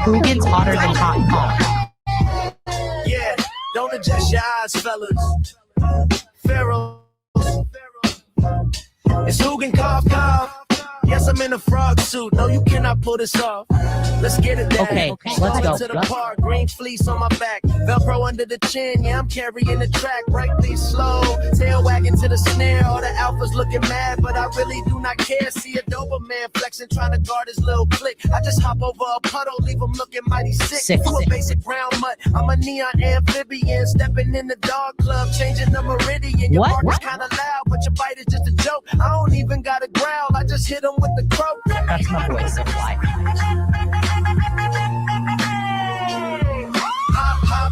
Who gets hotter than hot? Yeah, don't adjust your eyes, fellas. Pharaoh. It's Hugin cough. Yes, I'm in a frog suit. No, you cannot pull this off. Let's get it down. Okay, let's go. To the park, green fleece on my back, Velcro under the chin. Yeah, I'm carrying the track, right, please slow. Tail wagging to the snare. All the alphas looking mad, but I really do not care. See a Doberman flexing, trying to guard his little clique. I just hop over a puddle, leave him looking mighty sick. You a basic brown mutt. I'm a neon amphibian, stepping in the dog club, changing the meridian. Your bark is kind of loud, but your bite is just a joke. I don't even got to growl, I just hit him with the croak. That's my voice.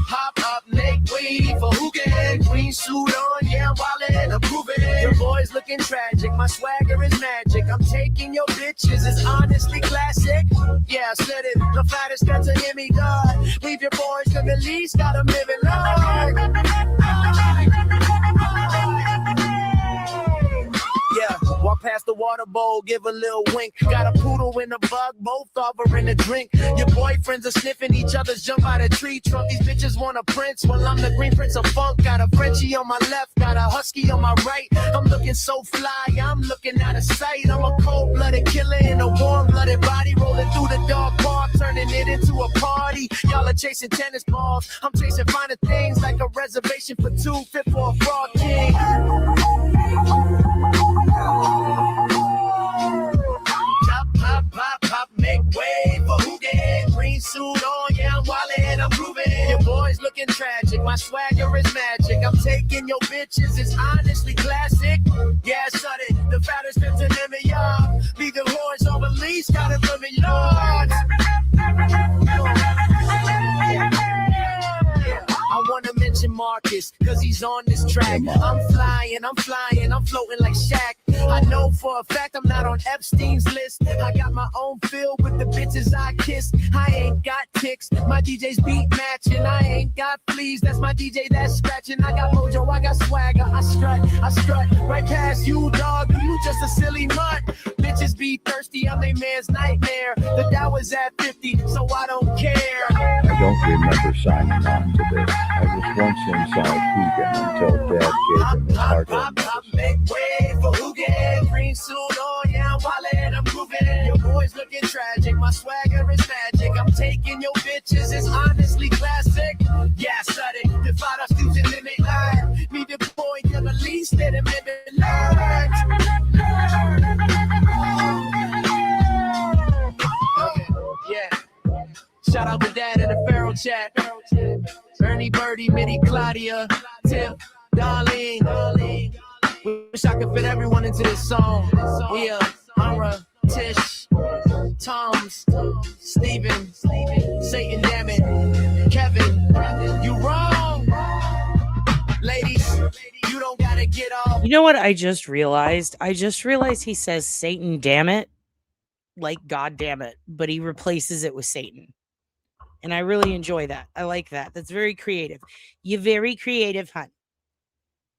Hop up, make way for Hugin. Green suit on, yeah, I'm wildin', I'm proving. Your boy's looking tragic, my swagger is magic. I'm taking your bitches, it's honestly classic. Yeah, I said it, the fattest got to hear me, God. Leave your boys to the least, got 'em living large. Yeah, walk past the water bowl, give a little wink. Got a poodle and a bug, both offering a drink. Your boyfriends are sniffing each other's jump out of tree trunk. These bitches want a prince, well I'm the green prince of funk. Got a Frenchie on my left, got a husky on my right. I'm looking so fly, I'm looking out of sight. I'm a cold-blooded killer in a warm-blooded body, rolling through the dog park, turning it into a party. Y'all are chasing tennis balls, I'm chasing finer things like a reservation for two, fit for a frog king. Pop, make way for Hugin. Green suit on, yeah, I'm wildin', I'm proving. Your boy's looking tragic, my swagger is magic. I'm taking your bitches, it's honestly classic. Yeah, shut it, the fattest fits in them, y'all. Leave the horns on release, got it from the yards. I wanna mention Marcus, cause he's on this track. I'm flying, I'm floating like Shaq. I know for a fact I'm not on Epstein's list. I got my own field with the bitches I kiss. I ain't got ticks, my DJ's beat matching. I ain't got fleas, that's my DJ that's scratching. I got mojo, I got swagger, I strut right past you, dog. You just a silly mutt. Bitches be thirsty, I'm a man's nightmare. The Dow was at 50, so I don't care. I don't remember signing on to this. I was once inside Hugin until Dad gave him his hard-earned medicine. Make way for Hugin. Green suit on, yeah, I'm wildin', I'm proving. Your boy's looking tragic, my swagger is magic. I'm taking your bitches, it's honestly classic. Yeah, shut it, the father students in limit line. Need the boy to the least, let him live in line. Yeah. Shout out to Dad in the Pharaoh chat. Ernie, Birdie, Mitty, Claudia, Tip, Darlene. Wish I could fit everyone into this song. Yeah, Ira, Tish, Toms, Steven, Satan, damn it, Kevin, you wrong. Ladies, you don't gotta get off. You know what I just realized? He says Satan, damn it, like God damn it, but he replaces it with Satan. And I really enjoy that. I like that. That's very creative. You're very creative, hun.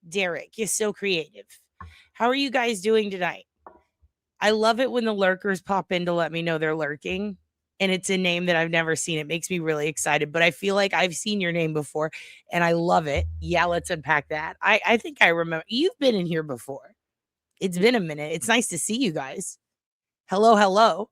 Derek, you're so creative. How are you guys doing tonight? I love it when the lurkers pop in to let me know they're lurking. And it's a name that I've never seen. It makes me really excited. But I feel like I've seen your name before. And I love it. Yeah, let's unpack that. I think I remember. You've been in here before. It's been a minute. It's nice to see you guys. Hello.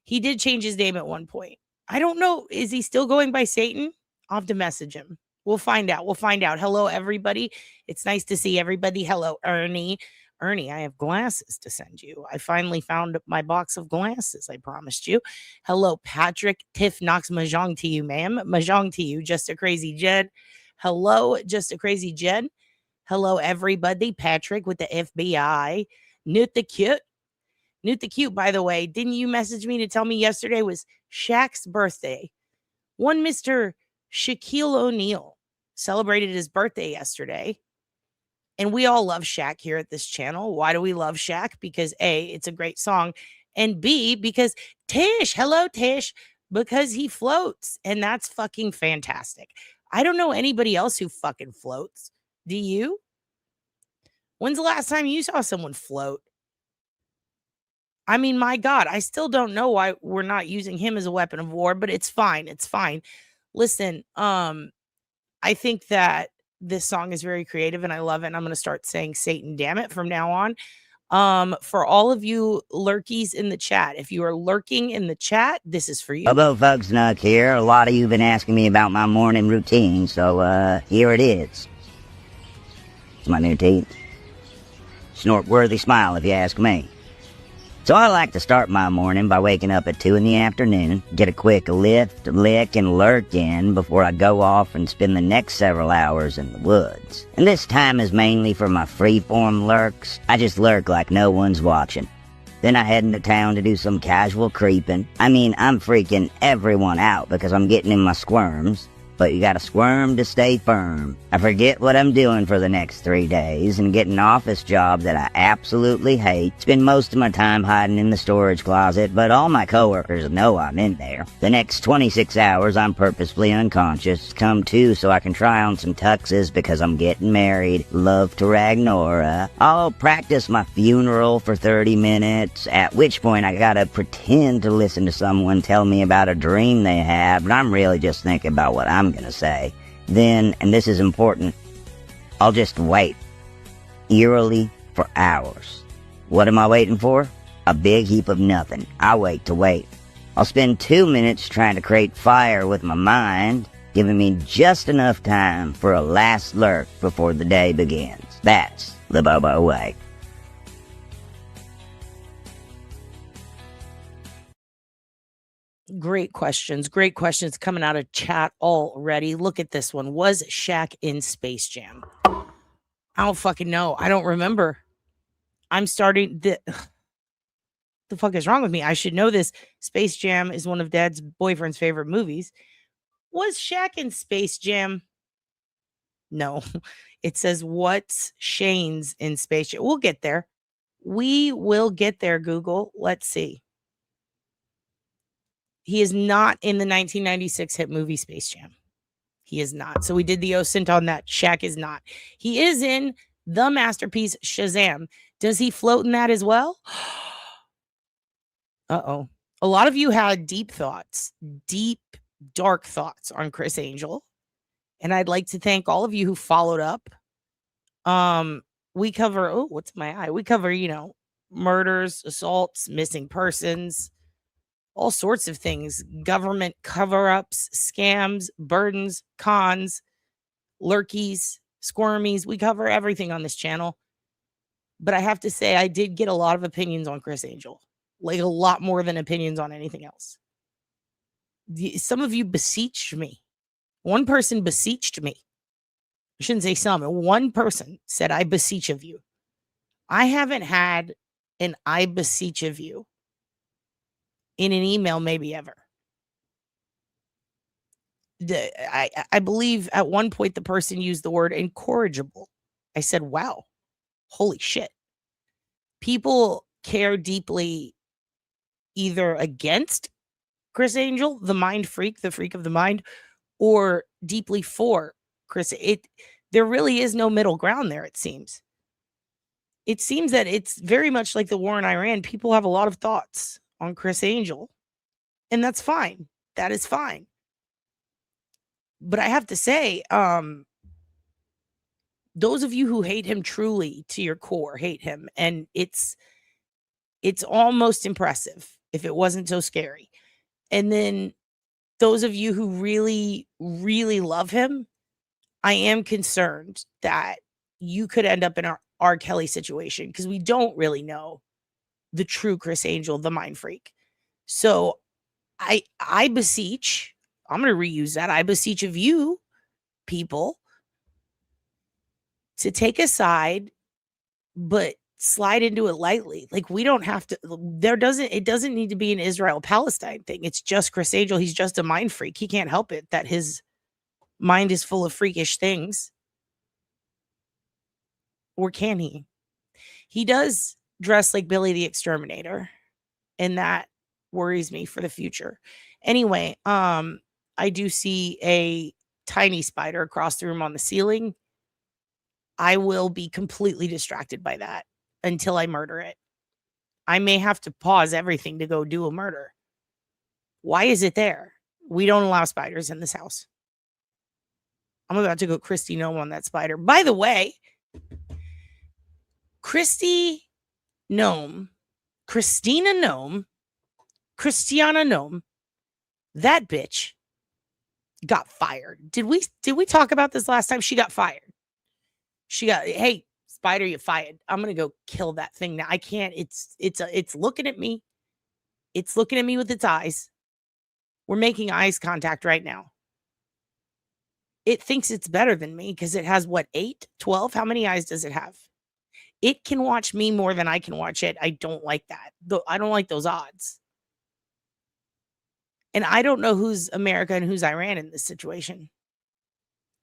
He did change his name at one point. I don't know. Is he still going by Satan? I'll have to message him. We'll find out. Hello, everybody. It's nice to see everybody. Hello, Ernie. Ernie, I have glasses to send you. I finally found my box of glasses. I promised you. Hello, Patrick. Tiff Knox Mahjong to you, ma'am. Mahjong to you. Just a Crazy Jen. Hello, Just a Crazy Jen. Hello, everybody. Patrick with the FBI. Newt the Cute, by the way. Didn't you message me to tell me yesterday was Shaq's birthday? One Mr. Shaquille O'Neal celebrated his birthday yesterday. And we all love Shaq here at this channel. Why do we love Shaq? Because A, it's a great song. And B, because Tish, hello Tish, because he floats. And that's fucking fantastic. I don't know anybody else who fucking floats. Do you? When's the last time you saw someone float? I mean, my God, I still don't know why we're not using him as a weapon of war, but it's fine. It's fine. Listen, I think that this song is very creative and I love it. And I'm going to start saying Satan damn it from now on. For all of you lurkies in the chat, if you are lurking in the chat, this is for you. Hello folks, Nuck here. A lot of you have been asking me about my morning routine, so here it is. It's my new teeth. Snort-worthy smile if you ask me. So I like to start my morning by waking up at 2 in the afternoon, get a quick lift, lick, and lurk in before I go off and spend the next several hours in the woods. And this time is mainly for my freeform lurks. I just lurk like no one's watching. Then I head into town to do some casual creeping. I mean, I'm freaking everyone out because I'm getting in my squirms. But you gotta squirm to stay firm. I forget what I'm doing for the next 3 days and get an office job that I absolutely hate. Spend most of my time hiding in the storage closet, but all my coworkers know I'm in there. The next 26 hours I'm purposefully unconscious. Come to so I can try on some tuxes because I'm getting married. Love to Ragnora. I'll practice my funeral for 30 minutes, at which point I gotta pretend to listen to someone tell me about a dream they have, but I'm really just thinking about what I'm gonna say. Then, and this is important, I'll just wait, eerily, for hours. What am I waiting for? A big heap of nothing. I wait to wait. I'll spend 2 minutes trying to create fire with my mind, giving me just enough time for a last lurk before the day begins. That's the Bobo way. Great questions coming out of chat already. Look at this one. Was Shaq in Space Jam? I don't fucking know. I don't remember. I'm starting the fuck is wrong with me? I should know this. Space Jam is one of Dad's boyfriend's favorite movies. Was Shaq in Space Jam? No. It says what's Shane's in Space Jam. We'll get there. We will get there, Google. Let's see. He is not in the 1996 hit movie Space Jam. He is not. So we did the OSINT on that. Shaq is not. He is in the masterpiece Shazam. Does he float in that as well? Uh-oh. A lot of you had deep thoughts, deep, dark thoughts on Criss Angel. And I'd like to thank all of you who followed up. We cover, oh, what's my eye? We cover, murders, assaults, missing persons, all sorts of things, government cover-ups, scams, burdens, cons, lurkies, squirmies. We cover everything on this channel. But I have to say, I did get a lot of opinions on Criss Angel, like a lot more than opinions on anything else. Some of you beseeched me. One person beseeched me. I shouldn't say some. One person said, I beseech of you. I haven't had an I beseech of you in an email maybe ever. I believe at one point the person used the word incorrigible. I said, wow, holy shit. People care deeply either against Criss Angel, the mind freak, the freak of the mind, or deeply for Criss. There really is no middle ground there, it seems. It seems that it's very much like the war in Iran. People have a lot of thoughts on Criss Angel, and that's fine. That is fine. But I have to say, those of you who hate him truly to your core hate him, and it's almost impressive if it wasn't so scary. And then those of you who really, really love him, I am concerned that you could end up in our R. Kelly situation, because we don't really know the true Criss Angel, the mind freak. So I beseech, I'm going to reuse that. I beseech of you people to take a side, but slide into it lightly. Like, we don't have to, it doesn't need to be an Israel-Palestine thing. It's just Criss Angel. He's just a mind freak. He can't help it that his mind is full of freakish things. Or can he? He does dress like Billy the Exterminator, and that worries me for the future. Anyway, I do see a tiny spider across the room on the ceiling. I will be completely distracted by that until I murder it. I may have to pause everything to go do a murder. Why is it there? We don't allow spiders in this house. I'm about to go Christy Gnome on that spider. By the way, Christina Gnome, that bitch got fired. Did we talk about this last time? She got fired. Hey, spider, you fired. I'm gonna go kill that thing now. I can't. It's looking at me. It's looking at me with its eyes. We're making eyes contact right now. It thinks it's better than me because it has what, 8, 12? How many eyes does it have? It can watch me more than I can watch it. I don't like that. I don't like those odds. And I don't know who's America and who's Iran in this situation.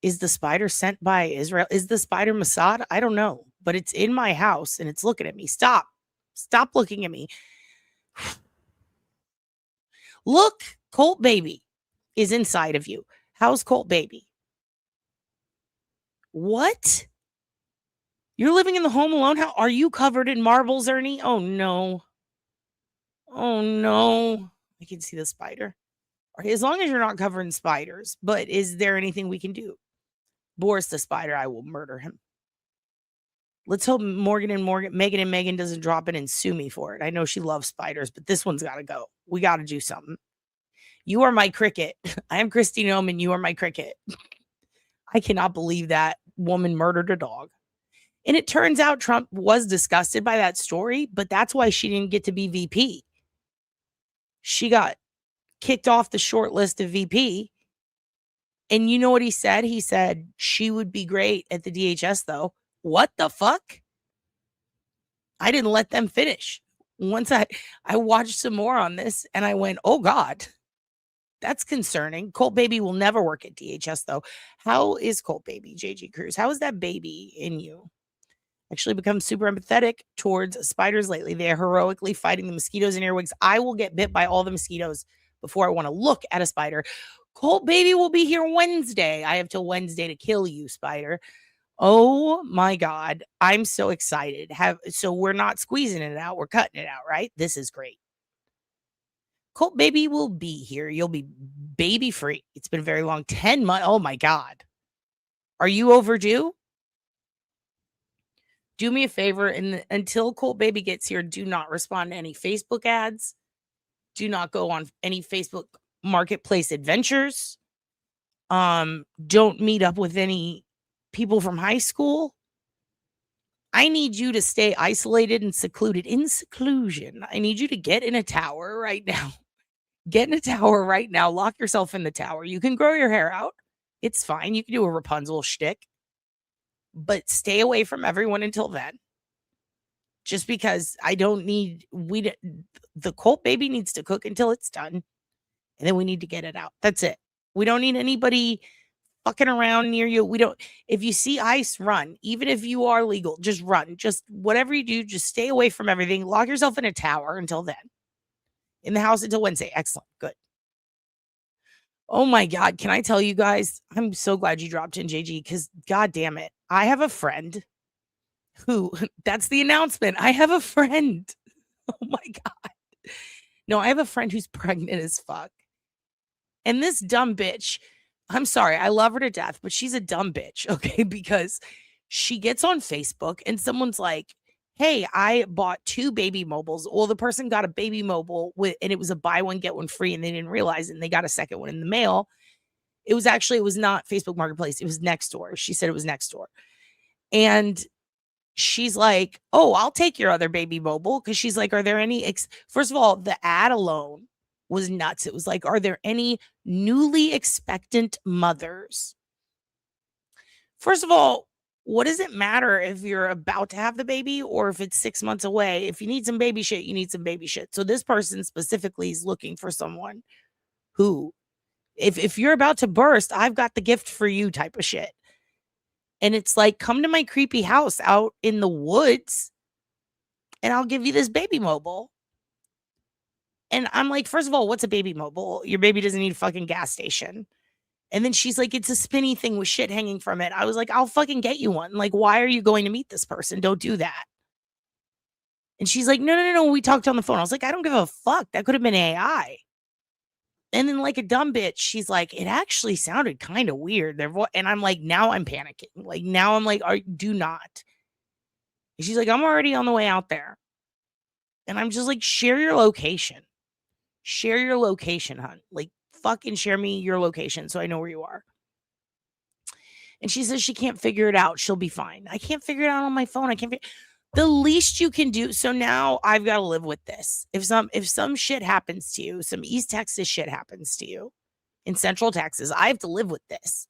Is the spider sent by Israel? Is the spider Mossad? I don't know. But it's in my house and it's looking at me. Stop. Stop looking at me. Look, Colt Baby is inside of you. How's Colt Baby? What? You're living in the home alone? How are you covered in marbles, Ernie? Oh no. Oh no. I can see the spider. As long as you're not covered in spiders, but is there anything we can do? Boris the spider, I will murder him. Let's hope Megan and Megan doesn't drop in and sue me for it. I know she loves spiders, but this one's got to go. We got to do something. You are my cricket. I am Christy Gnome and you are my cricket. I cannot believe that woman murdered a dog. And it turns out Trump was disgusted by that story, but that's why she didn't get to be VP. She got kicked off the short list of VP. And you know what he said? He said she would be great at the DHS, though. What the fuck? I didn't let them finish. Once I watched some more on this and I went, oh God, that's concerning. Colt Baby will never work at DHS, though. How is Colt Baby, JG Cruz? How is that baby in you? Actually become super empathetic towards spiders lately. They are heroically fighting the mosquitoes and earwigs. I will get bit by all the mosquitoes before I want to look at a spider. Colt Baby will be here Wednesday. I have till Wednesday to kill you, spider. Oh my God. I'm so excited. So we're not squeezing it out. We're cutting it out, right? This is great. Colt Baby will be here. You'll be baby free. It's been very long. 10 months. Oh my God. Are you overdue? Do me a favor, and until Colt Baby gets here, do not respond to any Facebook ads. Do not go on any Facebook marketplace adventures. Don't meet up with any people from high school. I need you to stay isolated and secluded. In seclusion, I need you to get in a tower right now. Get in a tower right now. Lock yourself in the tower. You can grow your hair out. It's fine. You can do a Rapunzel shtick. But stay away from everyone until then. Just because the Colt Baby needs to cook until it's done. And then we need to get it out. That's it. We don't need anybody fucking around near you. If you see ice, run. Even if you are legal, just run. Just whatever you do, just stay away from everything. Lock yourself in a tower until then. In the house until Wednesday. Excellent. Good. Oh my God. Can I tell you guys? I'm so glad you dropped in, JG, because God damn it. I have a friend who, that's the announcement. I have a friend. Oh my God. No, I have a friend who's pregnant as fuck. And this dumb bitch, I'm sorry, I love her to death, but she's a dumb bitch, okay? Because she gets on Facebook and someone's like, hey, I bought 2 baby mobiles. Well, the person got a baby mobile and it was a buy one, get one free, and they didn't realize it, and they got a second one in the mail. It was not Facebook Marketplace. It was Nextdoor. She said it was Nextdoor. And she's like, oh, I'll take your other baby mobile. Because she's like, are there any, first of all, the ad alone was nuts. It was like, are there any newly expectant mothers? First of all, what does it matter if you're about to have the baby or if it's 6 months away? If you need some baby shit, you need some baby shit. So this person specifically is looking for someone who, if you're about to burst, I've got the gift for you type of shit. And it's like, come to my creepy house out in the woods and I'll give you this baby mobile. And I'm like, first of all, what's a baby mobile? Your baby doesn't need a fucking gas station. And then she's like, it's a spinny thing with shit hanging from it. I was like, I'll fucking get you one. Like, why are you going to meet this person? Don't do that. And she's like, no. We talked on the phone. I was like, I don't give a fuck. That could have been AI. And then like a dumb bitch, she's like, it actually sounded kind of weird. And I'm like, now I'm panicking. Like, now I'm like, do not. And she's like, I'm already on the way out there. And I'm just like, share your location. Share your location, hun. Like, fucking share me your location so I know where you are. And she says she can't figure it out. She'll be fine. I can't figure it out on my phone. The least you can do. So now I've got to live with this. If some shit happens to you, some East Texas shit happens to you in Central Texas, I have to live with this.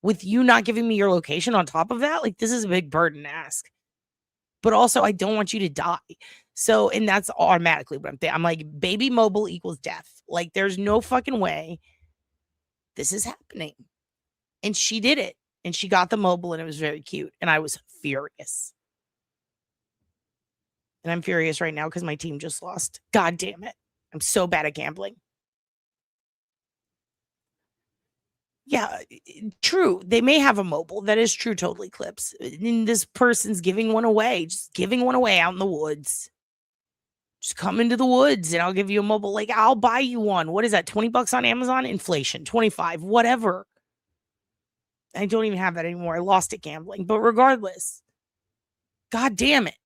With you not giving me your location on top of that, like, this is a big burden to ask. But also, I don't want you to die. So, and that's automatically what I'm thinking. I'm like, baby mobile equals death. Like, there's no fucking way this is happening. And she did it. And she got the mobile and it was very cute. And I was furious. And I'm furious right now because my team just lost. God damn it. I'm so bad at gambling. Yeah, true. They may have a mobile. That is true, totally, Clips. And this person's giving one away. Just giving one away out in the woods. Just come into the woods and I'll give you a mobile. Like, I'll buy you one. What is that? $20 on Amazon? Inflation. 25. Whatever. I don't even have that anymore. I lost it gambling. But regardless, God damn it.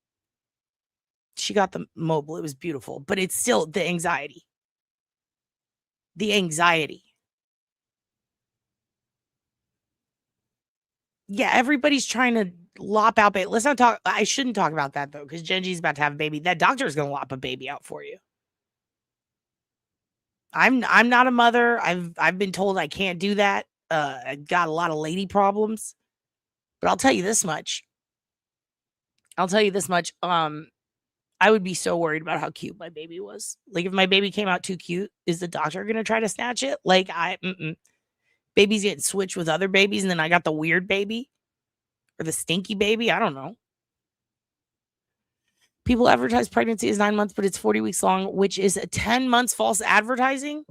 She got the mobile. It was beautiful. But it's still the anxiety. The anxiety. Yeah, everybody's trying to lop out baby. Let's not talk. I shouldn't talk about that, though, because Genji's about to have a baby. That doctor is going to lop a baby out for you. I'm not a mother. I've been told I can't do that. I got a lot of lady problems. But I'll tell you this much. I would be so worried about how cute my baby was. Like, if my baby came out too cute, is the doctor going to try to snatch it? Like, babies get switched with other babies, and then I got the weird baby or the stinky baby. I don't know. People advertise pregnancy as 9 months, but it's 40 weeks long, which is a 10 months false advertising.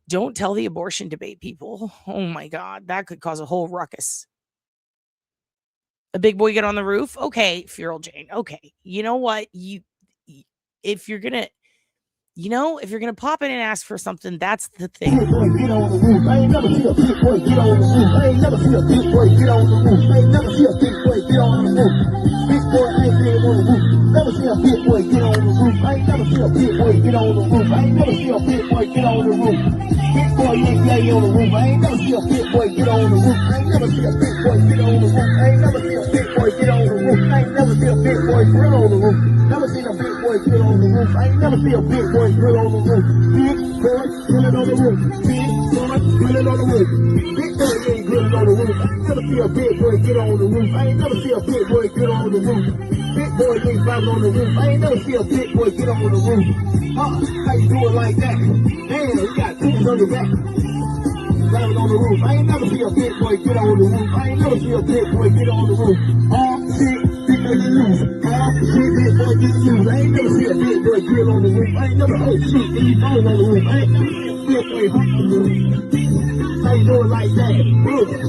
Don't tell the abortion debate, people. Oh my God, that could cause a whole ruckus. A big boy get on the roof? Okay, Feral Jane. Okay. You know what? If you're gonna pop in and ask for something, that's the thing. Get on the roof. I ain't never see a big boy get on the roof. I ain't never see a big boy get on the roof. I ain't never see a big boy get on the roof. Big boy ain't been on the roof. Never see a big boy get on the roof. I ain't never see a big boy get on the roof. I ain't never see a big boy get on the roof. Big boy ain't lay on the roof. I ain't never see a big boy get on the roof. I ain't never see a big boy get on the roof. I ain't never see a big boy get on the roof. I ain't never see a big boy drill on the roof. Never seen a big boy drill on the roof. I ain't never see a big boy drill on the roof. Big boy drilling on the roof. Big boy drilling on the roof. Big boy ain't drilling on the roof. I ain't never see a big boy get on the roof. I ain't never see a big boy get on the roof. Big boy ain't climbing on the roof. I ain't never see a big boy get on the roof. How you do it like that? Damn, you got tools on your back. Climbing on the roof. I ain't never see a big boy get on the roof. I ain't never see a big boy get on the roof. Shit, big boy get loose. Shit, big boy get loose. I ain't never see a big boy get on the roof. I ain't never, shit, when you falling on the roof. I ain't never see a big boy hop on the roof. How you do it like that?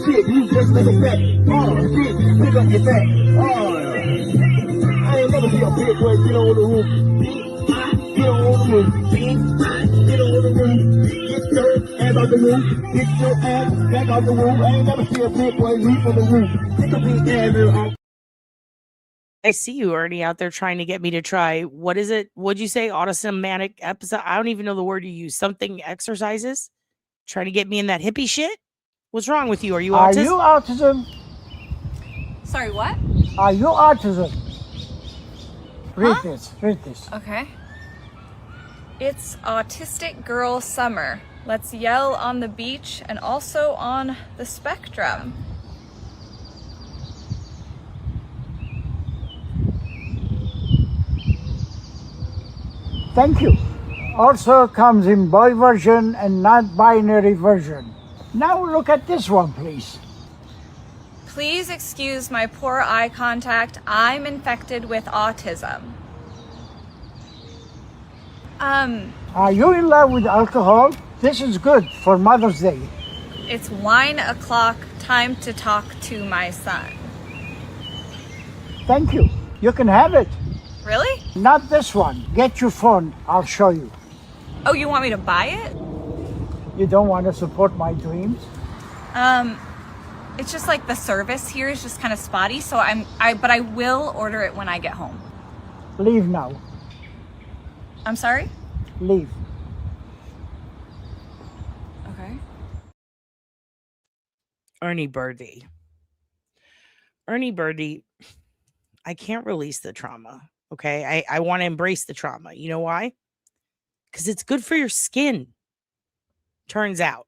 Shit, you just make a back. Shit, pick up your back. I ain't never see a big boy get on the roof. Get on the roof. Get on the roof. Get your ass out the roof. Get your ass back out the roof. I ain't never see a big boy leap on the roof. Get a big ass out. I see you already out there trying to get me to try. What is it? What'd you say? Autosomatic episode? I don't even know the word you use. Something exercises? Trying to get me in that hippie shit? What's wrong with you? Are you autism? Are you autism? Sorry, what? Are you autism? Read this. Read this. Okay. It's Autistic Girl Summer. Let's yell on the beach and also on the spectrum. Thank you. Also comes in boy version and not binary version. Now look at this one, please. Please excuse my poor eye contact. I'm infected with autism. Are you in love with alcohol? This is good for Mother's Day. It's wine o'clock. Time to talk to my son. Thank you. You can have it. Really? Not this one. Get your phone. I'll show you. Oh, you want me to buy it? You don't want to support my dreams? It's just like the service here is just kind of spotty, so but I will order it when I get home. Leave now. I'm sorry? Leave. Okay. Ernie Birdie, I can't release the trauma. Okay. I want to embrace the trauma. You know why? Because it's good for your skin. Turns out,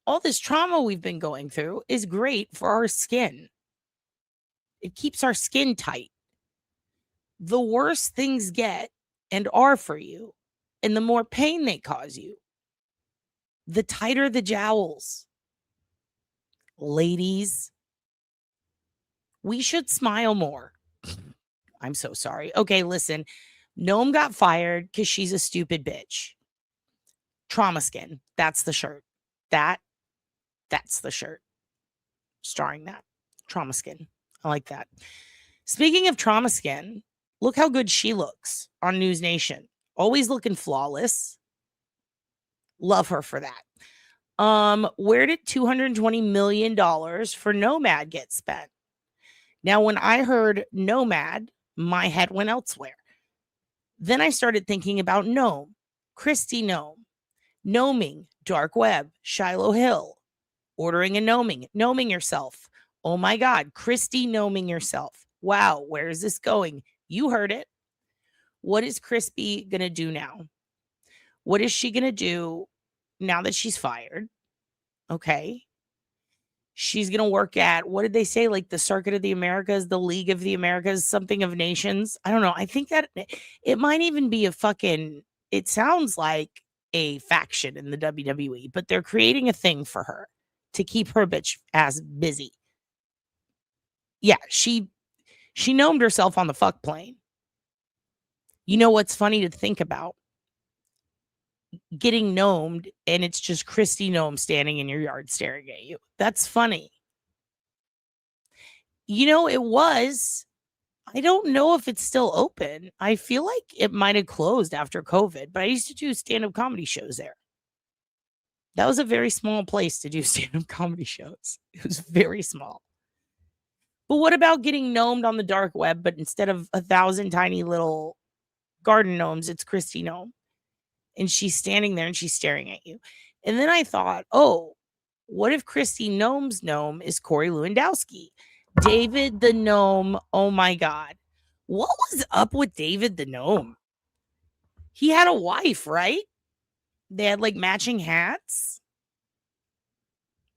all this trauma we've been going through is great for our skin. It keeps our skin tight. The worse things get and are for you, and the more pain they cause you, the tighter the jowls. Ladies, we should smile more. I'm so sorry. Okay, listen. Noam got fired because she's a stupid bitch. Trauma Skin. That's the shirt. That's the shirt. Starring that. Trauma Skin. I like that. Speaking of Trauma Skin, look how good she looks on News Nation. Always looking flawless. Love her for that. Where did $220 million for Nomad get spent? Now, when I heard Nomad, my head went elsewhere. Then I started thinking about Noam, Christy Noam, Noaming, Dark Web, Shiloh Hill, ordering a Noaming yourself. Oh my God, Christy Noaming yourself. Wow, where is this going? You heard it. What is Crispy going to do now? What is she going to do now that she's fired? Okay. She's going to work at, what did they say? Like the Circuit of the Americas, the League of the Americas, something of Nations. I don't know. I think that it might even be it sounds like a faction in the WWE, but they're creating a thing for her to keep her bitch ass busy. Yeah, she gnomed herself on the fuck plane. You know what's funny to think about? Getting gnomed and it's just Christy Gnome standing in your yard staring at you. That's funny. You know, I don't know if it's still open. I feel like it might have closed after COVID, but I used to do stand-up comedy shows there. That was a very small place to do stand-up comedy shows. It was very small. But what about getting gnomed on the dark web, but instead of 1,000 tiny little garden gnomes, it's Christy Gnome. And she's standing there and she's staring at you. And then I thought, oh, what if Christy Gnome's gnome is Corey Lewandowski? David the Gnome. Oh my God. What was up with David the Gnome? He had a wife, right? They had like matching hats.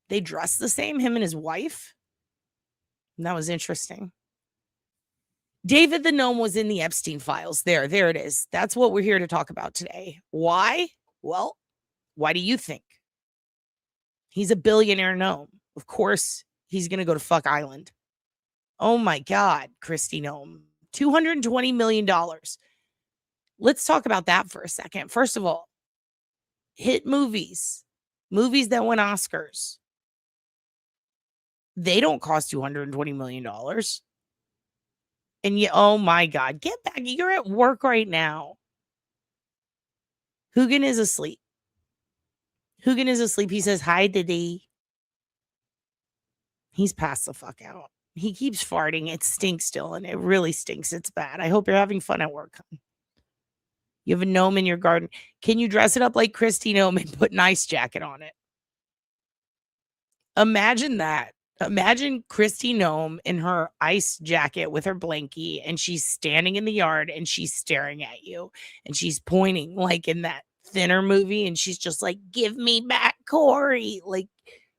They dressed the same, him and his wife. And that was interesting. David the Gnome was in the Epstein files. There it is. That's what we're here to talk about today. Why? Well, why do you think? He's a billionaire gnome. Of course, he's going to go to Fuck Island. Oh my God, Christy Gnome. $220 million. Let's talk about that for a second. First of all, hit movies that win Oscars. They don't cost $220 million. And oh my God, get back. You're at work right now. Hugin is asleep. He says, hi, Diddy. He's passed the fuck out. He keeps farting. It stinks still, and it really stinks. It's bad. I hope you're having fun at work. You have a gnome in your garden. Can you dress it up like Christy Gnome and put an ice jacket on it? Imagine that. Imagine Christy Gnome in her ice jacket with her blankie, and she's standing in the yard and she's staring at you and she's pointing like in that Thinner movie, and she's just like, give me back Corey. Like,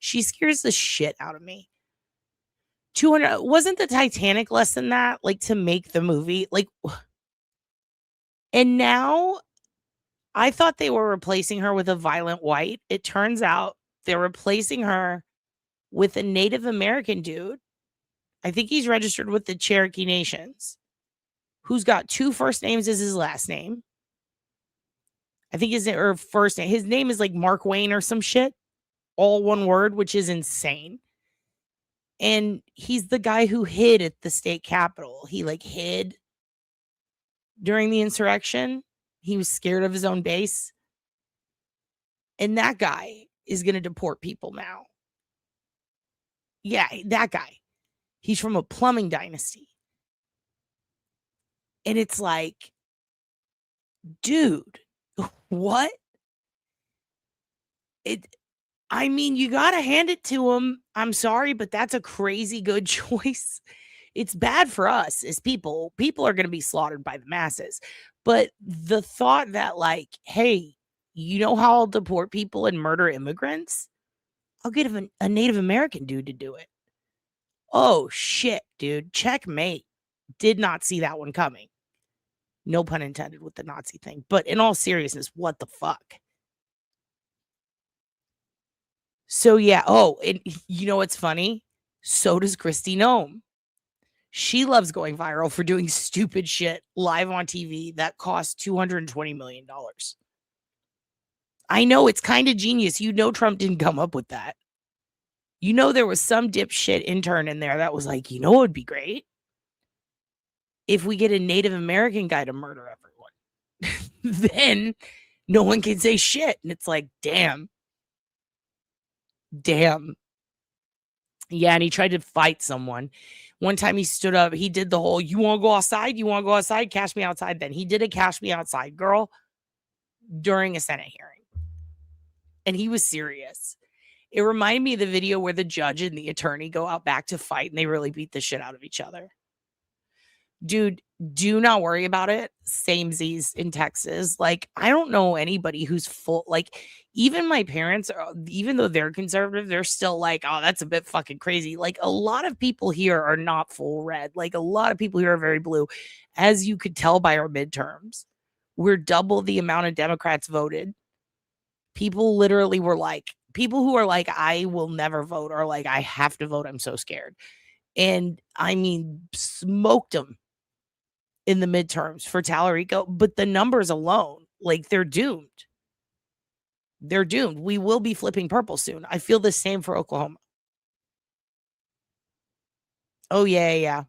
she scares the shit out of me. 200 wasn't the Titanic less than that, like, to make the movie? Like, and now I thought they were replacing her with a Violent White. It turns out they're replacing her with a Native American dude. I think he's registered with the Cherokee Nations, who's got 2 first names as his last name. I think his name is like Mark Wayne or some shit, all one word, which is insane. And he's the guy who hid at the state capitol. He like hid during the insurrection. He was scared of his own base. And that guy is going to deport people now. Yeah, that guy. He's from a plumbing dynasty. And it's like, dude, what? I mean, you got to hand it to him. I'm sorry, but that's a crazy good choice. It's bad for us as people. People are going to be slaughtered by the masses. But the thought that like, hey, you know how I'll deport people and murder immigrants? I'll get a Native American dude to do it. Oh, shit, dude. Checkmate. Did not see that one coming. No pun intended with the Nazi thing. But in all seriousness, what the fuck? So, yeah. Oh, and you know what's funny? So does Kristi Noem. She loves going viral for doing stupid shit live on TV that costs $220 million. I know it's kind of genius. You know Trump didn't come up with that. You know there was some dipshit intern in there that was like, you know what would be great? If we get a Native American guy to murder everyone. Then no one can say shit. And it's like, damn. Damn. Yeah, and he tried to fight someone. One time he stood up, he did the whole, you want to go outside? You want to go outside? Cash me outside. Then he did a cash me outside girl during a Senate hearing. And he was serious. It reminded me of the video where the judge and the attorney go out back to fight and they really beat the shit out of each other. Dude, do not worry about it. Samesies in Texas. Like, I don't know anybody who's full. Like, even my parents, even though they're conservative, they're still like, oh, that's a bit fucking crazy. Like, a lot of people here are not full red. Like, a lot of people here are very blue. As you could tell by our midterms, we're double the amount of Democrats voted. People literally were like, people who are like, I will never vote, or like, I have to vote. I'm so scared. And I mean, smoked them in the midterms for Tallarico, but the numbers alone, like, they're doomed. They're doomed. We will be flipping purple soon. I feel the same for Oklahoma. Oh yeah.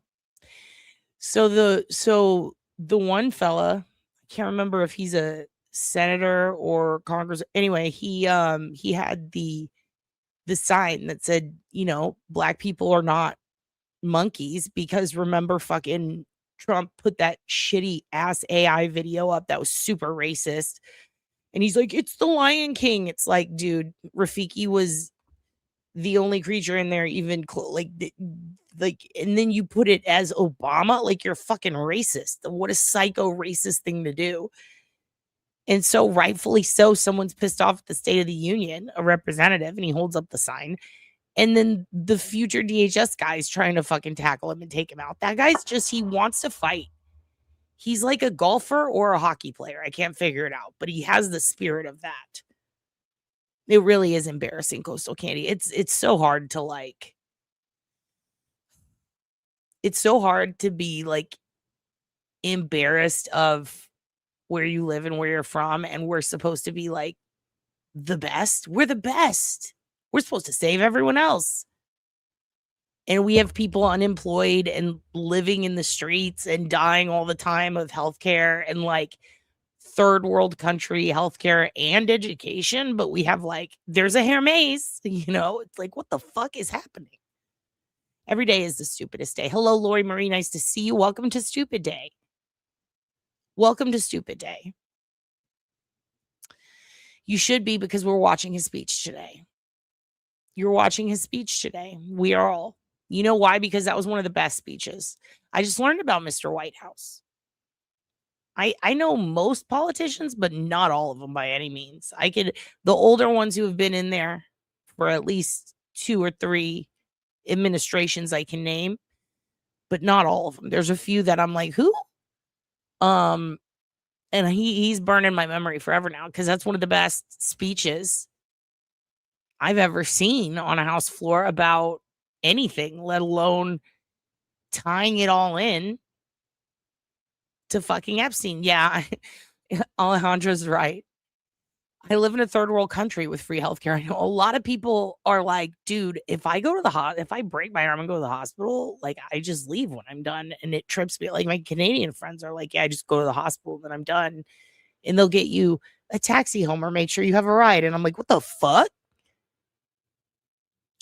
So the one fella, I can't remember if he's a senator or Congress. Anyway, he had the sign that said, you know, black people are not monkeys, because remember fucking Trump put that shitty ass AI video up that was super racist. And he's like, it's the Lion King. It's like, dude, Rafiki was the only creature in there even like, and then you put it as Obama, like, you're fucking racist. What a psycho racist thing to do. And so rightfully so, someone's pissed off at the State of the Union, a representative, and he holds up the sign. And then the future DHS guy's trying to fucking tackle him and take him out. That guy's just, he wants to fight. He's like a golfer or a hockey player. I can't figure it out, but he has the spirit of that. It really is embarrassing, Coastal Candy. It's so hard to like, it's so hard to be like embarrassed of where you live and where you're from. And we're supposed to be like the best. We're the best. We're supposed to save everyone else. And we have people unemployed and living in the streets and dying all the time of healthcare and like third world country healthcare and education. But we have like, there's a Hermes, you know, it's like, what the fuck is happening? Every day is the stupidest day. Hello, Lori Marie. Nice to see you. Welcome to Stupid Day. Welcome to Stupid Day. You should be, because we're watching his speech today. You're watching his speech today. We are all. You know why? Because that was one of the best speeches. I just learned about Mr. White House. I know most politicians, but not all of them by any means. The older ones who have been in there for at least 2 or 3 administrations I can name, but not all of them. There's a few that I'm like, who? And he's burning my memory forever now, because that's one of the best speeches I've ever seen on a house floor about anything, let alone tying it all in to fucking Epstein. Yeah, Alejandra's right. I live in a third world country with free healthcare. I know a lot of people are like, dude, if I go to the if I break my arm and go to the hospital, like I just leave when I'm done. And it trips me. Like my Canadian friends are like, yeah, I just go to the hospital and then I'm done. And they'll get you a taxi home or make sure you have a ride. And I'm like, what the fuck?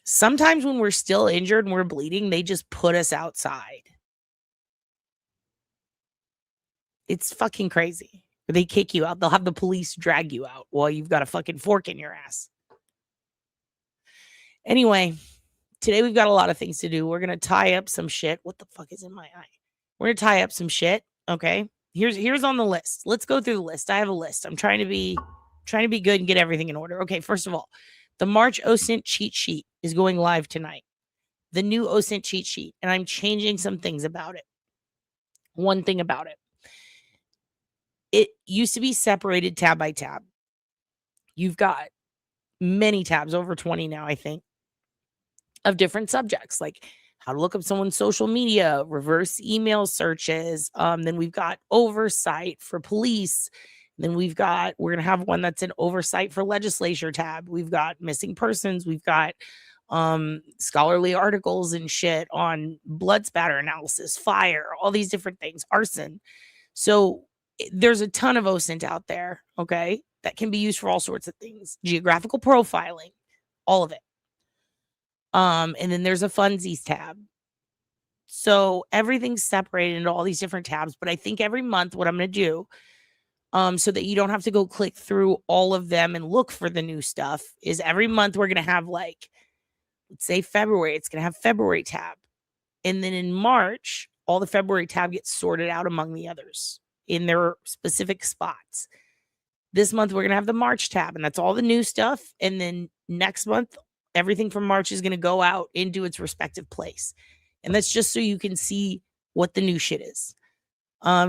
Sometimes when we're still injured and we're bleeding, they just put us outside. It's fucking crazy. They kick you out. They'll have the police drag you out while you've got a fucking fork in your ass. Anyway, today we've got a lot of things to do. We're going to tie up some shit. What the fuck is in my eye? We're going to tie up some shit. Okay. Here's on the list. Let's go through the list. I have a list. I'm trying to be good and get everything in order. Okay. First of all, the March OSINT cheat sheet is going live tonight. The new OSINT cheat sheet. And I'm changing some things about it. One thing about it. It used to be separated tab by tab. You've got many tabs, over 20 now, I think, of different subjects, like how to look up someone's social media, reverse email searches. Then we've got oversight for police. Then we're going to have one that's an oversight for legislature tab. We've got missing persons. We've got scholarly articles and shit on blood spatter analysis, fire, all these different things, arson. So there's a ton of OSINT out there, okay, that can be used for all sorts of things. Geographical profiling, all of it. And then there's a funsies tab. So everything's separated into all these different tabs. But I think every month what I'm going to do, so that you don't have to go click through all of them and look for the new stuff, is every month we're going to have, like, let's say February, it's going to have February tab. And then in March, all the February tab gets sorted out among the others in their specific spots. This month, we're going to have the March tab, and that's all the new stuff. And then next month, everything from March is going to go out into its respective place. And that's just so you can see what the new shit is.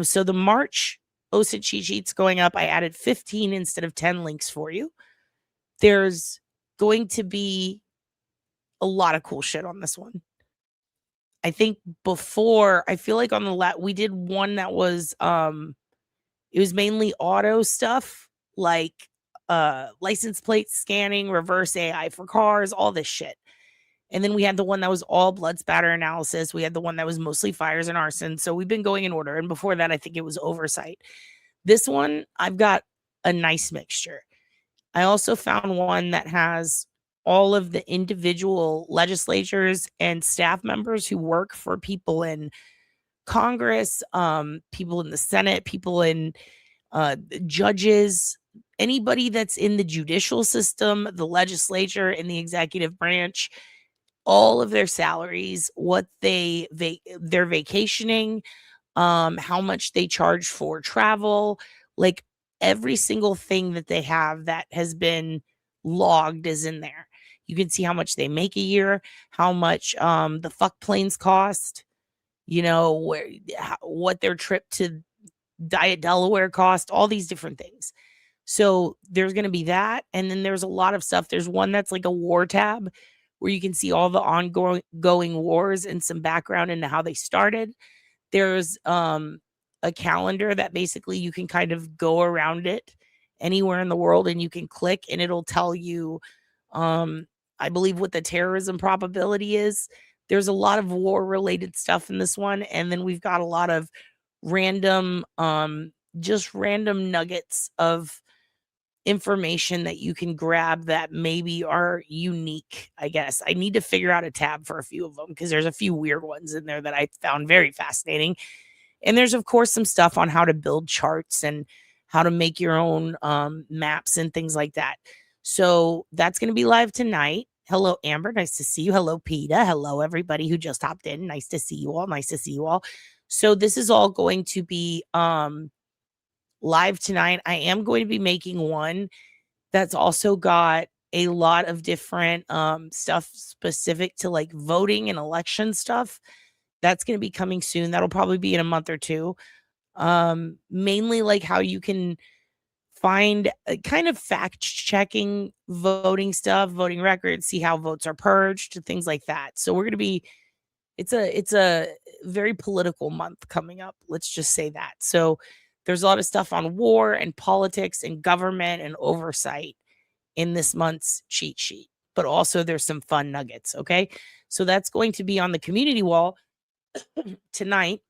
So the March OSINT cheat sheet's going up. I added 15 instead of 10 links for you. There's going to be a lot of cool shit on this one. I think before, I feel like on the we did one that was, it was mainly auto stuff, like license plate scanning, reverse AI for cars, all this shit. And then we had the one that was all blood spatter analysis. We had the one that was mostly fires and arson. So we've been going in order. And before that, I think it was oversight. This one, I've got a nice mixture. I also found one that has all of the individual legislatures and staff members who work for people in Congress, people in the Senate, people in judges, anybody that's in the judicial system, the legislature, and the executive branch, all of their salaries, what they're vacationing, how much they charge for travel, like every single thing that they have that has been logged is in there. You can see how much they make a year, how much the fuck planes cost, you know, what their trip to Diet Delaware cost, all these different things. So there's going to be that. And then there's a lot of stuff. There's one that's like a war tab where you can see all the ongoing wars and some background into how they started. There's a calendar that basically you can kind of go around it anywhere in the world and you can click and it'll tell you, I believe, what the terrorism probability is. There's a lot of war related stuff in this one. And then we've got a lot of random, just random nuggets of information that you can grab that maybe are unique, I guess. I need to figure out a tab for a few of them because there's a few weird ones in there that I found very fascinating. And there's, of course, some stuff on how to build charts and how to make your own maps and things like that. So that's going to be live tonight. Hello, Amber. Nice to see you. Hello, PETA. Hello, everybody who just hopped in. Nice to see you all. Nice to see you all. So this is all going to be live tonight. I am going to be making one that's also got a lot of different stuff specific to like voting and election stuff. That's going to be coming soon. That'll probably be in a month or two. Mainly like how you can find kind of fact checking voting stuff, voting records, see how votes are purged, things like that. So we're going to be, it's a very political month coming up. Let's just say that. So there's a lot of stuff on war and politics and government and oversight in this month's cheat sheet, but also there's some fun nuggets. Okay. So that's going to be on the community wall tonight,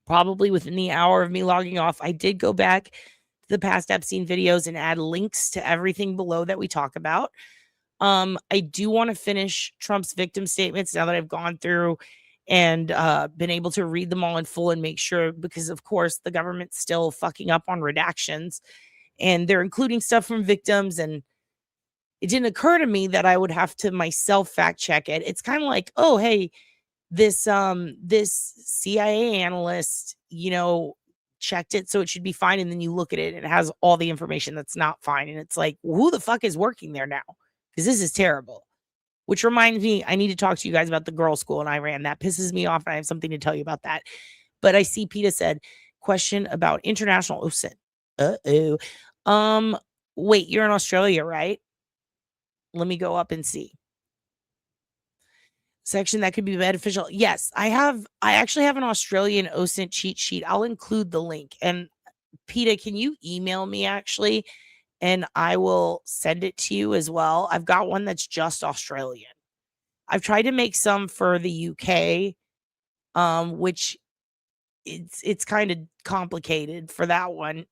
probably within the hour of me logging off. I did go back to the past Epstein videos and add links to everything below that we talk about. I do want to finish Trump's victim statements now that I've gone through and been able to read them all in full and make sure, because of course the government's still fucking up on redactions and they're including stuff from victims, and it didn't occur to me that I would have to myself fact check it. It's kind of like, oh, hey, this CIA analyst, checked it, so it should be fine. And then you look at it and it has all the information that's not fine. And it's like, who the fuck is working there now? Because this is terrible. Which reminds me, I need to talk to you guys about the girls' school in Iran. That pisses me off, and I have something to tell you about that. But I see PETA said, question about international OSINT. Wait, you're in Australia, right? Let me go up and see. Section that could be beneficial. Yes, I actually have an Australian OSINT cheat sheet. I'll include the link. And PETA, can you email me actually? And I will send it to you as well. I've got one that's just Australian. I've tried to make some for the UK, which it's kind of complicated for that one,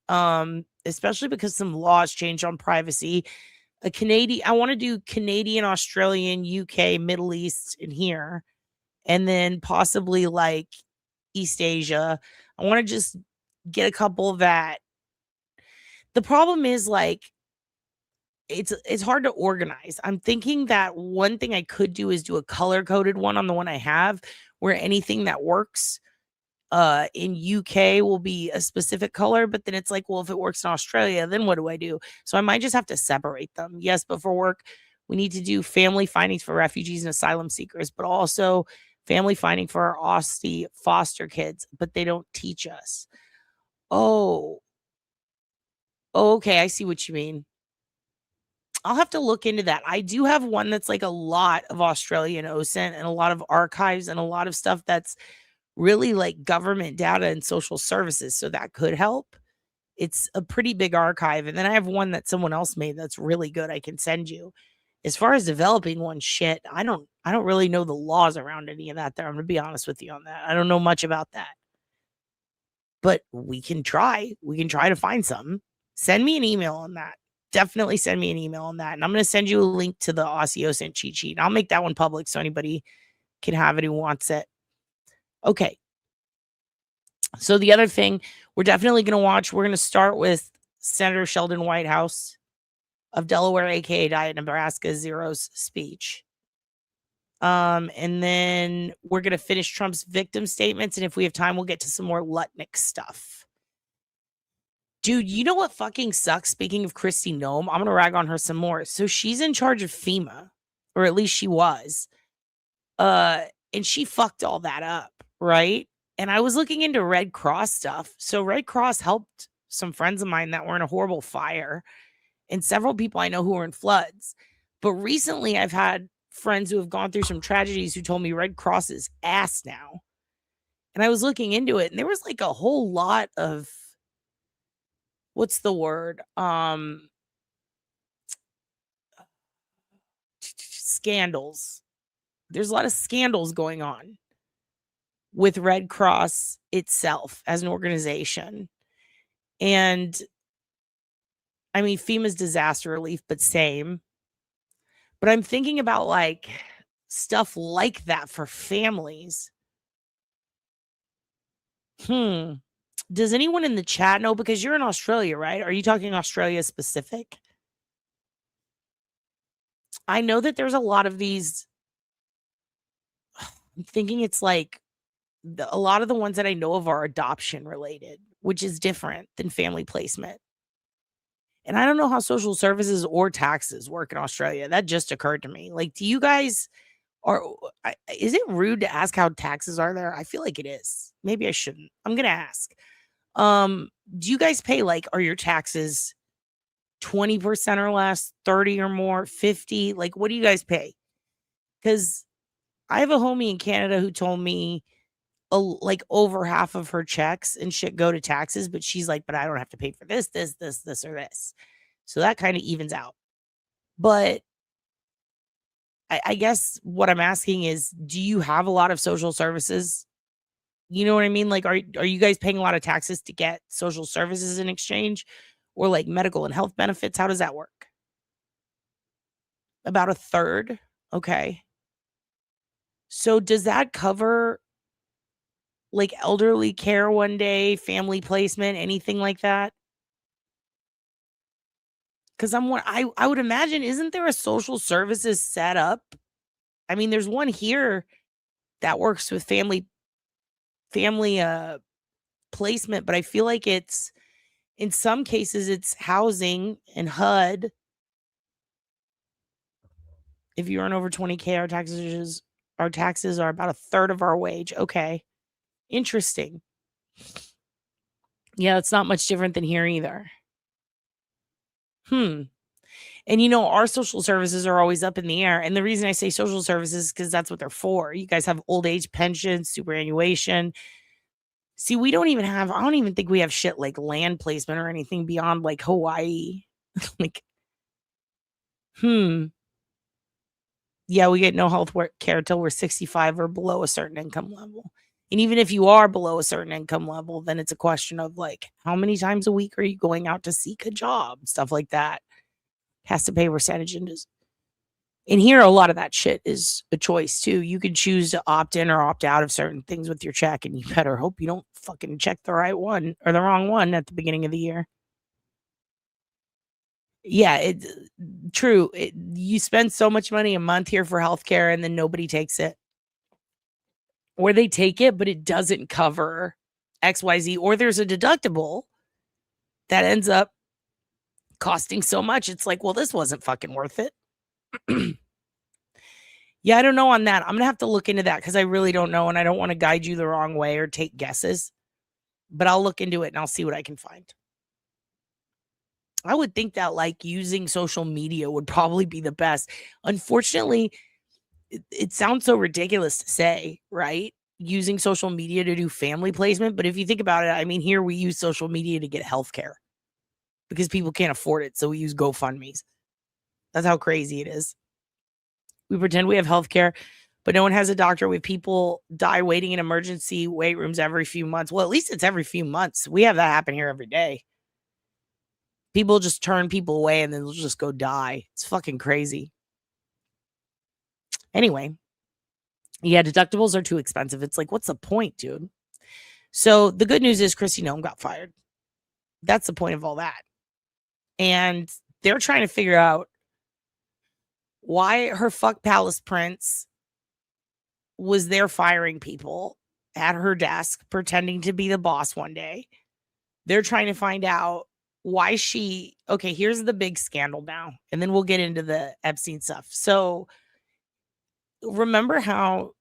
especially because some laws changed on privacy. I want to do Canadian, Australian, UK, Middle East, and here, and then possibly like East Asia. I want to just get a couple that. The problem is, like, it's hard to organize. I'm thinking that one thing I could do is do a color-coded one on the one I have, where anything that works in UK will be a specific color, but then it's like, well, if it works in Australia, then what do I do? So I might just have to separate them. Yes, but for work, we need to do family findings for refugees and asylum seekers, but also family finding for our Aussie foster kids, but they don't teach us. Oh, okay, I see what you mean. I'll have to look into that. I do have one that's like a lot of Australian OSINT and a lot of archives and a lot of stuff that's really like government data and social services. So that could help. It's a pretty big archive. And then I have one that someone else made that's really good. I can send you. As far as developing one, shit, I don't really know the laws around any of that there. I'm gonna be honest with you on that. I don't know much about that. But we can try. We can try to find some. Send me an email on that. Definitely send me an email on that. And I'm going to send you a link to the Aussie OSINT cheat sheet. I'll make that one public so anybody can have it who wants it. Okay. So the other thing we're definitely going to watch, we're going to start with Senator Sheldon Whitehouse of Delaware, aka Diet Nebraska Zero's speech. And then we're going to finish Trump's victim statements. And if we have time, we'll get to some more Lutnick stuff. Dude, you know what fucking sucks? Speaking of Kristi Noem, I'm going to rag on her some more. So she's in charge of FEMA, or at least she was. And she fucked all that up, right? And I was looking into Red Cross stuff. So Red Cross helped some friends of mine that were in a horrible fire, and several people I know who were in floods. But recently I've had friends who have gone through some tragedies who told me Red Cross is ass now. And I was looking into it, and there was like a whole lot of, what's the word? Scandals. There's a lot of scandals going on with Red Cross itself as an organization. And I mean, FEMA's disaster relief, but same. But I'm thinking about like stuff like that for families. Does anyone in the chat know? Because you're in Australia, right? Are you talking Australia specific? I know that there's a lot of these. I'm thinking it's like a lot of the ones that I know of are adoption related, which is different than family placement. And I don't know how social services or taxes work in Australia. That just occurred to me. Like, do you guys is it rude to ask how taxes are there? I feel like it is. Maybe I shouldn't. I'm going to ask. Do you guys pay, like, are your taxes 20% or less, 30 or more, 50? Like, what do you guys pay? Because I have a homie in Canada who told me like over half of her checks and shit go to taxes, but she's like, but I don't have to pay for this, or this. So that kind of evens out. But I guess what I'm asking is, do you have a lot of social services? You know what I mean? Like, are you guys paying a lot of taxes to get social services in exchange, or like medical and health benefits? How does that work? About a third. Okay. So does that cover like elderly care one day, family placement, anything like that? Because I would imagine, isn't there a social services set up? I mean, there's one here that works with family placement, but I feel like it's, in some cases, it's housing and HUD. If you earn over 20K, our taxes are about a third of our wage. Okay. Interesting. Yeah, it's not much different than here either. And our social services are always up in the air. And the reason I say social services is because that's what they're for. You guys have old age pension, superannuation. See, I don't even think we have shit like land placement or anything beyond like Hawaii. Like, yeah, we get no health care till we're 65 or below a certain income level. And even if you are below a certain income level, then it's a question of like, how many times a week are you going out to seek a job? Stuff like that. Has to pay percentages. And here, a lot of that shit is a choice too. You can choose to opt in or opt out of certain things with your check, and you better hope you don't fucking check the right one or the wrong one at the beginning of the year. Yeah, true. You spend so much money a month here for healthcare, and then nobody takes it. Or they take it, but it doesn't cover XYZ, or there's a deductible that ends up costing so much. It's like, well, this wasn't fucking worth it. Yeah, I don't know on that. I'm going to have to look into that because I really don't know, and I don't want to guide you the wrong way or take guesses. But I'll look into it and I'll see what I can find. I would think that like using social media would probably be the best. Unfortunately, it sounds so ridiculous to say, right? Using social media to do family placement. But if you think about it, I mean, here we use social media to get healthcare because people can't afford it. So we use GoFundMes. That's how crazy it is. We pretend we have healthcare, but no one has a doctor. We have people die waiting in emergency wait rooms every few months. Well, at least it's every few months. We have that happen here every day. People just turn people away and then they'll just go die. It's fucking crazy. Anyway, yeah, deductibles are too expensive. It's like, what's the point, dude? So the good news is Kristi Noem got fired. That's the point of all that. And they're trying to figure out why her fuck palace prince was there firing people at her desk, pretending to be the boss one day. They're trying to find out why okay, here's the big scandal now, and then we'll get into the Epstein stuff. So remember how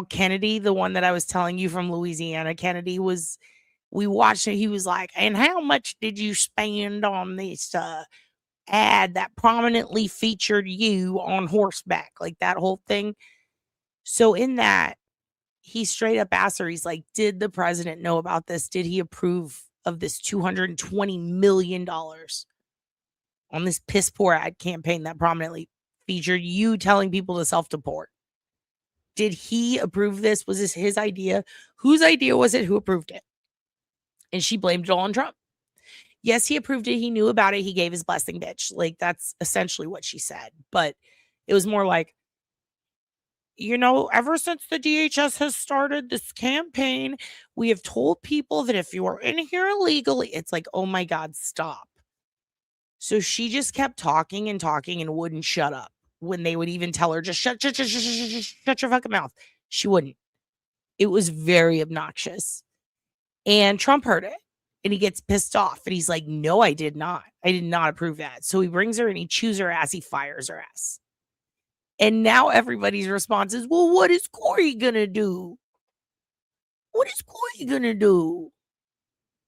Kennedy, the one that I was telling you from Louisiana, Kennedy we watched it. He was like, and how much did you spend on this ad that prominently featured you on horseback? Like that whole thing. So in that, he straight up asked her, he's like, did the president know about this? Did he approve of this $220 million on this piss poor ad campaign that prominently featured you telling people to self-deport? Did he approve this? Was this his idea? Whose idea was it? Who approved it? And she blamed it all on Trump. Yes, he approved it. He knew about it. He gave his blessing, bitch. Like, that's essentially what she said. But it was more like, ever since the DHS has started this campaign, we have told people that if you are in here illegally, it's like, oh my God, stop. So she just kept talking and talking and wouldn't shut up when they would even tell her, just shut your fucking mouth. She wouldn't. It was very obnoxious. And Trump heard it and he gets pissed off and he's like, no, I did not. I did not approve that. So he brings her and he chews her ass. He fires her ass. And now everybody's response is, well, what is Corey going to do? What is Corey going to do?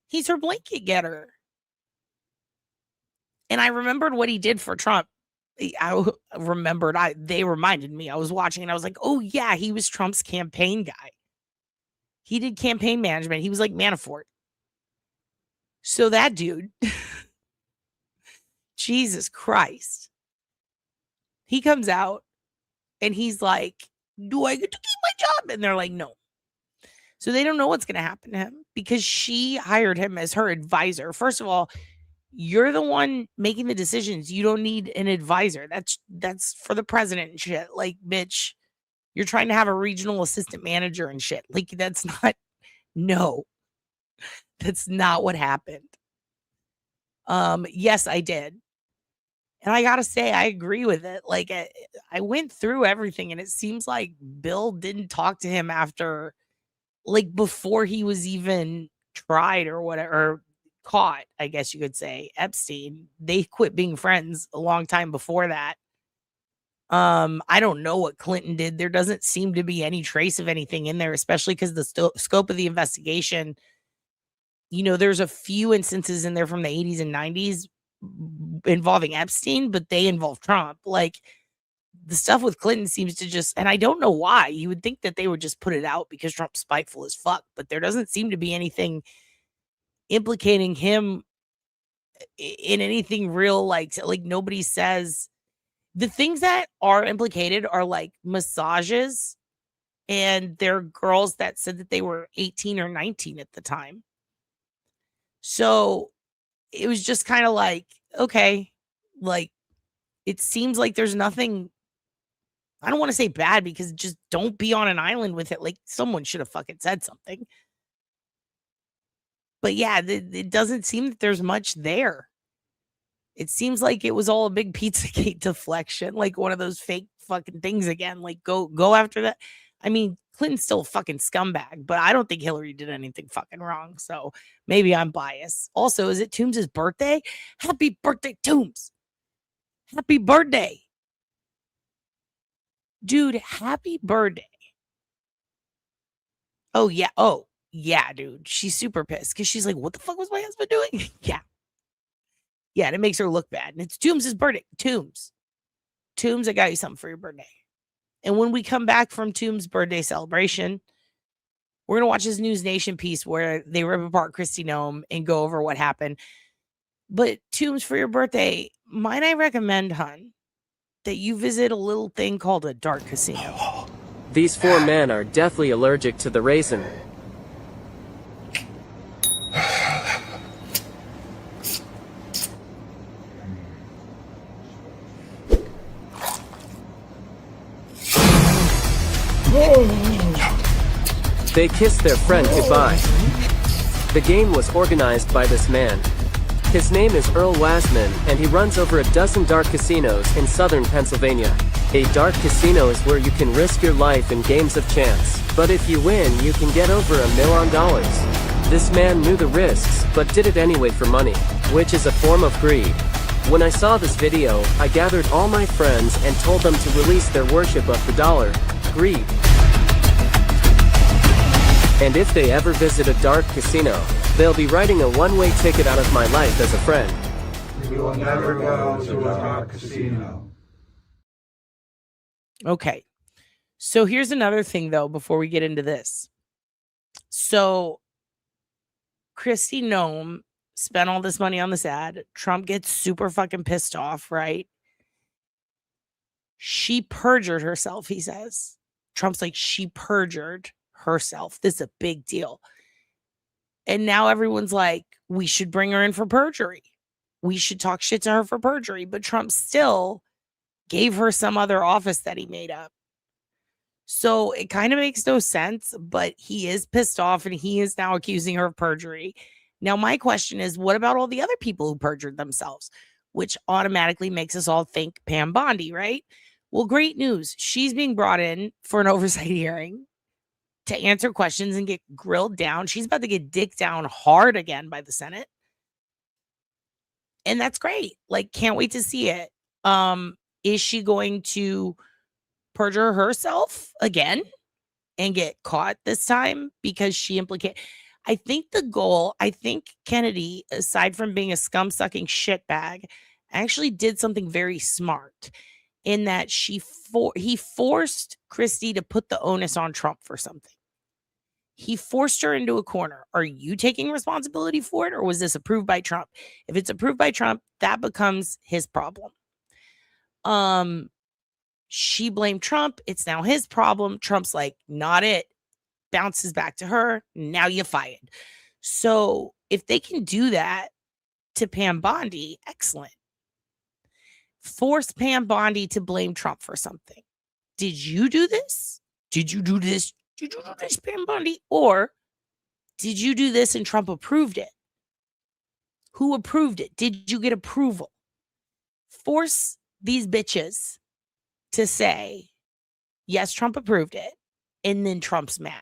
He's her blanket getter. And I remembered what he did for Trump. They reminded me. I was watching and I was like, oh yeah, he was Trump's campaign guy. He did campaign management. He was like Manafort. So that dude, Jesus Christ, he comes out and he's like, do I get to keep my job? And they're like, no. So they don't know what's going to happen to him because she hired him as her advisor. First of all, you're the one making the decisions. You don't need an advisor. That's for the president and shit. Like, bitch, you're trying to have a regional assistant manager and shit. Like, that's not what happened. Yes, I did. And I got to say, I agree with it. Like, I went through everything and it seems like Bill didn't talk to him after, like, before he was even tried or whatever, or caught, I guess you could say, Epstein. They quit being friends a long time before that. I don't know what Clinton did. There doesn't seem to be any trace of anything in there, especially because the scope of the investigation, you know, there's a few instances in there from the 80s and 90s involving Epstein, but they involve Trump. Like, the stuff with Clinton seems to just, and I don't know why. You would think that they would just put it out because Trump's spiteful as fuck, but there doesn't seem to be anything implicating him in anything real. Like nobody says. The things that are implicated are like massages, and they're girls that said that they were 18 or 19 at the time. So it was just kind of like, okay, like, it seems like there's nothing, I don't want to say bad, because just don't be on an island with it. Like, someone should have fucking said something. But yeah, it doesn't seem that there's much there. It seems like it was all a big Pizzagate deflection, like one of those fake fucking things again. Like, go after that. I mean, Clinton's still a fucking scumbag, but I don't think Hillary did anything fucking wrong. So maybe I'm biased. Also, is it Toombs' birthday? Happy birthday, Toombs. Happy birthday. Dude, happy birthday. Oh, yeah, dude. She's super pissed because she's like, what the fuck was my husband doing? Yeah. Yeah, and it makes her look bad. And it's Toombs' birthday. Toombs, I got you something for your birthday. And when we come back from Toombs' birthday celebration, we're going to watch this News Nation piece where they rip apart Kristi Noem and go over what happened. But Toombs, for your birthday, might I recommend, hun, that you visit a little thing called a dark casino. These four men are deathly allergic to the raisin. They kissed their friend goodbye. The game was organized by this man. His name is Earl Wasman, and he runs over a dozen dark casinos in southern Pennsylvania. A dark casino is where you can risk your life in games of chance, but if you win, you can get over $1 million. This man knew the risks, but did it anyway for money, which is a form of greed. When I saw this video, I gathered all my friends and told them to release their worship of the dollar. Greed. And if they ever visit a dark casino, they'll be writing a one-way ticket out of my life as a friend. We will never go to a dark casino. Okay. So here's another thing, though, before we get into this. So Kristi Noem spent all this money on this ad. Trump gets super fucking pissed off, right? She perjured herself, he says. Trump's like, she perjured herself. This is a big deal. And now everyone's like, we should bring her in for perjury. We should talk shit to her for perjury. But Trump still gave her some other office that he made up. So it kind of makes no sense, but he is pissed off and he is now accusing her of perjury. Now, my question is, what about all the other people who perjured themselves? Which automatically makes us all think Pam Bondi, right? Well, great news. She's being brought in for an oversight hearing to answer questions and get grilled down. She's about to get dicked down hard again by the Senate. And that's great. Like, can't wait to see it. Is she going to perjure herself again and get caught this time because she implicated? I think Kennedy, aside from being a scum-sucking shitbag, actually did something very smart in that he forced Christie to put the onus on Trump for something. He forced her into a corner. Are you taking responsibility for it, or was this approved by Trump? If it's approved by Trump, that becomes his problem. She blamed Trump. It's now his problem. Trump's like, not it. Bounces back to her. Now you fired. So if they can do that to Pam Bondi, excellent. Force Pam Bondi to blame Trump for something. Did you do this? Did you do this? Did you do this, Pam Bondi? Or did you do this and Trump approved it? Who approved it? Did you get approval? Force these bitches to say, yes, Trump approved it, and then Trump's mad.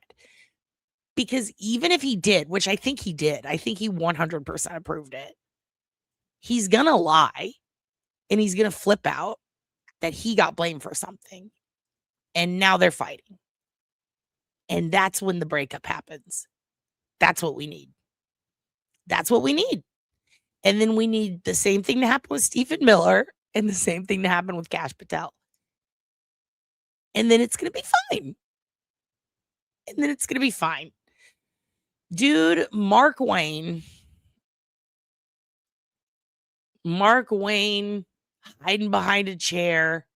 Because even if he did, which I think he did, I think he 100% approved it, he's going to lie and he's going to flip out that he got blamed for something. And now they're fighting. And that's when the breakup happens. That's what we need. That's what we need. And then we need the same thing to happen with Stephen Miller and the same thing to happen with Kash Patel. And then it's going to be fine. And then it's going to be fine. Dude, Mark Wayne hiding behind a chair.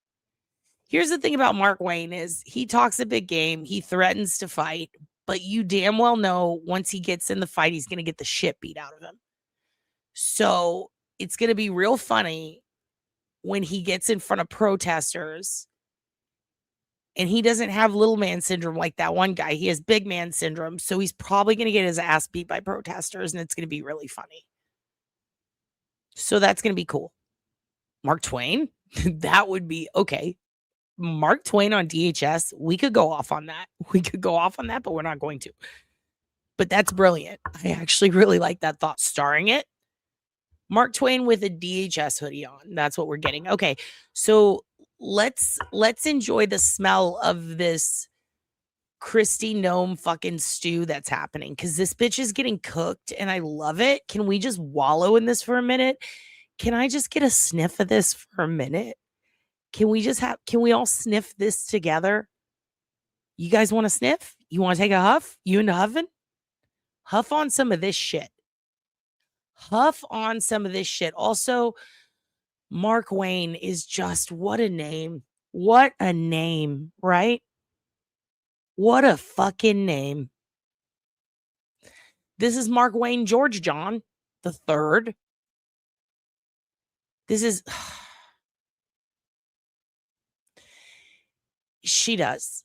Here's the thing about Mark Wayne is he talks a big game. He threatens to fight, but you damn well know once he gets in the fight, he's going to get the shit beat out of him. So it's going to be real funny when he gets in front of protesters and he doesn't have little man syndrome like that one guy. He has big man syndrome. So he's probably going to get his ass beat by protesters and it's going to be really funny. So that's going to be cool. Mark Twain, that would be okay. Mark Twain on DHS, we could go off on that. But we're not going to. But that's brilliant. I actually really like that thought. Starring it, Mark Twain with a DHS hoodie on. That's what we're getting. Okay, so let's enjoy the smell of this Christy Gnome fucking stew that's happening because this bitch is getting cooked and I love it. Can we just wallow in this for a minute? Can I just get a sniff of this for a minute? Can we all sniff this together? You guys want to sniff? You want to take a huff? You into huffing? Huff on some of this shit. Also, Mark Wayne is just, what a name. What a name, right? What a fucking name. This is Mark Wayne George John the third. This is... She does.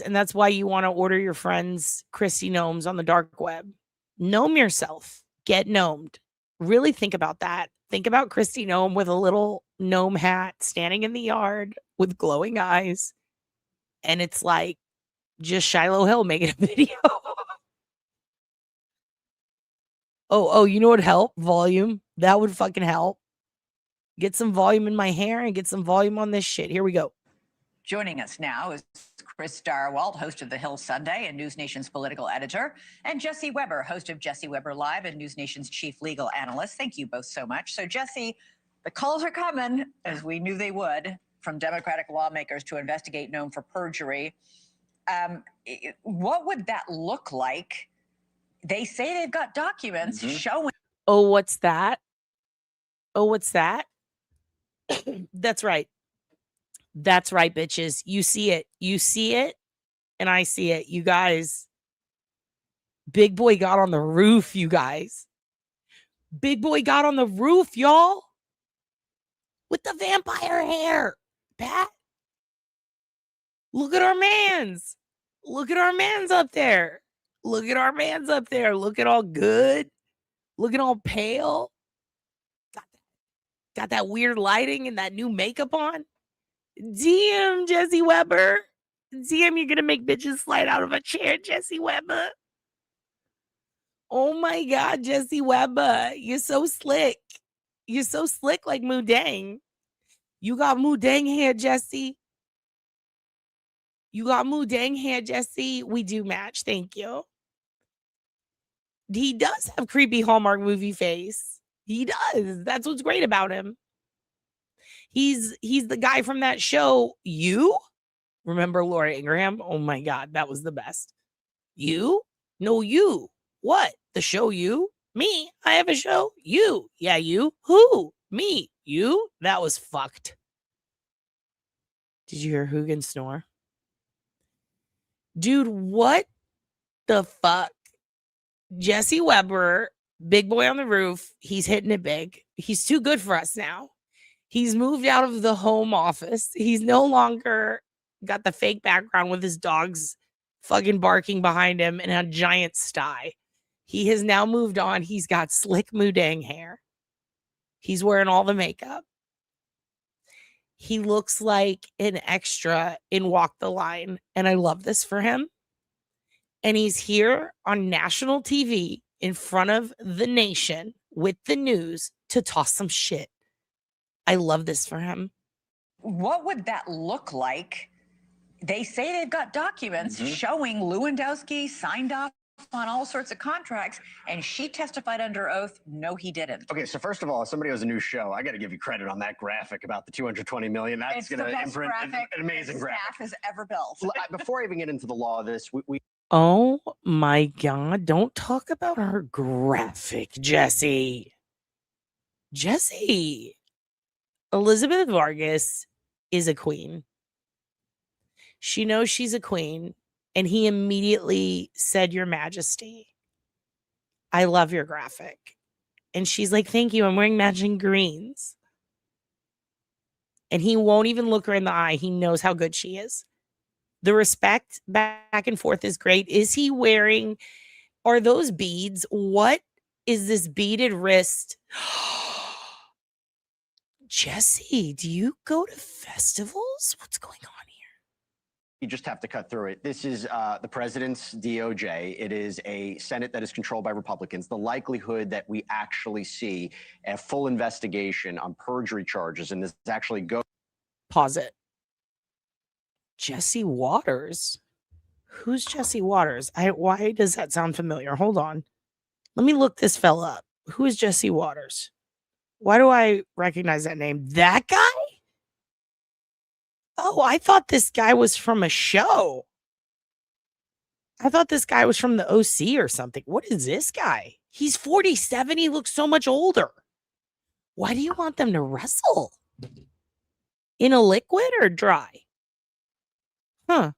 And that's why you want to order your friends Christy Gnomes on the dark web. Gnome yourself. Get gnomed. Really think about that. Think about Christy Gnome with a little gnome hat standing in the yard with glowing eyes. And it's like just Shiloh Hill making a video. Oh, you know what would help? Volume. That would fucking help. Get some volume in my hair and get some volume on this shit. Here we go. Joining us now is Chris Darwalt, host of The Hill Sunday and News Nation's political editor, and Jesse Weber, host of Jesse Weber Live and News Nation's chief legal analyst. Thank you both so much. So, Jesse, the calls are coming, as we knew they would, from Democratic lawmakers to investigate Gnome for perjury. What would that look like? They say they've got documents showing. Oh, what's that? That's right. That's right, bitches. You see it, and I see it. You guys, Big Boy got on the roof, you guys. Big Boy got on the roof, y'all. With the vampire hair. Pat, look at our mans. Look at our mans up there. Look at all good. Looking all pale. Got that weird lighting and that new makeup on. Damn, Jesse Weber. Damn, you're going to make bitches slide out of a chair, Jesse Weber. Oh my God, Jesse Weber. You're so slick. You're so slick like Mudang. You got Mudang hair, Jesse. We do match. Thank you. He does have creepy Hallmark movie face. He does. That's what's great about him. He's the guy from that show, You? Remember Laura Ingraham? Oh my God, that was the best. You? No, you. What? The show You? Me? I have a show? You? Yeah, you? Who? Me? You? That was fucked. Did you hear Hoogan snore? Dude, what the fuck? Jesse Weber, big boy on the roof. He's hitting it big. He's too good for us now. He's moved out of the home office. He's no longer got the fake background with his dogs fucking barking behind him and a giant sty. He has now moved on. He's got slick Mudang hair. He's wearing all the makeup. He looks like an extra in Walk the Line, and I love this for him. And he's here on national TV in front of the nation with the news to toss some shit. I love this for him. What would that look like? They say they've got documents showing Lewandowski signed off on all sorts of contracts, and she testified under oath, no, he didn't. Okay, so first of all, as somebody who has a new show, I got to give you credit on that graphic about the $220 million. That's going to imprint an amazing graphic staff has ever built. Before I even get into the law of this, we Oh my God, don't talk about her graphic, Jesse. Jesse. Elizabeth Vargas is a queen. She knows she's a queen, and he immediately said, Your Majesty, I love your graphic. And she's like, thank you. I'm wearing matching greens. And he won't even look her in the eye. He knows how good she is. The respect back and forth is great. Is he wearing, are those beads? What is this beaded wrist? Jesse, do you go to festivals? What's going on here? You just have to cut through it. This is the president's DOJ. It is a Senate that is controlled by Republicans. The likelihood that we actually see a full investigation on perjury charges, and this actually goes. Pause it. Jesse Waters? Who's Jesse Waters? Why does that sound familiar? Hold on. Let me look this fella up. Who is Jesse Waters? Why do I recognize that name? That guy? Oh, I thought this guy was from a show. I thought this guy was from the OC or something. What is this guy? He's 47. He looks so much older. Why do you want them to wrestle? In a liquid or dry? Huh.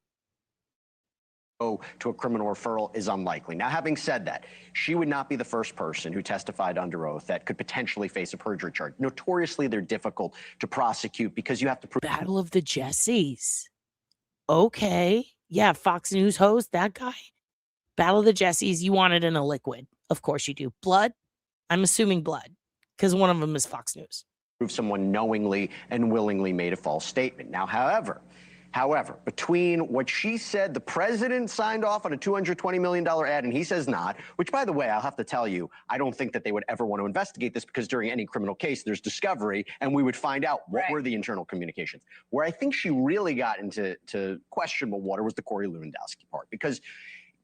To a criminal referral is unlikely. Now, having said that, she would not be the first person who testified under oath that could potentially face a perjury charge. Notoriously, they're difficult to prosecute because you have to prove. Battle of the Jessies. Okay. Yeah, Fox News host, that guy. Battle of the Jessies, you want it in a liquid. Of course you do. Blood? I'm assuming blood, because one of them is Fox News. Prove someone knowingly and willingly made a false statement. Now, however, between what she said, the president signed off on a $220 million ad, and he says not, which, by the way, I'll have to tell you, I don't think that they would ever want to investigate this because during any criminal case, there's discovery, and we would find out what were the internal communications. Where I think she really got into questionable water was the Corey Lewandowski part, because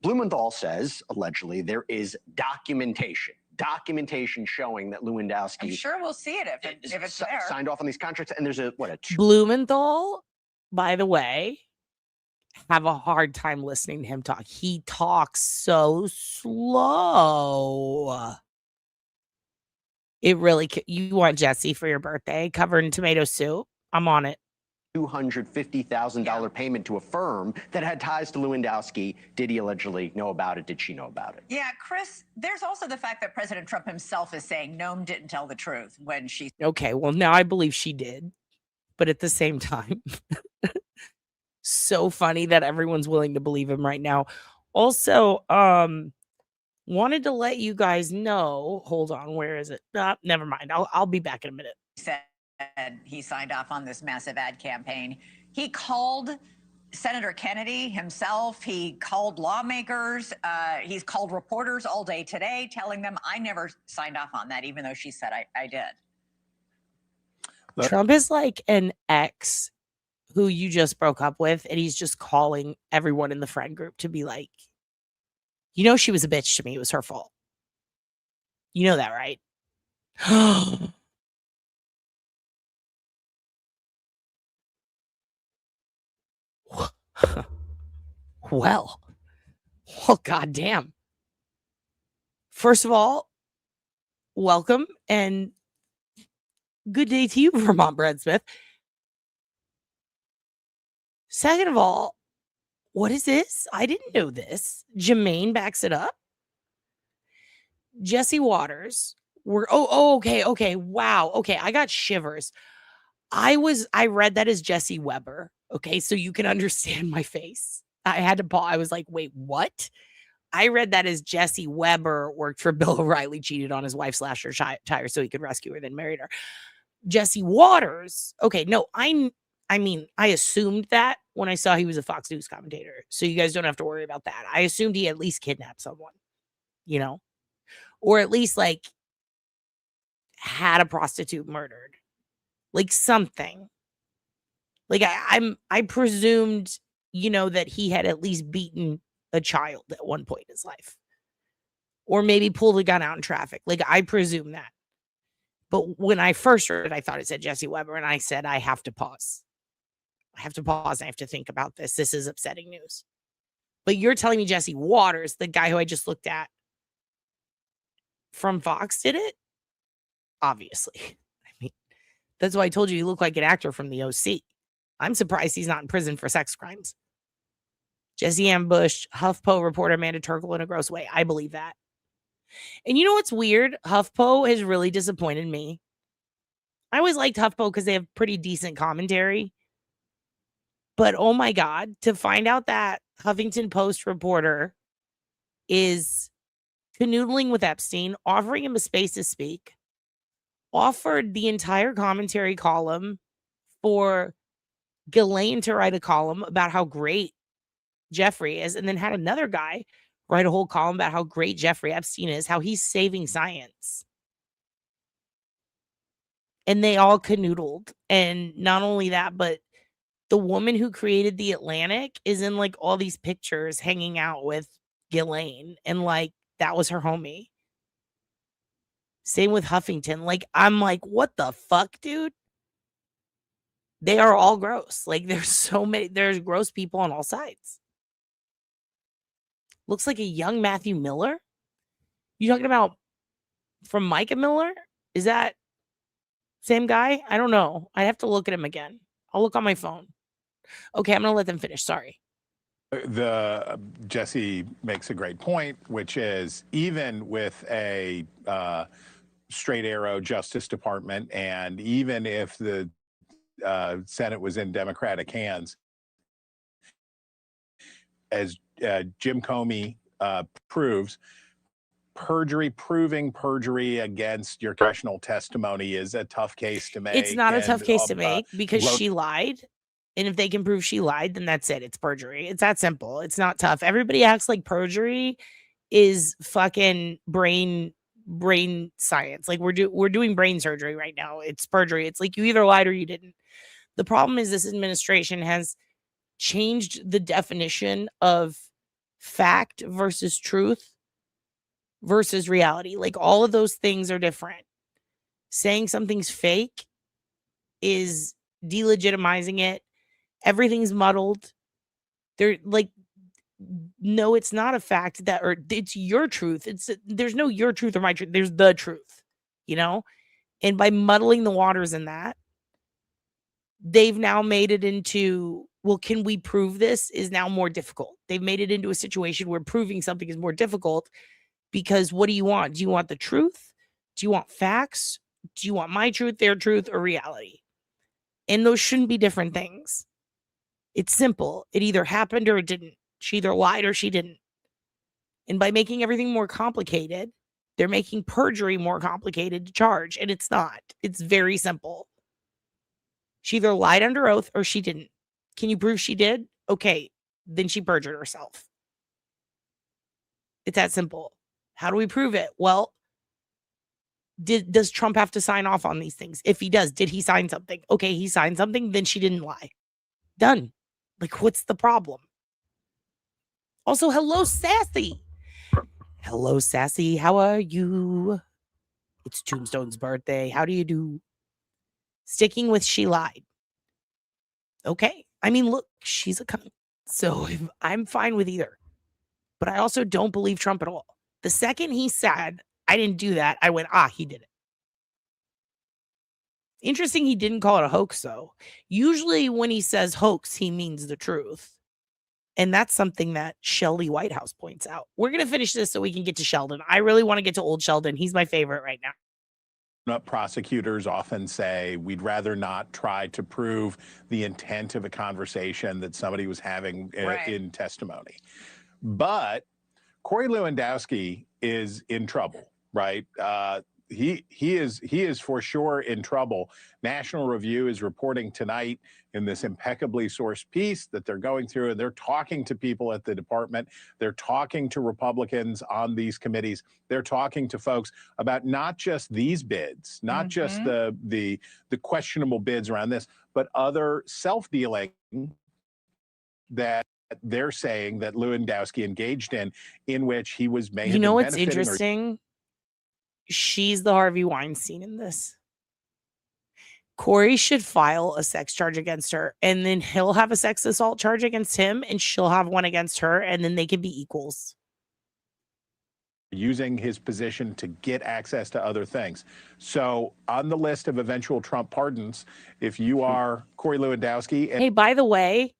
Blumenthal says, allegedly, there is documentation showing that Lewandowski. I'm sure we'll see it if it's there. Signed off on these contracts, and there's Blumenthal, by the way, have a hard time listening to him talk. He talks so slow. It really, you want Jesse for your birthday covered in tomato soup? I'm on it. $250,000 payment to a firm that had ties to Lewandowski. Did he allegedly know about it? Did she know about it? Yeah, Chris, there's also the fact that President Trump himself is saying Noam didn't tell the truth when she. Okay, well, now I believe she did. But at the same time, so funny that everyone's willing to believe him right now. Also, wanted to let you guys know. Hold on, where is it? Never mind. I'll be back in a minute. Said he signed off on this massive ad campaign. He called Senator Kennedy himself. He called lawmakers. He's called reporters all day today, telling them, I never signed off on that, even though she said I did. Trump is like an ex who you just broke up with, and he's just calling everyone in the friend group to be like, you know, she was a bitch to me. It was her fault. You know that, right? Well, goddamn. First of all, welcome and good day to you, Vermont Brad Smith. Second of all, what is this? I didn't know this. Jermaine backs it up. Jesse Waters. Okay. Wow. Okay, I got shivers. I read that as Jesse Weber. Okay, so you can understand my face. I had to pause. I was like, wait, what? I read that as Jesse Weber worked for Bill O'Reilly, cheated on his wife, slashed her tire so he could rescue her, then married her. Jesse Waters. Okay, no, I mean, I assumed that when I saw he was a Fox News commentator. So you guys don't have to worry about that. I assumed he at least kidnapped someone, you know, or at least like had a prostitute murdered, like something. Like I presumed, you know, that he had at least beaten a child at one point in his life, or maybe pulled a gun out in traffic. Like I presume that. But when I first heard it, I thought it said Jesse Weber, and I said, I have to pause. I have to pause. I have to think about this. This is upsetting news. But you're telling me Jesse Waters, the guy who I just looked at from Fox, did it? Obviously. I mean, that's why I told you look like an actor from the OC. I'm surprised he's not in prison for sex crimes. Jesse ambushed HuffPo reporter Amanda Turkle in a gross way. I believe that. And you know what's weird? HuffPo has really disappointed me. I always liked HuffPo because they have pretty decent commentary. But oh my God, to find out that Huffington Post reporter is canoodling with Epstein, offering him a space to speak, offered the entire commentary column for Ghislaine to write a column about how great Jeffrey is, and then had another guy write a whole column about how great Jeffrey Epstein is, how he's saving science. And they all canoodled. And not only that, but the woman who created The Atlantic is in like all these pictures hanging out with Ghislaine, and like that was her homie. Same with Huffington. Like, I'm like, what the fuck, dude? They are all gross. Like, there's gross people on all sides. Looks like a young Matthew Miller. You talking about from Micah Miller? Is that same guy? I don't know. I have to look at him again. I'll look on my phone. Okay, I'm gonna let them finish. Sorry. Jesse makes a great point, which is even with a straight arrow Justice Department, and even if the Senate was in Democratic hands, as Jim Comey proves, proving perjury against your congressional testimony is a tough case to make. It's not a tough case to make because she lied. And if they can prove she lied, then that's it. It's perjury. It's that simple. It's not tough. Everybody acts like perjury is fucking brain science. Like we're doing brain surgery right now. It's perjury. It's like you either lied or you didn't. The problem is this administration has changed the definition of fact versus truth versus reality. Like all of those things are different. Saying something's fake is delegitimizing it. Everything's muddled. They're like, no, it's not a fact that, or it's your truth. There's no your truth or my truth. There's the truth, you know? And by muddling the waters in that, they've now made it into, well, can we prove this is now more difficult. They've made it into a situation where proving something is more difficult because what do you want? Do you want the truth? Do you want facts? Do you want my truth, their truth, or reality? And those shouldn't be different things. It's simple. It either happened or it didn't. She either lied or she didn't. And by making everything more complicated, they're making perjury more complicated to charge. And it's not. It's very simple. She either lied under oath or she didn't. Can you prove she did? Okay, then she perjured herself. It's that simple. How do we prove it? Well, does Trump have to sign off on these things? If he does, did he sign something? Okay, he signed something, then she didn't lie. Done. Like, what's the problem? Also, hello, Sassy. Hello, Sassy. How are you? It's Tombstone's birthday. How do you do? Sticking with she lied. Okay. I mean, look, she's a cunt. So I'm fine with either. But I also don't believe Trump at all. The second he said, I didn't do that, I went, he did it. Interesting he didn't call it a hoax, though. Usually when he says hoax, he means the truth. And that's something that Shelly Whitehouse points out. We're going to finish this so we can get to Sheldon. I really want to get to old Sheldon. He's my favorite right now. Prosecutors often say we'd rather not try to prove the intent of a conversation that somebody was having in testimony. But Corey Lewandowski is in trouble, right? He is for sure in trouble. National Review is reporting tonight in this impeccably sourced piece that they're going through, and they're talking to people at the department. They're talking to Republicans on these committees. They're talking to folks about not just these bids, not just the questionable bids around this, but other self-dealing that they're saying that Lewandowski engaged in which he was made. You know what's interesting? She's the Harvey Weinstein in this. Corey should file a sex charge against her, and then he'll have a sex assault charge against him, and she'll have one against her, and then they can be equals. Using his position to get access to other things. So on the list of eventual Trump pardons, if you are Corey Lewandowski. Hey, by the way,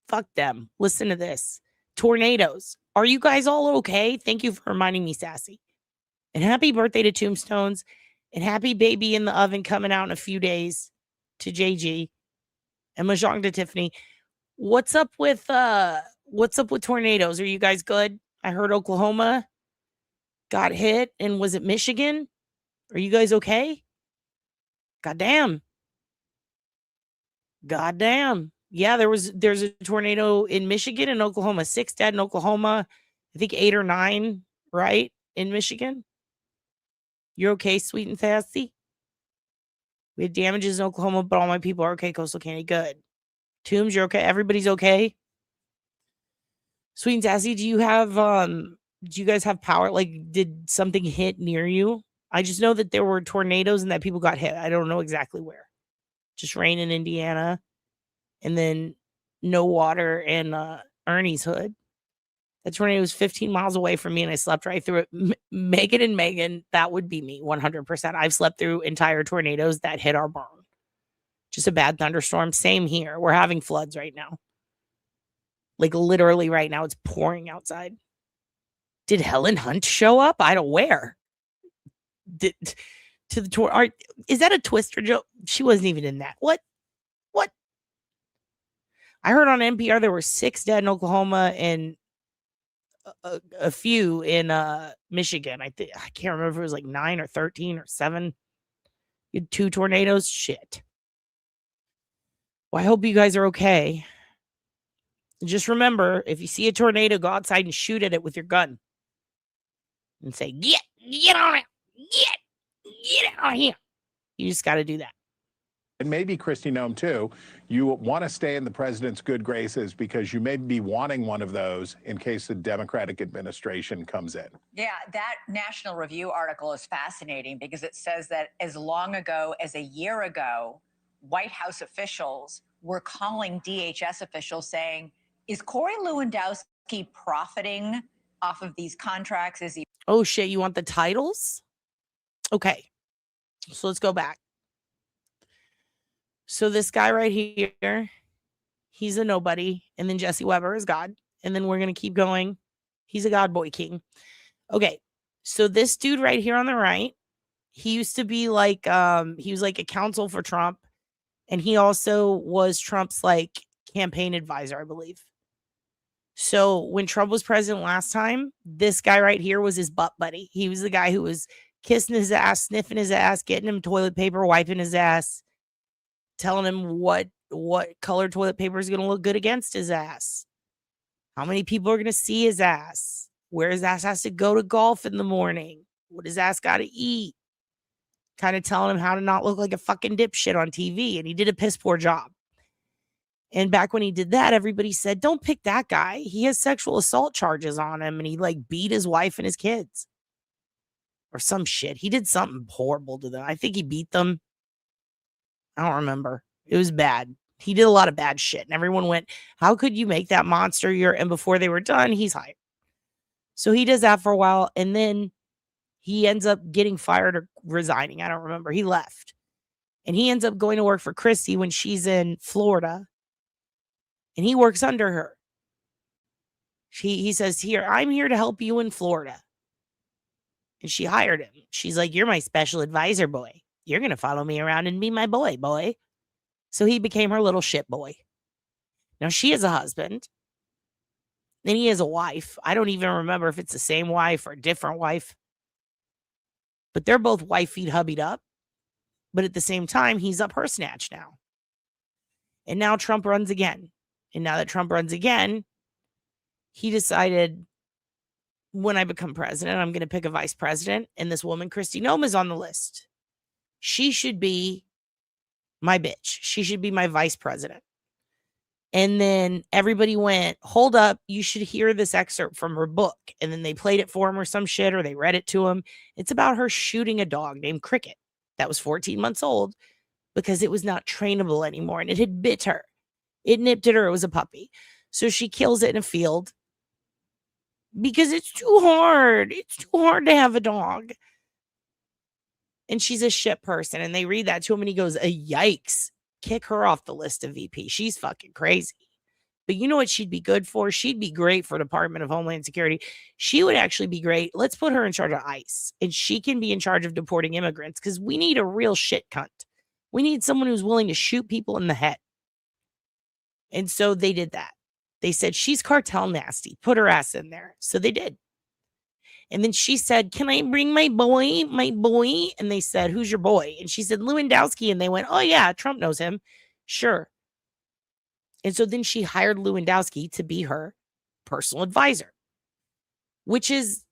fuck them. Listen to this. Tornadoes. Are you guys all okay? Thank you for reminding me, Sassy. And happy birthday to Tombstones. And happy baby in the oven coming out in a few days to JG. And Mahjong to Tiffany. What's up with tornadoes? Are you guys good? I heard Oklahoma got hit, and was it Michigan? Are you guys okay? Goddamn. Yeah, there's a tornado in Michigan and Oklahoma. 6 dead in Oklahoma. I think 8 or 9, right? In Michigan. You're okay, sweet and sassy? We had damages in Oklahoma, but all my people are okay. Coastal Candy, good. Toombs, you're okay? Everybody's okay? Sweet and sassy, do you guys have power? Like, did something hit near you? I just know that there were tornadoes and that people got hit. I don't know exactly where. Just rain in Indiana. And then no water in Ernie's hood. That tornado was 15 miles away from me, and I slept right through it. Megan, that would be me, 100%. I've slept through entire tornadoes that hit our barn. Just a bad thunderstorm. Same here. We're having floods right now. Like, literally right now, it's pouring outside. Did Helen Hunt show up? I don't where. To the tour. Is that a Twister joke? She wasn't even in that. What? I heard on NPR there were 6 dead in Oklahoma and a few in Michigan. I can't remember if it was like 9 or 13 or 7. You had 2 tornadoes. Shit. Well, I hope you guys are okay. Just remember, if you see a tornado, go outside and shoot at it with your gun. And say, get on it. Get out of here. You just got to do that. And maybe, Kristi Noem, too, you want to stay in the president's good graces because you may be wanting one of those in case the Democratic administration comes in. Yeah, that National Review article is fascinating because it says that as long ago as a year ago, White House officials were calling DHS officials saying, is Corey Lewandowski profiting off of these contracts? Is he? Oh, shit. You want the titles? Okay. So let's go back. So this guy right here, he's a nobody. And then Jesse Weber is God. And then we're going to keep going. He's a God boy king. Okay. So this dude right here on the right, he used to be like, he was like a counsel for Trump. And he also was Trump's like campaign advisor, I believe. So when Trump was president last time, this guy right here was his butt buddy. He was the guy who was kissing his ass, sniffing his ass, getting him toilet paper, wiping his ass, telling him what color toilet paper is going to look good against his ass, how many people are going to see his ass, where his ass has to go to golf in the morning, what his ass got to eat, kind of telling him how to not look like a fucking dipshit on TV. And he did a piss poor job. And back when he did that, everybody said, don't pick that guy. He has sexual assault charges on him, and he like beat his wife and his kids. or some shit. He did something horrible to them. I think he beat them. I don't remember. It was bad. He did a lot of bad shit. And everyone went, how could you make that monster? And before they were done, he's hired. So he does that for a while. And then he ends up getting fired or resigning. I don't remember. He left. And he ends up going to work for Christy when she's in Florida. And he works under her. He says, here, I'm here to help you in Florida. And she hired him. She's like, you're my special advisor, boy. You're going to follow me around and be my boy. So he became her little shit boy. Now she has a husband. Then he has a wife. I don't even remember if it's the same wife or a different wife. But they're both wifey hubbied up. But at the same time, he's up her snatch now. And now Trump runs again. And now that Trump runs again, he decided, when I become president, I'm going to pick a vice president. And this woman, Kristi Noem, is on the list. She should be my bitch. She should be my vice president. And then everybody went, hold up, you should hear this excerpt from her book. And then they played it for him or some shit, or they read it to him. It's about her shooting a dog named Cricket that was 14 months old because it was not trainable anymore. And it had bit her. It nipped at her. It was a puppy. So she kills it in a field because it's too hard. It's too hard to have a dog. And she's a shit person. And they read that to him and he goes, yikes, kick her off the list of VP. She's fucking crazy. But you know what she'd be good for? She'd be great for Department of Homeland Security. She would actually be great. Let's put her in charge of ICE. And she can be in charge of deporting immigrants because we need a real shit cunt. We need someone who's willing to shoot people in the head. And so they did that. They said, she's cartel nasty. Put her ass in there. So they did. And then she said, can I bring my boy? And they said, who's your boy? And she said, Lewandowski. And they went, oh yeah, Trump knows him. Sure. And so then she hired Lewandowski to be her personal advisor, which is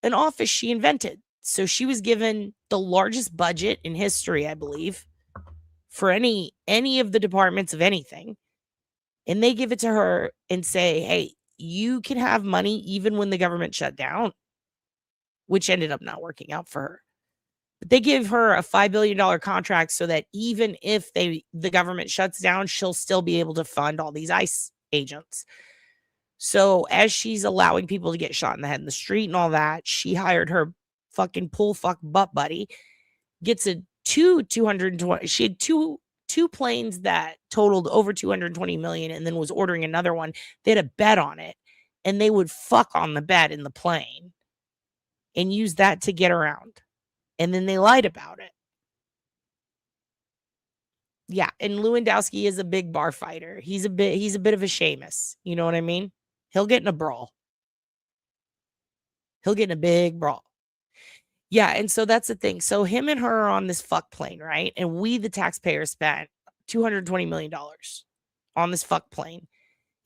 an office she invented. So she was given the largest budget in history, I believe, for any of the departments of anything. And they give it to her and say, hey, you can have money even when the government shut down, which ended up not working out for her. But they give her a $5 billion contract so that even if the government shuts down, she'll still be able to fund all these ICE agents. So as she's allowing people to get shot in the head in the street and all that, she hired her fucking butt buddy, gets she had two planes that totaled over 220 million and then was ordering another one. They had a bet on it and they would fuck on the bet in the plane and use that to get around. And then they lied about it. Yeah. And Lewandowski is a big bar fighter. He's a bit of a Seamus. You know what I mean? He'll get in a brawl. He'll get in a big brawl. Yeah. And so that's the thing. So him and her are on this fuck plane, right? And we, the taxpayers, spent $220 million on this fuck plane.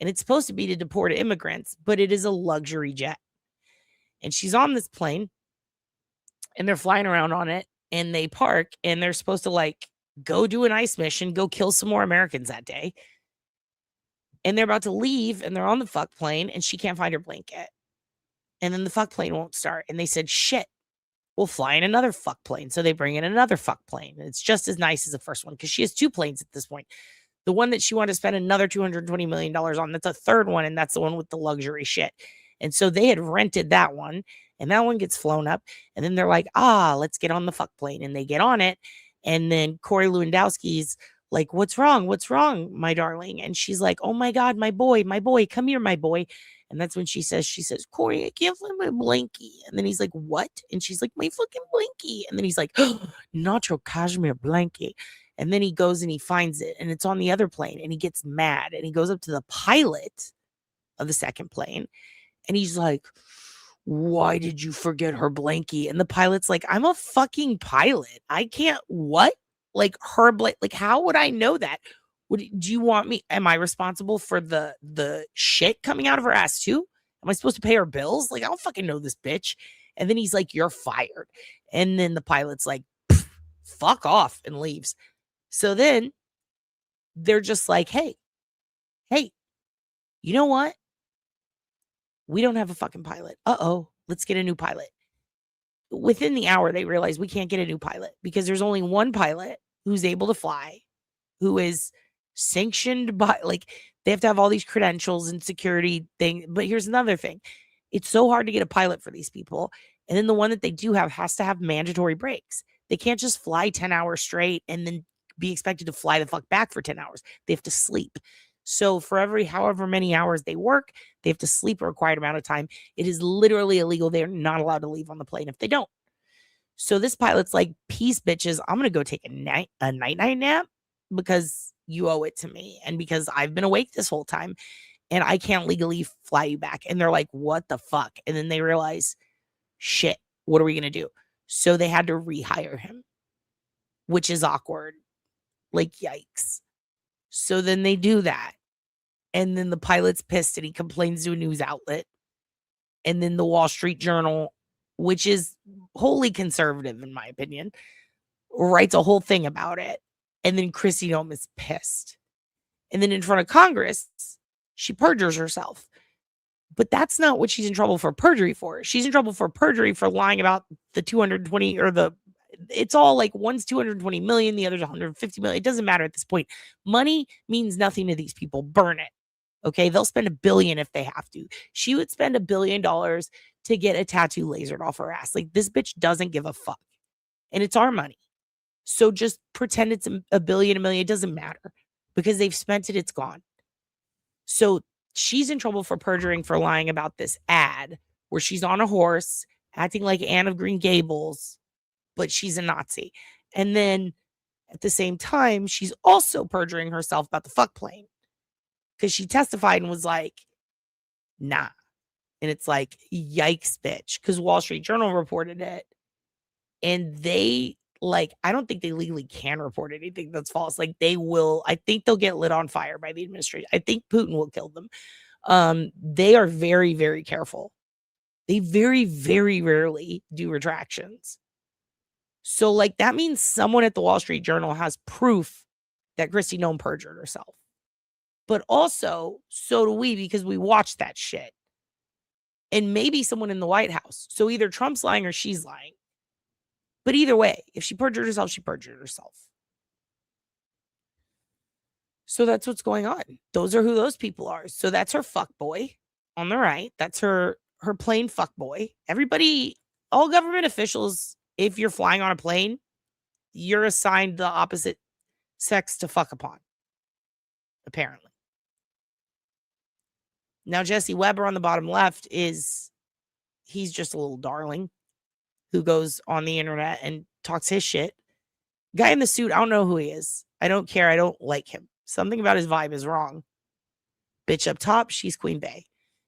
And it's supposed to be to deport immigrants, but it is a luxury jet. And she's on this plane and they're flying around on it and they park and they're supposed to like go do an ICE mission, go kill some more Americans that day. And they're about to leave and they're on the fuck plane and she can't find her blanket. And then the fuck plane won't start. And they said, shit, we'll fly in another fuck plane. So they bring in another fuck plane. And it's just as nice as the first one because she has two planes at this point. The one that she wanted to spend another $220 million on, that's a third one. And that's the one with the luxury shit. And so they had rented that one and that one gets flown up. And then they're like, let's get on the fuck plane. And they get on it. And then Corey Lewandowski's like, what's wrong? What's wrong, my darling? And she's like, oh my God, my boy, come here, my boy. And that's when she says, Corey, I can't find my blankie. And then he's like, what? And she's like, my fucking blankie. And then he's like, not your cashmere blankie. And then he goes and he finds it and it's on the other plane and he gets mad and he goes up to the pilot of the second plane and he's like, why did you forget her blankie? And the pilot's like, I'm a fucking pilot. I can't, what? Like her like, how would I know that? Do you want me? Am I responsible for the shit coming out of her ass too? Am I supposed to pay her bills? Like, I don't fucking know this bitch. And then he's like, you're fired. And then the pilot's like, fuck off and leaves. So then they're just like, hey, you know what? We don't have a fucking pilot. Let's get a new pilot. within the hour, they realize we can't get a new pilot because there's only one pilot who's able to fly, who is sanctioned by, like, they have to have all these credentials and security thing. But here's another thing. It's so hard to get a pilot for these people. And then the one that they do have has to have mandatory breaks. They can't just fly 10 hours straight and then be expected to fly the fuck back for 10 hours. They have to sleep. So for every however many hours they work, they have to sleep a required amount of time. It is literally illegal. They're not allowed to leave on the plane if they don't. So this pilot's like, peace, bitches. I'm going to go take a night nap because you owe it to me. And because I've been awake this whole time and I can't legally fly you back. And they're like, what the fuck? And then they realize, shit, what are we going to do? So they had to rehire him, which is awkward. Like, yikes. So then they do that. And then the pilot's pissed and he complains to a news outlet. And then the Wall Street Journal, which is wholly conservative, in my opinion, writes a whole thing about it. And then Kristi Noem is pissed. And then in front of Congress, she perjures herself. But that's not what she's in trouble for perjury for. She's in trouble for perjury for lying about the 220 or the, it's all like one's 220 million, the other's 150 million. It doesn't matter at this point. Money means nothing to these people. Burn it. Okay. They'll spend $1 billion if they have to. She would spend $1 billion to get a tattoo lasered off her ass. Like, this bitch doesn't give a fuck. And it's our money. So just pretend it's $1 billion, $1 million. It doesn't matter because they've spent it. It's gone. So she's in trouble for perjuring for lying about this ad where she's on a horse acting like Anne of Green Gables, but she's a Nazi. And then at the same time, she's also perjuring herself about the fuck plane because she testified and was like, nah. And it's like, yikes, bitch. Because Wall Street Journal reported it. And they, like, I don't think they legally can report anything that's false. Like, they will, I think they'll get lit on fire by the administration. I think Putin will kill them. They are very, very careful. They very, very rarely do retractions. So, like, that means someone at the Wall Street Journal has proof that Kristi Noem perjured herself. But also, so do we, because we watched that shit. And maybe someone in the White House. So either Trump's lying or she's lying. But either way, if she perjured herself, she perjured herself. So that's what's going on. Those are who those people are. So that's her fuck boy on the right. That's her plain fuck boy. Everybody, all government officials, if you're flying on a plane, you're assigned the opposite sex to fuck upon. Apparently. Now, Jesse Weber on the bottom left he's just a little darling who goes on the internet and talks his shit. Guy in the suit, I don't know who he is. I don't care. I don't like him. Something about his vibe is wrong. Bitch up top, she's Queen Bey.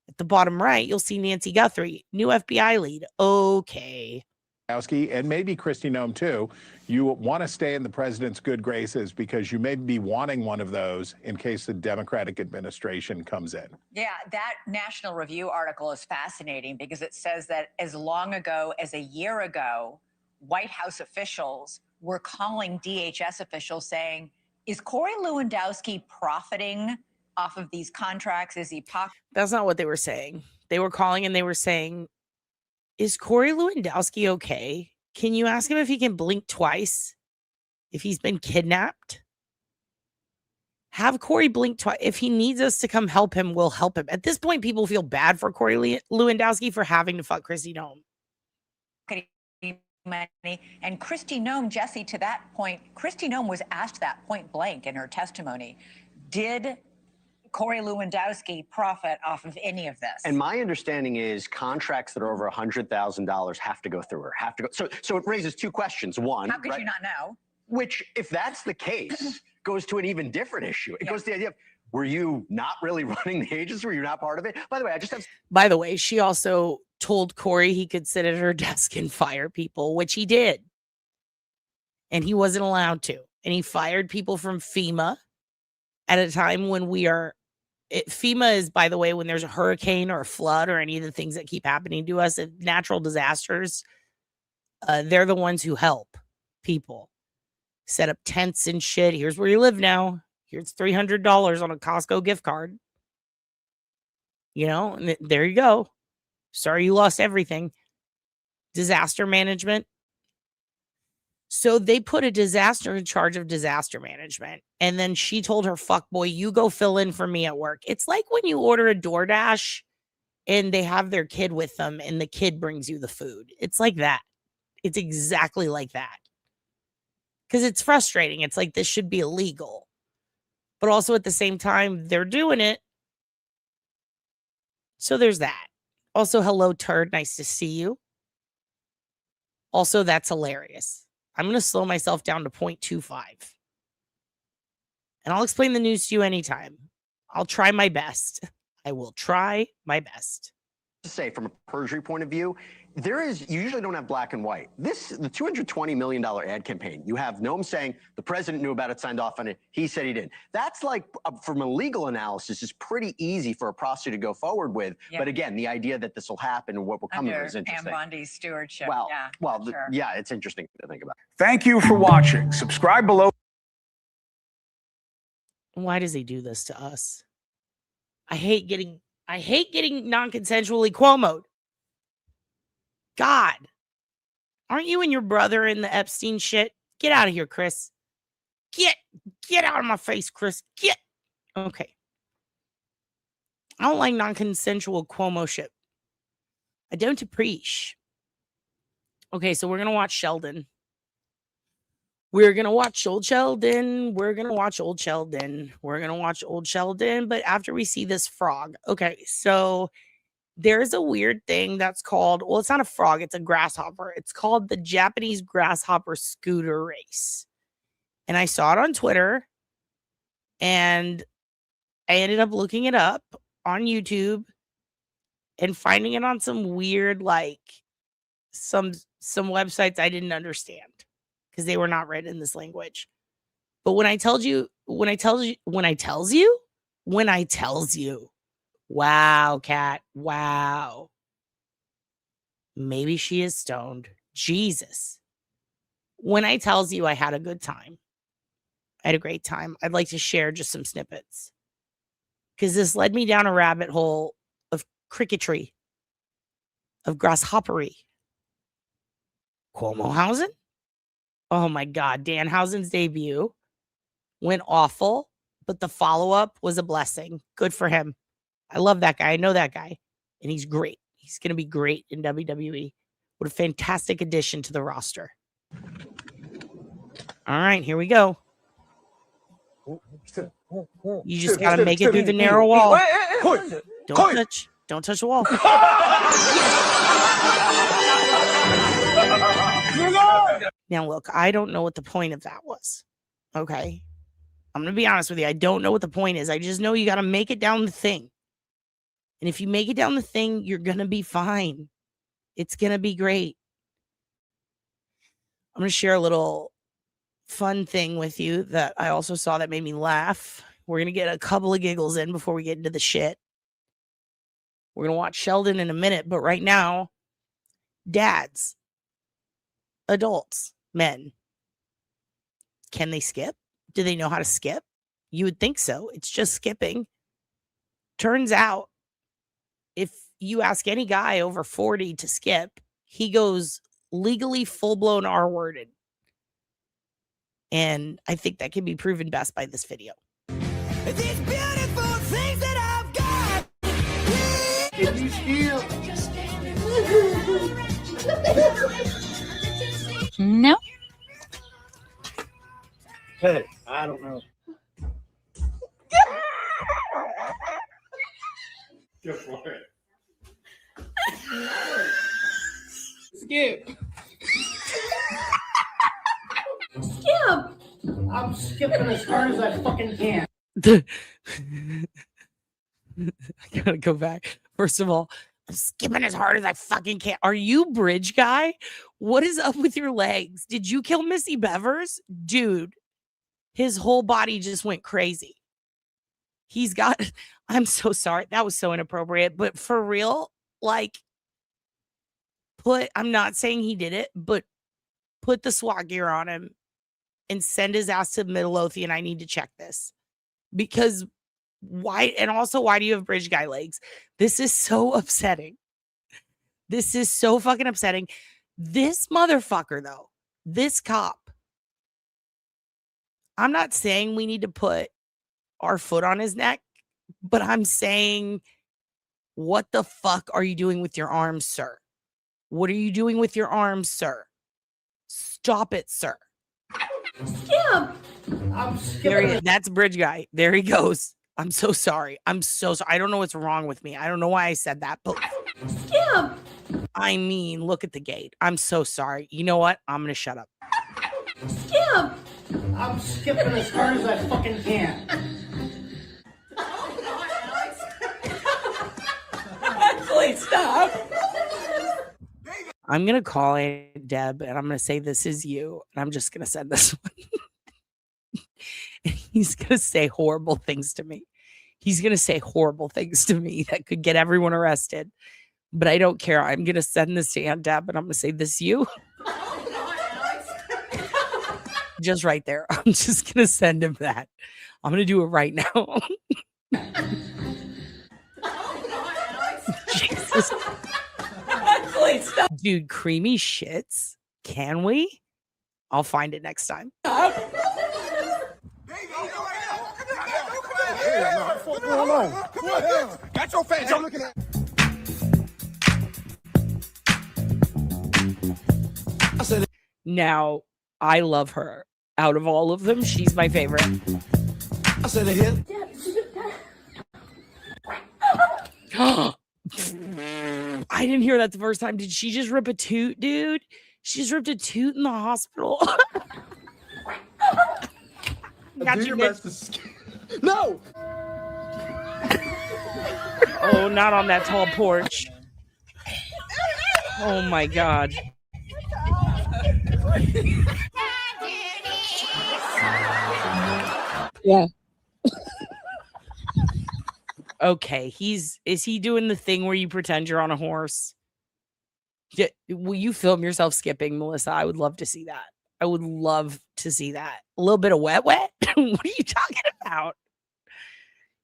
At the bottom right, you'll see Nancy Guthrie, new FBI lead. Okay. And maybe Kristi Noem too, you want to stay in the president's good graces because you may be wanting one of those in case the Democratic administration comes in. Yeah, that National Review article is fascinating because it says that as long ago as a year ago, White House officials were calling DHS officials saying, is Corey Lewandowski profiting off of these contracts? Is he That's not what they were saying. They were calling and they were saying, is Corey Lewandowski okay? Can you ask him if he can blink twice? If he's been kidnapped? Have Corey blink twice. If he needs us to come help him, we'll help him. At this point, people feel bad for Corey Lewandowski for having to fuck Kristi Noem. Money. And Kristi Noem, Jesse, to that point, Kristi Noem was asked that point blank in her testimony. Did Corey Lewandowski profit off of any of this? And my understanding is contracts that are over $100,000 have to go through her. So it raises two questions. One, how could you not know? Which, if that's the case, goes to an even different issue. It goes to the idea of, were you not really running the agency? Were you not part of it? By the way, By the way, she also told Corey he could sit at her desk and fire people, which he did. And he wasn't allowed to. And he fired people from FEMA at a time when FEMA is, by the way, when there's a hurricane or a flood or any of the things that keep happening to us, natural disasters, they're the ones who help people set up tents and shit. Here's where you live now. Here's $300 on a Costco gift card. You know, and there you go. Sorry you lost everything. disaster management. So they put a disaster in charge of disaster management. And then she told her fuckboy, you go fill in for me at work. It's like when you order a DoorDash and they have their kid with them and the kid brings you the food. It's like that. It's exactly like that. Because it's frustrating. It's like this should be illegal. But also at the same time, they're doing it. So there's that. Also, hello, turd. Nice to see you. Also, that's hilarious. I'm going to slow myself down to 0.25. And I'll explain the news to you anytime. I'll try my best. I will try my best. To say from a perjury point of view, you usually don't have black and white. The $220 million ad campaign, you have Noam saying the president knew about it, signed off on it. He said he didn't. That's like, from a legal analysis, is pretty easy for a prosecutor to go forward with. Yeah. But again, the idea that this will happen and what will come of it is interesting. Pam Bondi's stewardship. Well, sure. Yeah, it's interesting to think about. Thank you for watching. Subscribe below. Why does he do this to us? I hate getting non-consensually Cuomo'd. God, aren't you and your brother in the Epstein shit? Get out of here, Chris. Get out of my face, Chris. Okay. I don't like non-consensual Cuomo shit. I don't appreciate. Okay, so we're going to watch Sheldon. We're going to watch Old Sheldon. We're going to watch Old Sheldon. We're going to watch Old Sheldon. But after we see this frog. Okay, so there's a weird thing that's called, well, it's not a frog. It's a grasshopper. It's called the Japanese grasshopper scooter race. And I saw it on Twitter. And I ended up looking it up on YouTube and finding it on some weird, like, some websites I didn't understand. Because they were not written in this language. But when I tells you, wow, Kat, wow. Maybe she is stoned. Jesus. When I tells you I had a good time, I had a great time, I'd like to share just some snippets. Because this led me down a rabbit hole of cricketry, of grasshoppery. Cuomohausen? Oh my God, Danhausen's debut went awful, but the follow-up was a blessing. Good for him. I love that guy. I know that guy, and he's great. He's going to be great in WWE. What a fantastic addition to the roster. All right, here we go. You just got to make it through the narrow wall. Don't touch the wall. Now, look, I don't know what the point of that was. Okay. I'm going to be honest with you. I don't know what the point is. I just know you got to make it down the thing. And if you make it down the thing, you're going to be fine. It's going to be great. I'm going to share a little fun thing with you that I also saw that made me laugh. We're going to get a couple of giggles in before we get into the shit. We're going to watch Sheldon in a minute. But right now, dads, adults, men, can they skip? Do they know how to skip? You would think so. It's just skipping. Turns out, if you ask any guy over 40 to skip, he goes legally full-blown R-worded. And I think that can be proven best by this video. These beautiful things that I've got. Can you steal? No. Hey, I don't know. Go for it. Skip. I'm skipping as hard as I fucking can. I gotta go back. First of all, I'm skipping as hard as I fucking can. Are you bridge guy? What is up with your legs? Did you kill Missy Bevers? Dude, his whole body just went crazy. He's got, I'm so sorry. That was so inappropriate. But for real, like, I'm not saying he did it, but put the SWAT gear on him and send his ass to Midlothian. I need to check this. Because why? And also, why do you have bridge guy legs? This is so upsetting. This is so fucking upsetting. This motherfucker, though, this cop, I'm not saying we need to put our foot on his neck, but I'm saying, what the fuck are you doing with your arms, sir? What are you doing with your arms, sir? Stop it, sir. Skip. I'm There he is. skipping. That's Bridge Guy. There he goes. I'm so sorry. I'm so sorry. I don't know what's wrong with me. I don't know why I said that, but Skip. I mean, look at the gate. I'm so sorry. You know what? I'm going to shut up. Skip. I'm skipping as hard as I fucking can. Please stop. I'm going to call Aunt Deb and I'm going to say, this is you. And I'm just going to send this one. And he's going to say horrible things to me. He's going to say horrible things to me that could get everyone arrested. But I don't care. I'm going to send this to Aunt Deb and I'm going to say, this you? Just right there. I'm just going to send him that. I'm going to do it right now. Jesus. Dude, creamy shits. Can we? I'll find it next time. Got your face. I'm looking at. Now, I love her. Out of all of them, she's my favorite. I said it here. I didn't hear that the first time. Did she just rip a toot, dude? She just ripped a toot in the hospital. Got you, Nick. No. Oh, not on that tall porch. Oh my God. Yeah. Okay, is he doing the thing where you pretend you're on a horse? Will you film yourself skipping, Melissa? I would love to see that. I would love to see that. A little bit of wet. What are you talking about?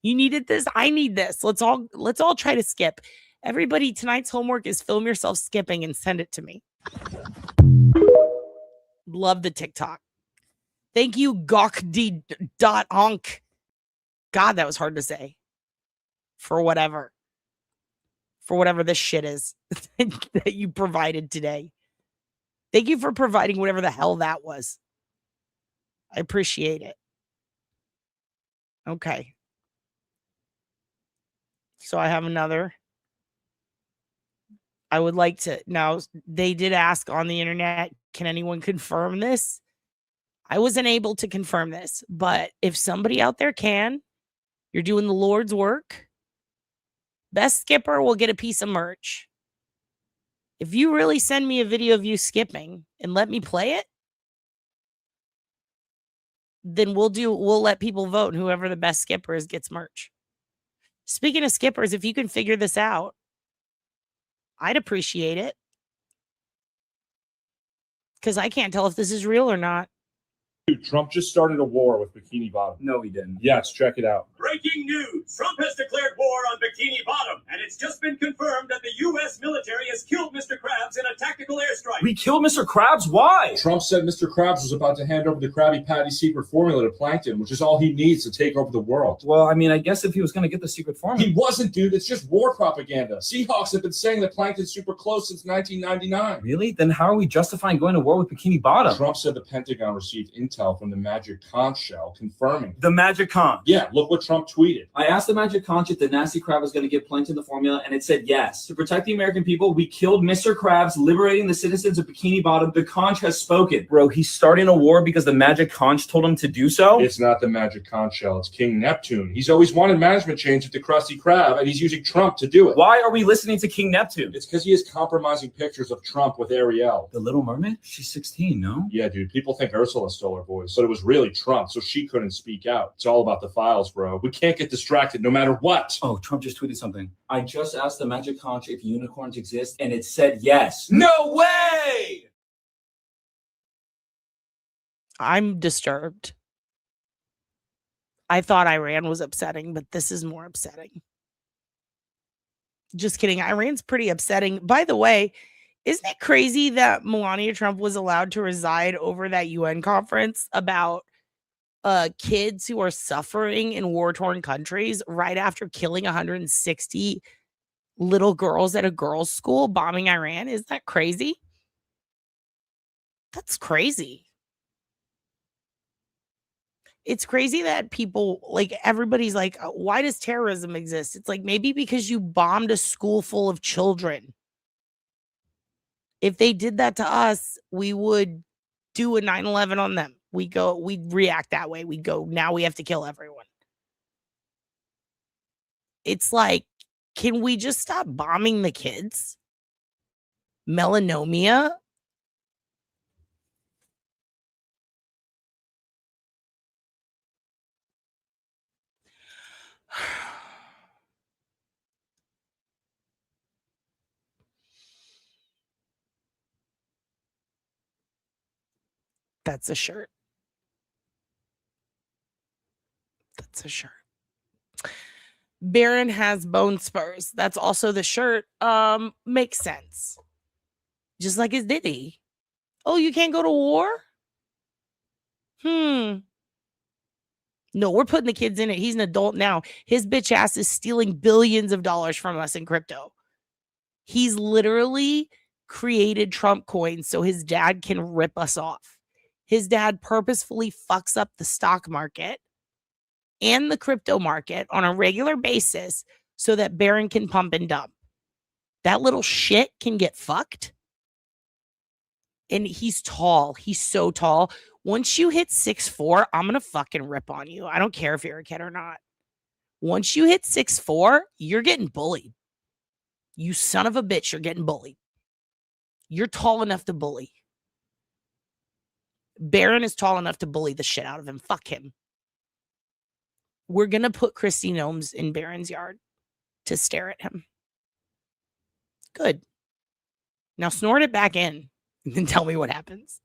You needed this. I need this. Let's all try to skip. Everybody, tonight's homework is film yourself skipping and send it to me. Love the TikTok. Thank you, gawkd.onk. God, that was hard to say. For whatever this shit is that you provided today. Thank you for providing whatever the hell that was. I appreciate it. Okay. So I have another. I would like to, now they did ask on the internet, can anyone confirm this? I wasn't able to confirm this, but if somebody out there can, you're doing the Lord's work. Best skipper will get a piece of merch. If you really send me a video of you skipping and let me play it, then we'll let people vote, and whoever the best skipper is gets merch. Speaking of skippers, if you can figure this out, I'd appreciate it. Because I can't tell if this is real or not. Dude, Trump just started a war with Bikini Bottom. No, he didn't. Yes, check it out. Breaking news! Trump has declared war on Bikini Bottom, and it's just been confirmed that the U.S. military has killed Mr. Krabs in a tactical airstrike. We killed Mr. Krabs? Why? Trump said Mr. Krabs was about to hand over the Krabby Patty secret formula to Plankton, which is all he needs to take over the world. Well, I mean, I guess if he was going to get the secret formula. He wasn't, dude. It's just war propaganda. Seahawks have been saying that Plankton's super close since 1999. Really? Then how are we justifying going to war with Bikini Bottom? Trump said the Pentagon received intel from the Magic Conch shell confirming. The Magic Conch? Yeah, look what Trump tweeted. I asked the Magic Conch if the nasty crab was going to give Plankton the formula, and it said yes. To protect the American people, we killed Mr. Krabs, liberating the citizens of Bikini Bottom. The Conch has spoken. Bro, he's starting a war because the Magic Conch told him to do so? It's not the Magic Conch shell. It's King Neptune. He's always wanted management change at the Krusty Krab, and he's using Trump to do it. Why are we listening to King Neptune? It's because he is compromising pictures of Trump with Ariel. The Little Mermaid? She's 16, no? Yeah, dude. People think Ursula stole her voice, but it was really Trump, so she couldn't speak out. It's all about the files, bro. We can't get distracted no matter what. Oh, Trump just tweeted something. I just asked the Magic Conch if unicorns exist, and it said yes. No way! I'm disturbed. I thought Iran was upsetting, but this is more upsetting. Just kidding. Iran's pretty upsetting. By the way, Isn't it crazy that Melania Trump was allowed to reside over that UN conference about kids who are suffering in war-torn countries right after killing 160 little girls at a girls' school, bombing Iran? Isn't that crazy? That's crazy. It's crazy that people, like, everybody's like, why does terrorism exist? It's like, maybe because you bombed a school full of children. If they did that to us, we would do a 9/11 on them. We'd react that way. We'd go, now we have to kill everyone. It's like, can we just stop bombing the kids? Melanoma? That's a shirt. That's a shirt. Barron has bone spurs. That's also the shirt. Makes sense. Just like his Diddy. Oh, you can't go to war? No, we're putting the kids in it. He's an adult now. His bitch ass is stealing billions of dollars from us in crypto. He's literally created Trump coins so his dad can rip us off. His dad purposefully fucks up the stock market and the crypto market on a regular basis so that Barron can pump and dump. That little shit can get fucked. And he's tall. He's so tall. Once you hit 6'4", I'm going to fucking rip on you. I don't care if you're a kid or not. Once you hit 6'4", you're getting bullied. You son of a bitch, you're getting bullied. You're tall enough to bully. Barron is tall enough to bully the shit out of him. Fuck him. We're going to put Kristi Noems in Barron's yard to stare at him. Good. Now snort it back in and then tell me what happens.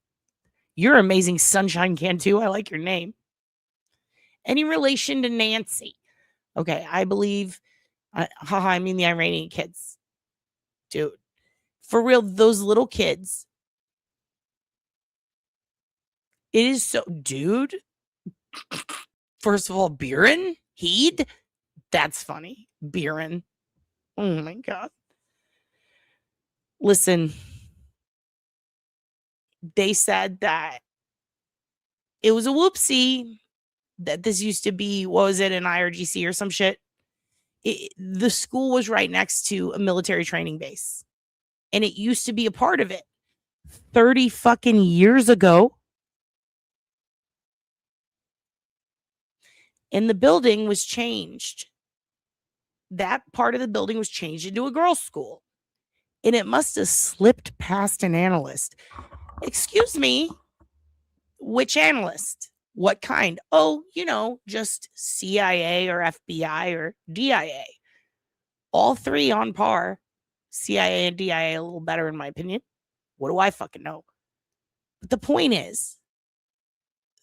You're amazing, Sunshine Cantu. I like your name. Any relation to Nancy? Okay, I believe. I mean the Iranian kids. Dude. For real, those little kids. It is so... Dude. First of all, Barron? Heed? That's funny. Barron. Oh my God. Listen. They said that it was a whoopsie that this used to be, what was it, an IRGC or some shit? The school was right next to a military training base. And it used to be a part of it 30 fucking years ago. And the building was changed. That part of the building was changed into a girls' school. And it must have slipped past an analyst. Excuse me, which analyst? What kind? Oh, just CIA or FBI or DIA. All three on par. CIA and DIA a little better in my opinion. What do I fucking know? But the point is,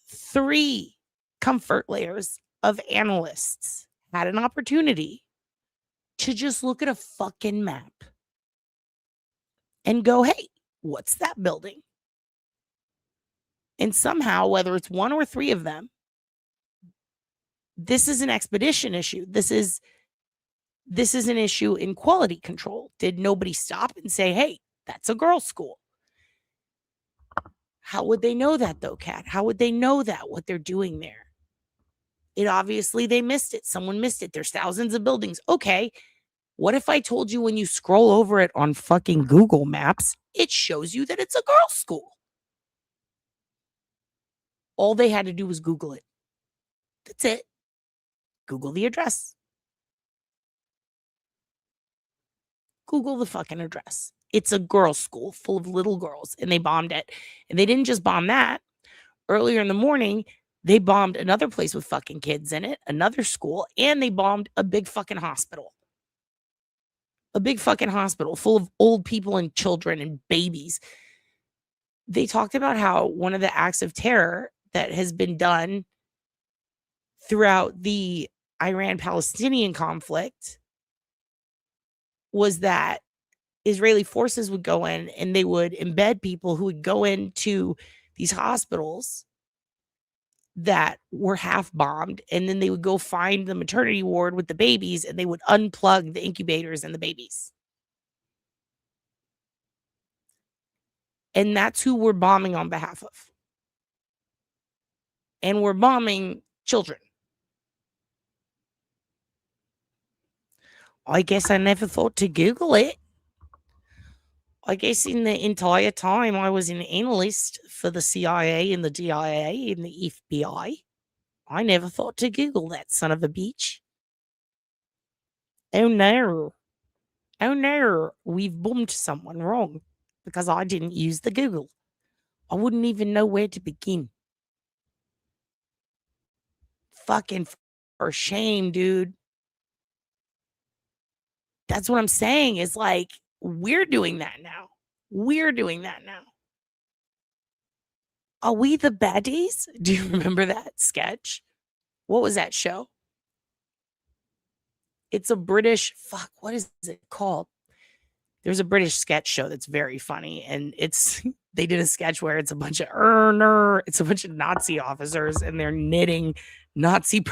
3 comfort layers of analysts had an opportunity to just look at a fucking map and go, hey, what's that building? And somehow, whether it's 1 or 3 of them, this is an expedition issue. This is an issue in quality control. Did nobody stop and say, hey, that's a girls' school? How would they know that, though, Kat? How would they know that, what they're doing there? They missed it. Someone missed it. There's thousands of buildings. Okay, what if I told you when you scroll over it on fucking Google Maps, it shows you that it's a girls' school? All they had to do was Google it. That's it. Google the address. Google the fucking address. It's a girls' school full of little girls, and they bombed it. And they didn't just bomb that. Earlier in the morning, they bombed another place with fucking kids in it, another school, and they bombed a big fucking hospital. A big fucking hospital full of old people and children and babies. They talked about how one of the acts of terror that has been done throughout the Iran-Palestinian conflict was that Israeli forces would go in and they would embed people who would go into these hospitals that were half bombed, and then they would go find the maternity ward with the babies and they would unplug the incubators and the babies. And that's who we're bombing on behalf of. And we're bombing children. I guess I never thought to Google it. I guess in the entire time I was an analyst for the CIA and the DIA and the FBI, I never thought to Google that son of a bitch. Oh no. Oh no. We've bombed someone wrong because I didn't use the Google. I wouldn't even know where to begin. Fucking for shame, dude. That's what I'm saying. Is like, we're doing that now. We're doing that now. Are we the baddies? Do you remember that sketch? What was that show? It's a British, fuck, what is it called? There's a British sketch show that's very funny. And it's, they did a sketch where it's a bunch of it's a bunch of Nazi officers and they're knitting Nazi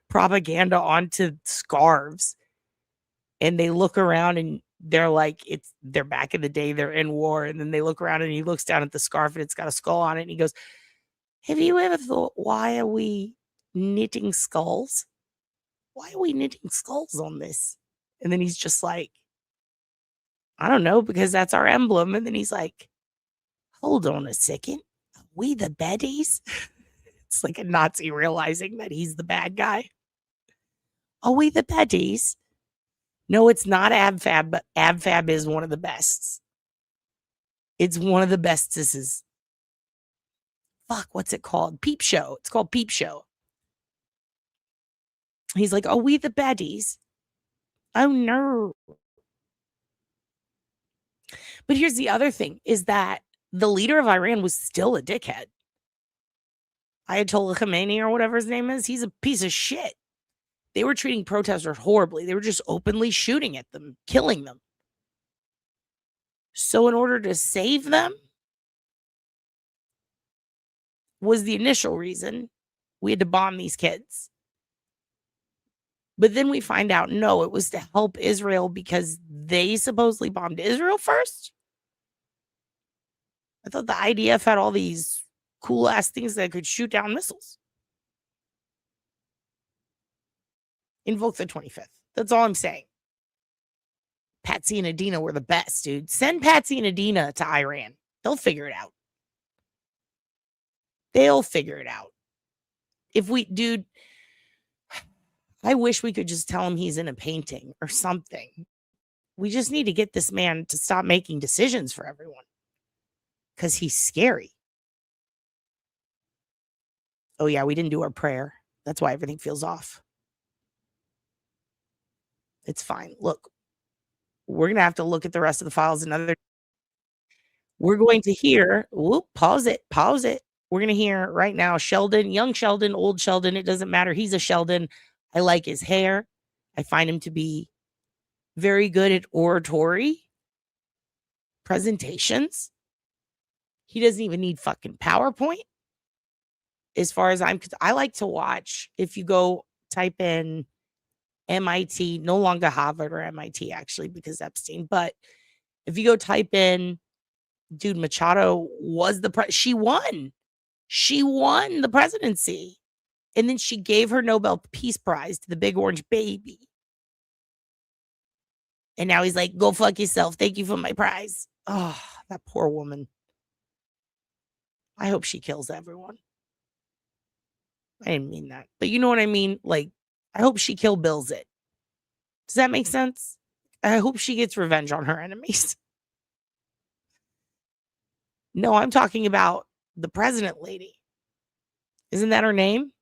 propaganda onto scarves. And they look around and they're like, they're back in the day, they're in war. And then they look around and he looks down at the scarf and it's got a skull on it. And he goes, have you ever thought, why are we knitting skulls? Why are we knitting skulls on this? And then he's just like, I don't know, because that's our emblem. And then he's like, hold on a second. Are we the baddies? It's like a Nazi realizing that he's the bad guy. Are we the baddies? No, it's not AbFab, but AbFab is one of the bests. It's one of the bestesses. Fuck, what's it called? Peep Show. It's called Peep Show. He's like, are we the baddies? Oh, no. But here's the other thing, is that the leader of Iran was still a dickhead. Ayatollah Khamenei or whatever his name is, he's a piece of shit. They were treating protesters horribly. They were just openly shooting at them, killing them. So in order to save them was the initial reason we had to bomb these kids. But then we find out, no, it was to help Israel because they supposedly bombed Israel first. I thought the IDF had all these cool ass things that could shoot down missiles. Invoke the 25th. That's all I'm saying. Patsy and Adina were the best, dude. Send Patsy and Adina to Iran. They'll figure it out. They'll figure it out. Dude, I wish we could just tell him he's in a painting or something. We just need to get this man to stop making decisions for everyone. Because he's scary. Oh, yeah, we didn't do our prayer. That's why everything feels off. It's fine. Look, we're going to have to look at the rest of the files another. We're going to hear, pause it. We're going to hear right now Sheldon, young Sheldon, old Sheldon. It doesn't matter. He's a Sheldon. I like his hair. I find him to be very good at oratory presentations. He doesn't even need fucking PowerPoint. As far as I like to watch, if you go type in MIT, no longer Harvard or MIT actually, because Epstein, but if you go type in, dude, Machado was she won the presidency. And then she gave her Nobel Peace Prize to the big orange baby. And now he's like, go fuck yourself. Thank you for my prize. Oh, that poor woman. I hope she kills everyone. I didn't mean that. But you know what I mean? Like, I hope she Kill Bills it. Does that make sense? I hope she gets revenge on her enemies. No, I'm talking about the president lady. Isn't that her name?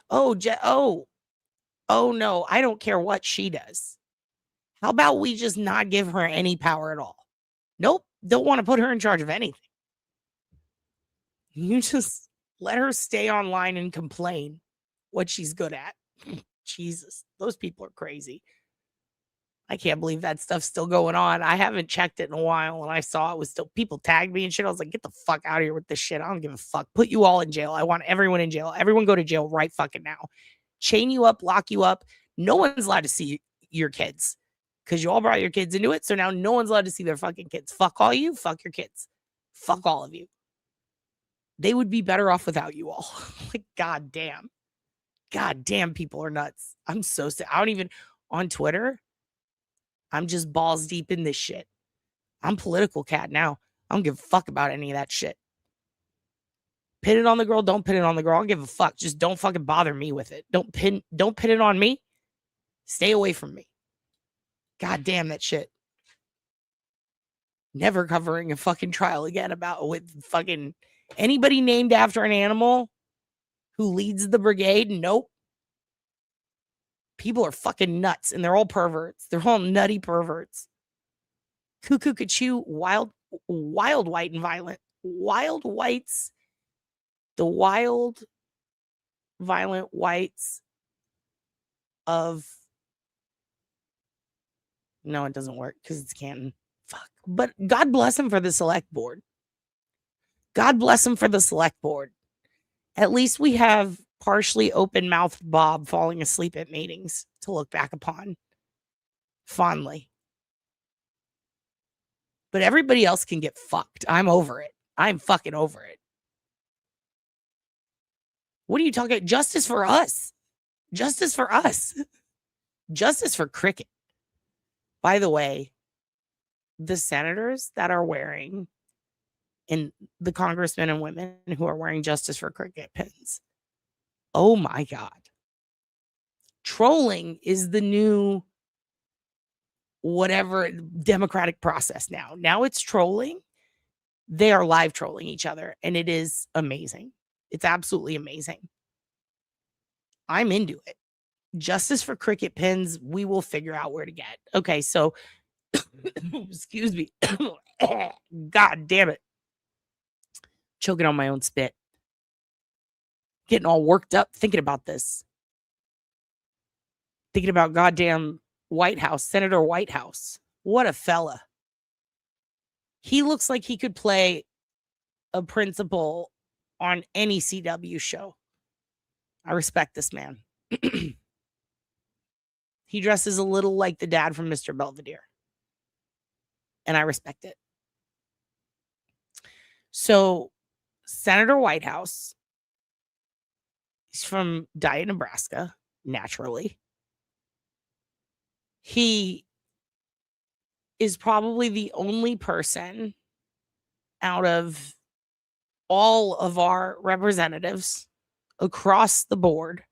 Oh, no, I don't care what she does. How about we just not give her any power at all? Nope, don't want to put her in charge of anything. You just let her stay online and complain what she's good at. Jesus, those people are crazy. I can't believe that stuff's still going on. I haven't checked it in a while, and I saw it was still people tagged me and shit. I was like, get the fuck out of here with this shit. I don't give a fuck. Put you all in jail. I want everyone in jail. Everyone go to jail right fucking now. Chain you up, lock you up. No one's allowed to see your kids because you all brought your kids into it. So now no one's allowed to see their fucking kids. Fuck all you. Fuck your kids. Fuck all of you. They would be better off without you all. Like, goddamn. Goddamn, people are nuts. I'm so sick. I don't even, on Twitter, I'm just balls deep in this shit. I'm political cat now. I don't give a fuck about any of that shit. Pin it on the girl, don't pin it on the girl. I don't give a fuck. Just don't fucking bother me with it. Don't pin it on me. Stay away from me. God damn that shit. Never covering a fucking trial again about with fucking anybody named after an animal who leads the brigade. Nope. People are fucking nuts and they're all perverts. They're all nutty perverts. Cuckoo, Kachu, wild, white, and violent. Wild whites. The wild, violent whites of. No, it doesn't work because it's Canton. Fuck. But God bless him for the select board. God bless him for the select board. At least we have partially open-mouthed Bob falling asleep at meetings to look back upon fondly. But everybody else can get fucked. I'm over it. I'm fucking over it. What are you talking about? Justice for us. Justice for us. Justice for cricket. By the way, the senators that are wearing, and the congressmen and women who are wearing Justice for Cricket pins. Oh my God. Trolling is the new whatever democratic process now. Now it's trolling. They are live trolling each other, and it is amazing. It's absolutely amazing. I'm into it. Justice for Cricket pins, we will figure out where to get. Okay, so, excuse me. God damn it. Choking on my own spit. Getting all worked up thinking about this. Thinking about goddamn White House, Senator Whitehouse. What a fella. He looks like he could play a principal on any CW show. I respect this man. He dresses a little like the dad from Mr. Belvedere. And I respect it. So, Senator Whitehouse, he's from Diet, Nebraska, naturally. He is probably the only person out of all of our representatives across the board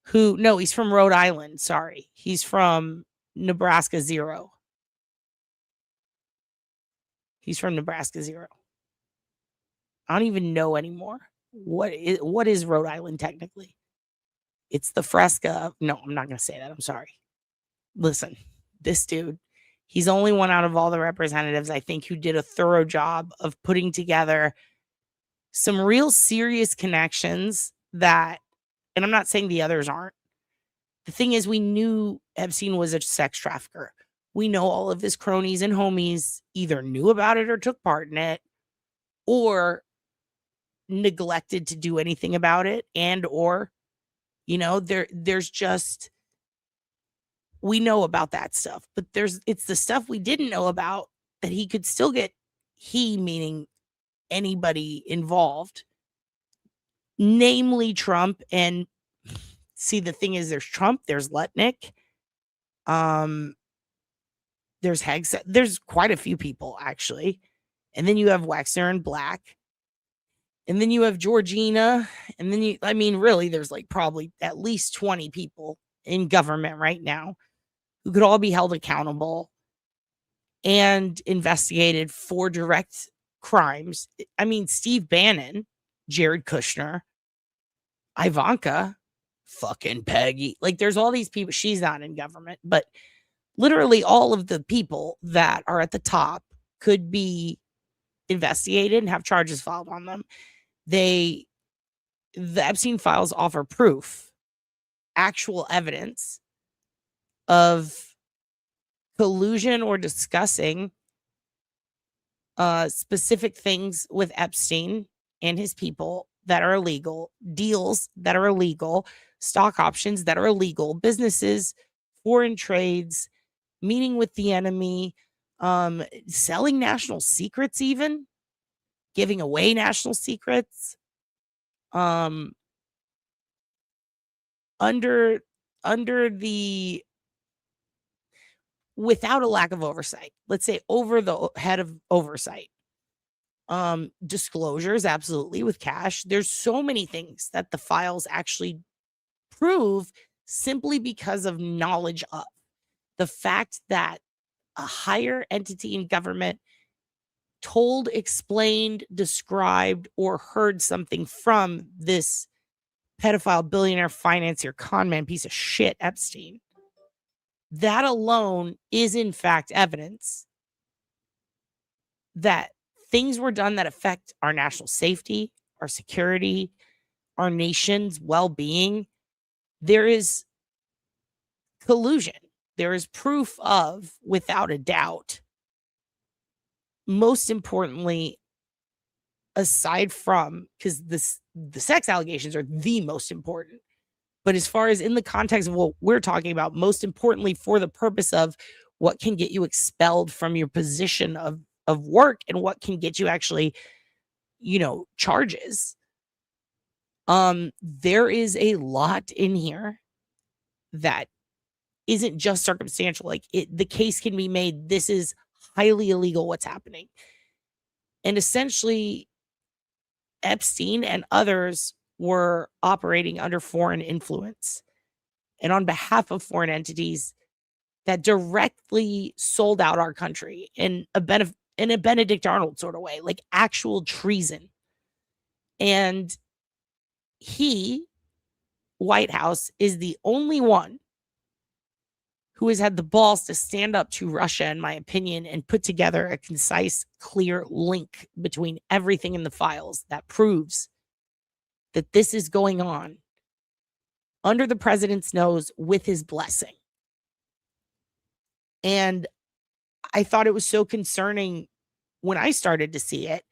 who, no, he's from Rhode Island. Sorry. He's from Nebraska 0. He's from Nebraska 0. I don't even know anymore. What is Rhode Island technically? It's the Fresca. No, I'm not going to say that. I'm sorry. Listen, this dude, he's the only one out of all the representatives, I think, who did a thorough job of putting together some real serious connections that, and I'm not saying the others aren't. The thing is, we knew Epstein was a sex trafficker. We know all of his cronies and homies either knew about it or took part in it or neglected to do anything about it, and or, you know, there's just, we know about that stuff, but it's the stuff we didn't know about that he could still get, he meaning anybody involved, namely Trump. And see, the thing is, there's Trump, there's Lutnick, there's Hegseth, there's quite a few people actually, and then you have Wexner and Black, and then you have Georgina, and then I mean, really, there's like probably at least 20 people in government right now who could all be held accountable and investigated for direct crimes. I mean, Steve Bannon, Jared Kushner, Ivanka, fucking Peggy. Like, there's all these people. She's not in government, but literally all of the people that are at the top could be investigated and have charges filed on them. The Epstein files offer proof, actual evidence of collusion or discussing specific things with Epstein and his people that are illegal, deals that are illegal, stock options that are illegal, businesses, foreign trades, meeting with the enemy, selling national secrets, even giving away national secrets, under the, without a lack of oversight, let's say over the head of oversight. Disclosures, absolutely, with cash. There's so many things that the files actually prove simply because of knowledge of the fact that a higher entity in government told, explained, described, or heard something from this pedophile, billionaire, financier, conman, piece of shit, Epstein. That alone is, in fact, evidence that things were done that affect our national safety, our security, our nation's well-being. There is collusion. There is proof of, without a doubt. Most importantly, aside from, because the sex allegations are the most important, but as far as in the context of what we're talking about, most importantly for the purpose of what can get you expelled from your position of work and what can get you actually, charges. There is a lot in here that isn't just circumstantial. Like the case can be made, this is highly illegal what's happening. And essentially, Epstein and others were operating under foreign influence and on behalf of foreign entities that directly sold out our country in a Benedict Arnold sort of way, like actual treason. And White House, is the only one who has had the balls to stand up to Russia, in my opinion, and put together a concise, clear link between everything in the files that proves that this is going on under the president's nose with his blessing. And I thought it was so concerning when I started to see it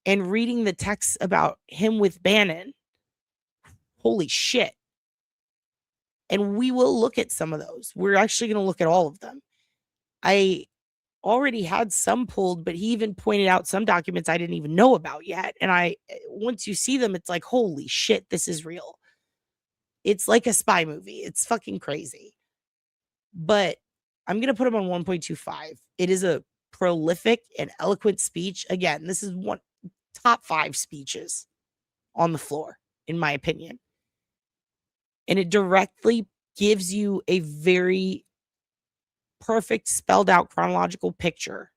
and reading the texts about him with Bannon. Holy shit. And we will look at some of those. We're actually going to look at all of them. I already had some pulled, but he even pointed out some documents I didn't even know about yet. And once you see them, it's like, holy shit, this is real. It's like a spy movie. It's fucking crazy. But I'm going to put him on 1.25. It is a prolific and eloquent speech. Again, this is one top 5 speeches on the floor, in my opinion. And it directly gives you a very perfect, spelled out chronological picture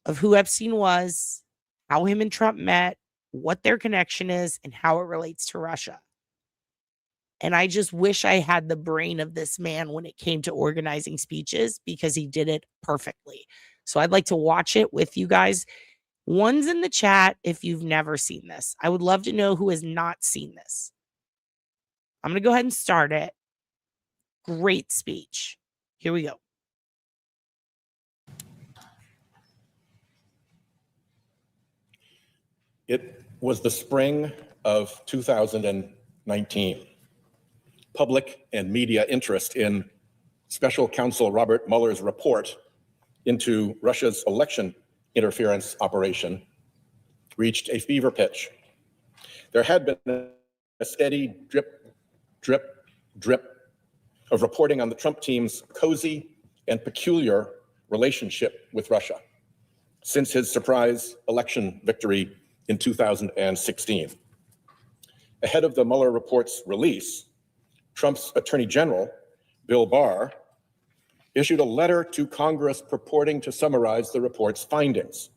of who Epstein was, how him and Trump met, what their connection is, and how it relates to Russia. And I just wish I had the brain of this man when it came to organizing speeches, because he did it perfectly. So I'd like to watch it with you guys. One's in the chat if you've never seen this. I would love to know who has not seen this. I'm going to go ahead and start it. Great speech. Here we go. It was the spring of 2019. Public and media interest in Special Counsel Robert Mueller's report into Russia's election interference operation reached a fever pitch. There had been a steady drip, drip, drip of reporting on the Trump team's cozy and peculiar relationship with Russia since his surprise election victory in 2016. Ahead of the Mueller report's release, Trump's Attorney General, Bill Barr, issued a letter to Congress purporting to summarize the report's findings.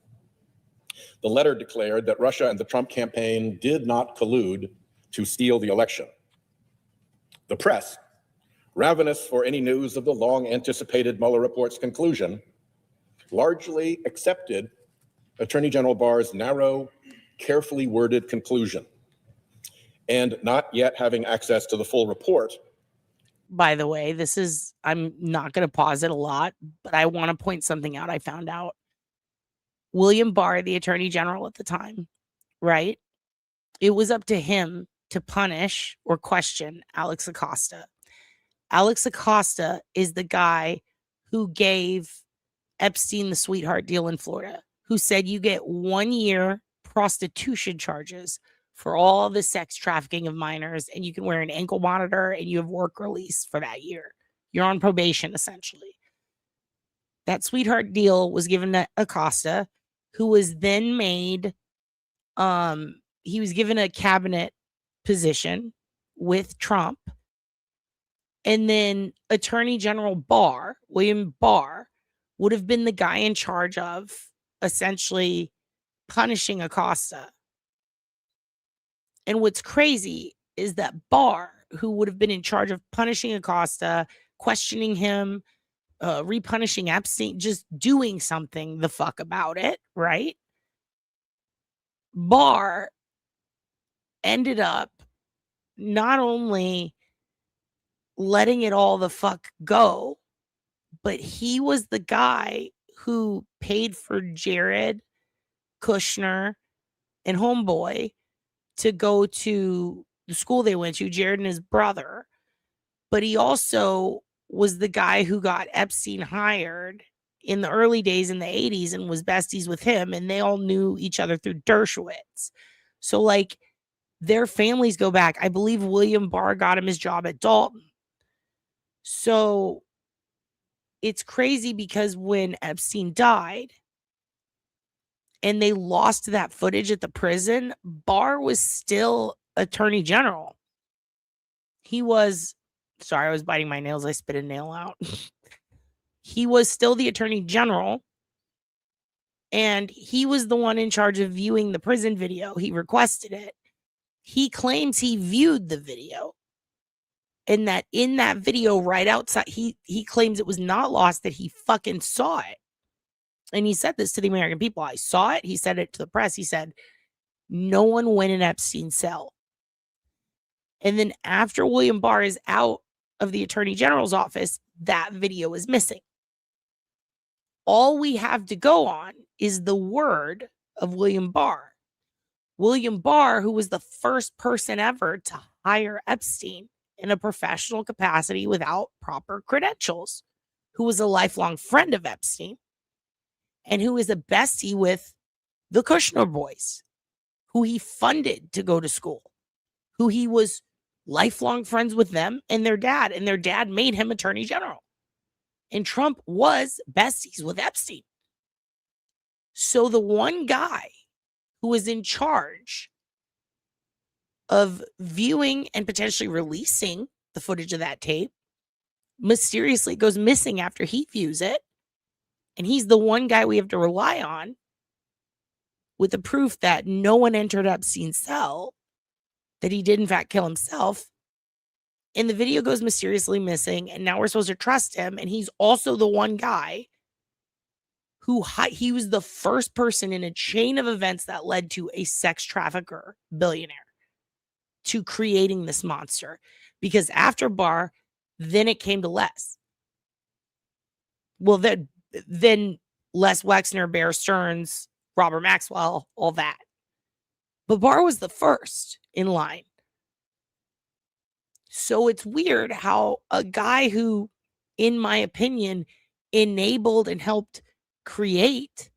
The letter declared that Russia and the Trump campaign did not collude to steal the election. The press, ravenous for any news of the long-anticipated Mueller report's conclusion, largely accepted Attorney General Barr's narrow, carefully worded conclusion. And not yet having access to the full report, by the way. I'm not going to pause it a lot, but I want to point something out I found out. William Barr, the attorney general at the time, right? It was up to him to punish or question Alex Acosta. Alex Acosta is the guy who gave Epstein the sweetheart deal in Florida, who said you get 1 year prostitution charges for all the sex trafficking of minors, and you can wear an ankle monitor and you have work release for that year. You're on probation, essentially. That sweetheart deal was given to Acosta, who was then made, he was given a cabinet position with Trump. And then Attorney General Barr, William Barr, would have been the guy in charge of essentially punishing Acosta. And what's crazy is that Barr, who would have been in charge of punishing Acosta, questioning him, repunishing Epstein, just doing something the fuck about it, right? Barr ended up not only letting it all the fuck go, but he was the guy who paid for Jared Kushner and Homeboy to go to the school they went to, Jared and his brother. But he also was the guy who got Epstein hired in the early days in the 80s and was besties with him. And they all knew each other through Dershowitz. So, like, their families go back. I believe William Barr got him his job at Dalton. So it's crazy because when Epstein died and they lost that footage at the prison, Barr was still attorney general. He was, sorry, I was biting my nails. I spit a nail out. He was still the attorney general. And he was the one in charge of viewing the prison video. He requested it. He claims he viewed the video. And that in that video right outside, he claims it was not lost, that he fucking saw it. And he said this to the American people. I saw it. He said it to the press. He said, no one went in Epstein's cell. And then after William Barr is out of the attorney general's office, that video is missing. All we have to go on is the word of William Barr. William Barr, who was the first person ever to hire Epstein in a professional capacity without proper credentials, who was a lifelong friend of Epstein, and who is a bestie with the Kushner boys, who he funded to go to school, who he was lifelong friends with them and their dad made him attorney general. And Trump was besties with Epstein. So the one guy who was in charge of viewing and potentially releasing the footage of that tape mysteriously goes missing after he views it. And he's the one guy we have to rely on with the proof that no one entered Epstein's cell, that he did in fact kill himself. And the video goes mysteriously missing. And now we're supposed to trust him. And he's also the one guy who he was the first person in a chain of events that led to a sex trafficker billionaire to creating this monster. Because after Barr, then it came to Les. Well, then Les Wexner, Bear Stearns, Robert Maxwell, all that. But Barr was the first in line. So it's weird how a guy who, in my opinion, enabled and helped create.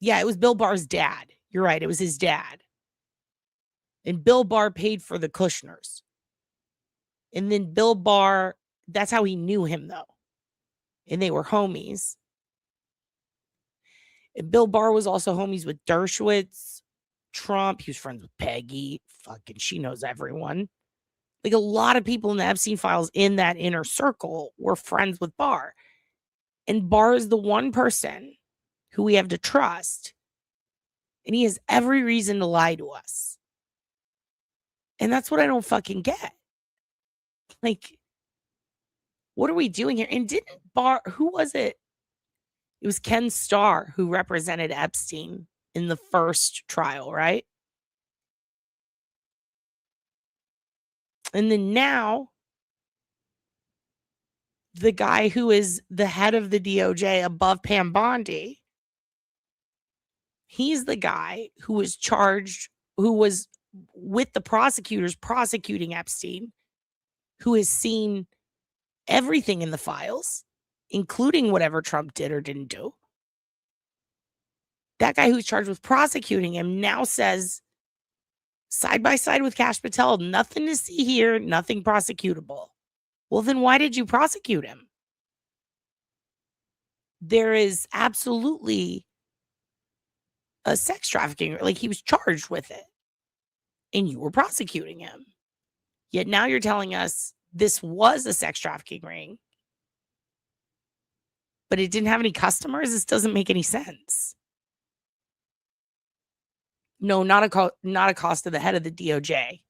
Yeah, it was Bill Barr's dad. You're right. It was his dad. And Bill Barr paid for the Kushners. And then Bill Barr, that's how he knew him, though. And they were homies. And Bill Barr was also homies with Dershowitz, Trump. He was friends with Peggy. Fucking, she knows everyone. Like, a lot of people in the Epstein files in that inner circle were friends with Barr. And Barr is the one person who we have to trust. And he has every reason to lie to us. And that's what I don't fucking get. Like, what are we doing here? And didn't Barr, who was it? It was Ken Starr who represented Epstein in the first trial, right? And then now the guy who is the head of the DOJ above Pam Bondi, he's the guy who was charged, who was with the prosecutors prosecuting Epstein, who has seen everything in the files, including whatever Trump did or didn't do. That guy who's charged with prosecuting him now says, side by side with Kash Patel, nothing to see here, nothing prosecutable. Well, then why did you prosecute him? There is absolutely a sex trafficking, like he was charged with it, and you were prosecuting him. Yet now you're telling us this was a sex trafficking ring, but it didn't have any customers. This doesn't make any sense. No, not a cost to the head of the DOJ.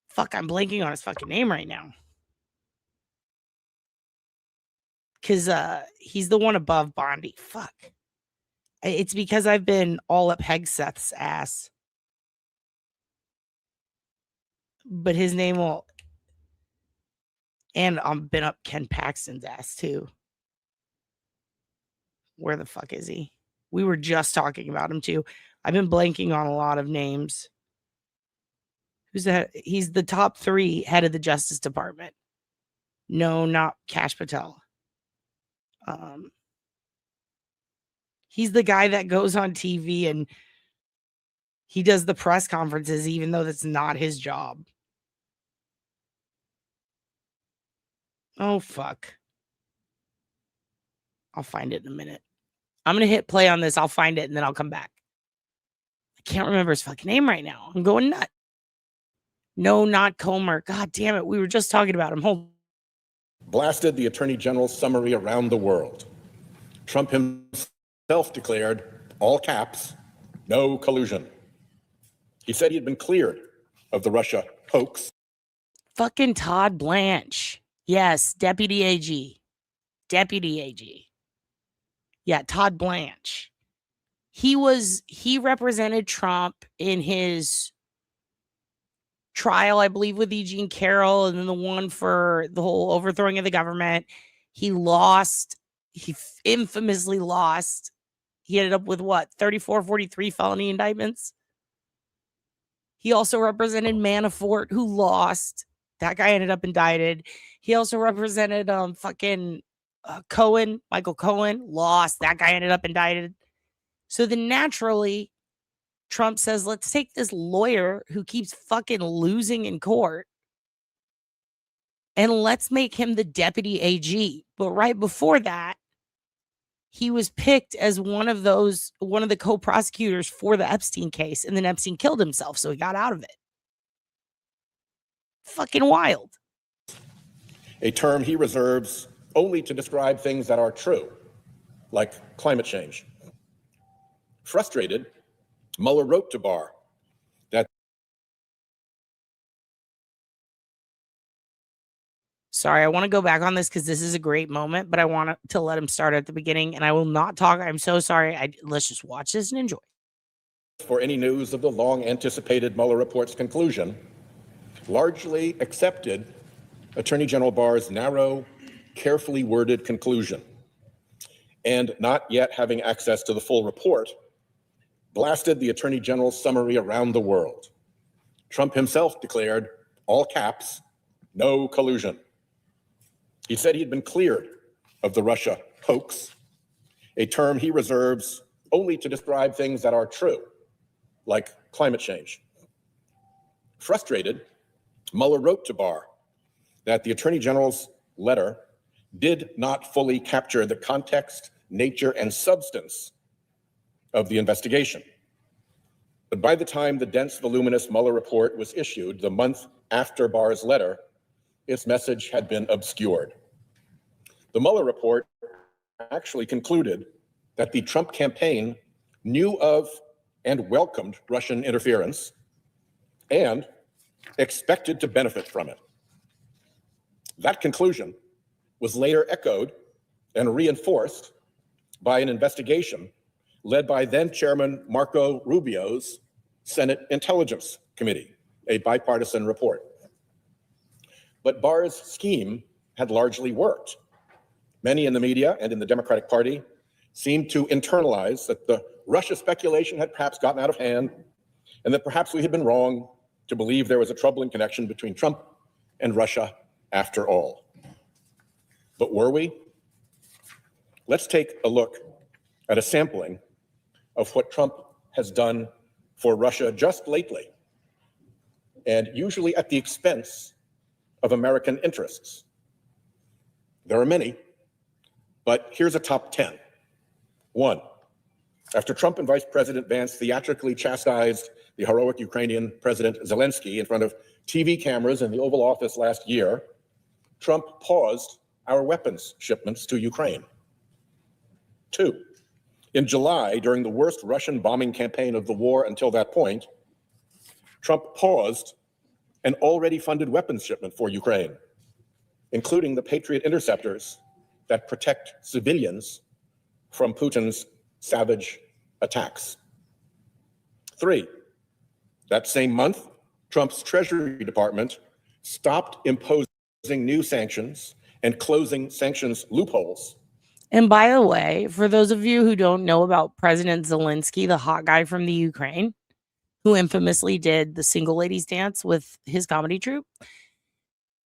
Fuck, I'm blanking on his fucking name right now. Because he's the one above Bondi. Fuck. It's because I've been all up Hegseth's ass. But his name will... And I've been up Ken Paxton's ass, too. Where the fuck is he? We were just talking about him, too. I've been blanking on a lot of names. Who's that? He's the top 3 head of the Justice Department. No, not Kash Patel. He's the guy that goes on TV and he does the press conferences, even though that's not his job. Oh, fuck. I'll find it in a minute. I'm going to hit play on this. I'll find it and then I'll come back. I can't remember his fucking name right now. I'm going nuts. No, not Comer. God damn it. We were just talking about him. Hold. Blasted the Attorney General's summary around the world. Trump himself declared, all caps, no collusion. He said he had been cleared of the Russia hoax. Fucking Todd Blanche. Yes, Deputy AG. Deputy AG. Yeah, Todd Blanche. He represented Trump in his trial, I believe, with E. Jean Carroll, and then the one for the whole overthrowing of the government. He lost. He infamously lost. He ended up with what, 34, 43 felony indictments. He also represented Manafort, who lost. That guy ended up indicted. He also represented Cohen, Michael Cohen, lost. That guy ended up indicted. So then naturally, Trump says, let's take this lawyer who keeps fucking losing in court and let's make him the deputy AG. But right before that, he was picked as one of the co-prosecutors for the Epstein case, and then Epstein killed himself, so he got out of it. Fucking wild. A term he reserves only to describe things that are true, like climate change. Frustrated, Mueller wrote to Barr that... Sorry, I want to go back on this because this is a great moment, but I want to let him start at the beginning, and I will not talk. I'm so sorry. Let's just watch this and enjoy. For any news of the long-anticipated Mueller report's conclusion, largely accepted Attorney General Barr's narrow, carefully worded conclusion, and not yet having access to the full report, blasted the Attorney General's summary around the world. Trump himself declared, all caps, no collusion. He said he'd been cleared of the Russia hoax, a term he reserves only to describe things that are true, like climate change. Frustrated, Mueller wrote to Barr that the Attorney General's letter did not fully capture the context, nature, and substance of the investigation. But by the time the dense, voluminous Mueller report was issued, the month after Barr's letter, its message had been obscured. The Mueller report actually concluded that the Trump campaign knew of and welcomed Russian interference and expected to benefit from it. That conclusion was later echoed and reinforced by an investigation led by then-Chairman Marco Rubio's Senate Intelligence Committee, a bipartisan report. But Barr's scheme had largely worked. Many in the media and in the Democratic Party seemed to internalize that the Russia speculation had perhaps gotten out of hand and that perhaps we had been wrong to believe there was a troubling connection between Trump and Russia after all. But were we? Let's take a look at a sampling of what Trump has done for Russia just lately, and usually at the expense of American interests. There are many, but here's a top 10. 1, after Trump and Vice President Vance theatrically chastised the heroic Ukrainian President Zelensky in front of TV cameras in the Oval Office last year, Trump paused our weapons shipments to Ukraine. 2, in July, during the worst Russian bombing campaign of the war until that point, Trump paused an already funded weapons shipment for Ukraine, including the Patriot interceptors that protect civilians from Putin's savage attacks. 3, that same month, Trump's Treasury Department stopped imposing new sanctions and closing sanctions loopholes. And by the way, for those of you who don't know about President Zelensky, the hot guy from the Ukraine, who infamously did the single ladies dance with his comedy troupe,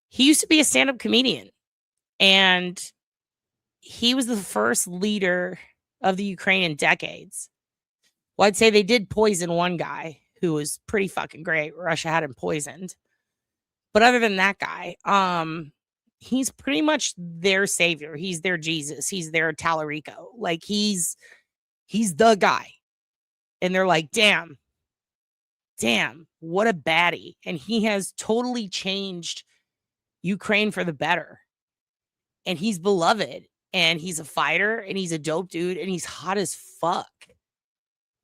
he used to be a stand-up comedian. And he was the first leader of the Ukraine in decades. Well, I'd say they did poison one guy who was pretty fucking great. Russia had him poisoned. But other than that guy, he's pretty much their savior. He's their Jesus. He's their Tallarico. Like he's the guy. And they're like, damn, what a baddie. And he has totally changed Ukraine for the better. And he's beloved. And he's a fighter. And he's a dope dude. And he's hot as fuck.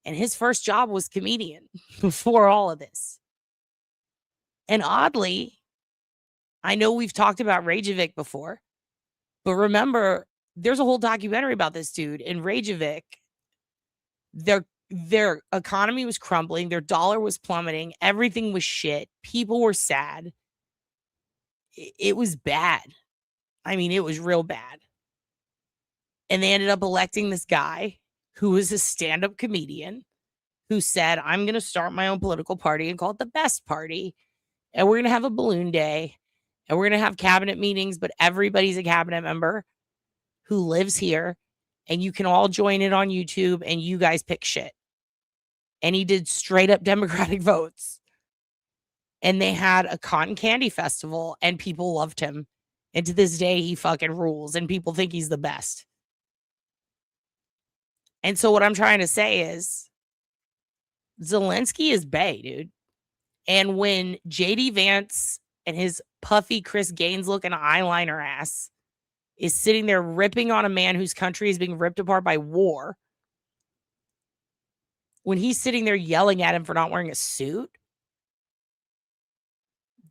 And his first job was comedian before all of this. And oddly, I know we've talked about Reykjavik before, but remember, there's a whole documentary about this dude. In Reykjavik, their economy was crumbling. Their dollar was plummeting. Everything was shit. People were sad. It was bad. I mean, it was real bad. And they ended up electing this guy who was a stand-up comedian who said, I'm going to start my own political party and call it the Best Party. And we're going to have a balloon day. And we're going to have cabinet meetings, but everybody's a cabinet member who lives here. And you can all join it on YouTube and you guys pick shit. And he did straight up Democratic votes. And they had a cotton candy festival and people loved him. And to this day, he fucking rules and people think he's the best. And so what I'm trying to say is Zelensky is bae, dude. And when JD Vance and his puffy Chris Gaines looking eyeliner ass is sitting there ripping on a man whose country is being ripped apart by war, when he's sitting there yelling at him for not wearing a suit,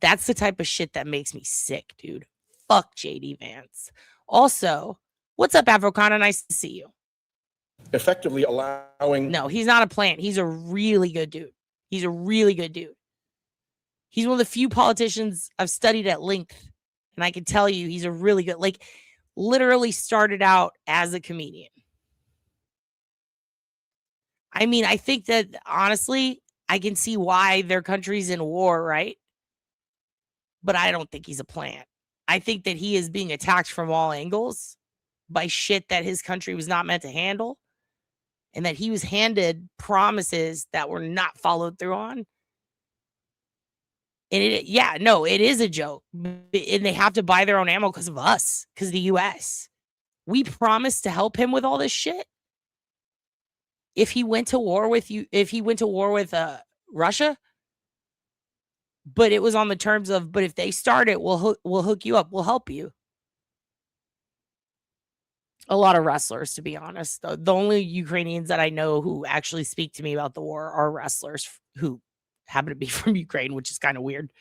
that's the type of shit that makes me sick, dude. Fuck JD Vance. Also, what's up, Avrocana? Nice to see you. Effectively allowing... No, he's not a plant. He's a really good dude. He's a really good dude. He's one of the few politicians I've studied at length. And I can tell you he's a really good, like, literally started out as a comedian. I mean, I think that, honestly, I can see why their country's in war, right? But I don't think he's a plant. I think that he is being attacked from all angles by shit that his country was not meant to handle. And that he was handed promises that were not followed through on. And it is a joke. And they have to buy their own ammo because of us, because of the U.S. We promised to help him with all this shit. If he went to war with Russia, but it was on the terms of, but if they start it, we'll hook you up, we'll help you. A lot of wrestlers, to be honest. The only Ukrainians that I know who actually speak to me about the war are wrestlers who happen to be from Ukraine, which is kind of weird.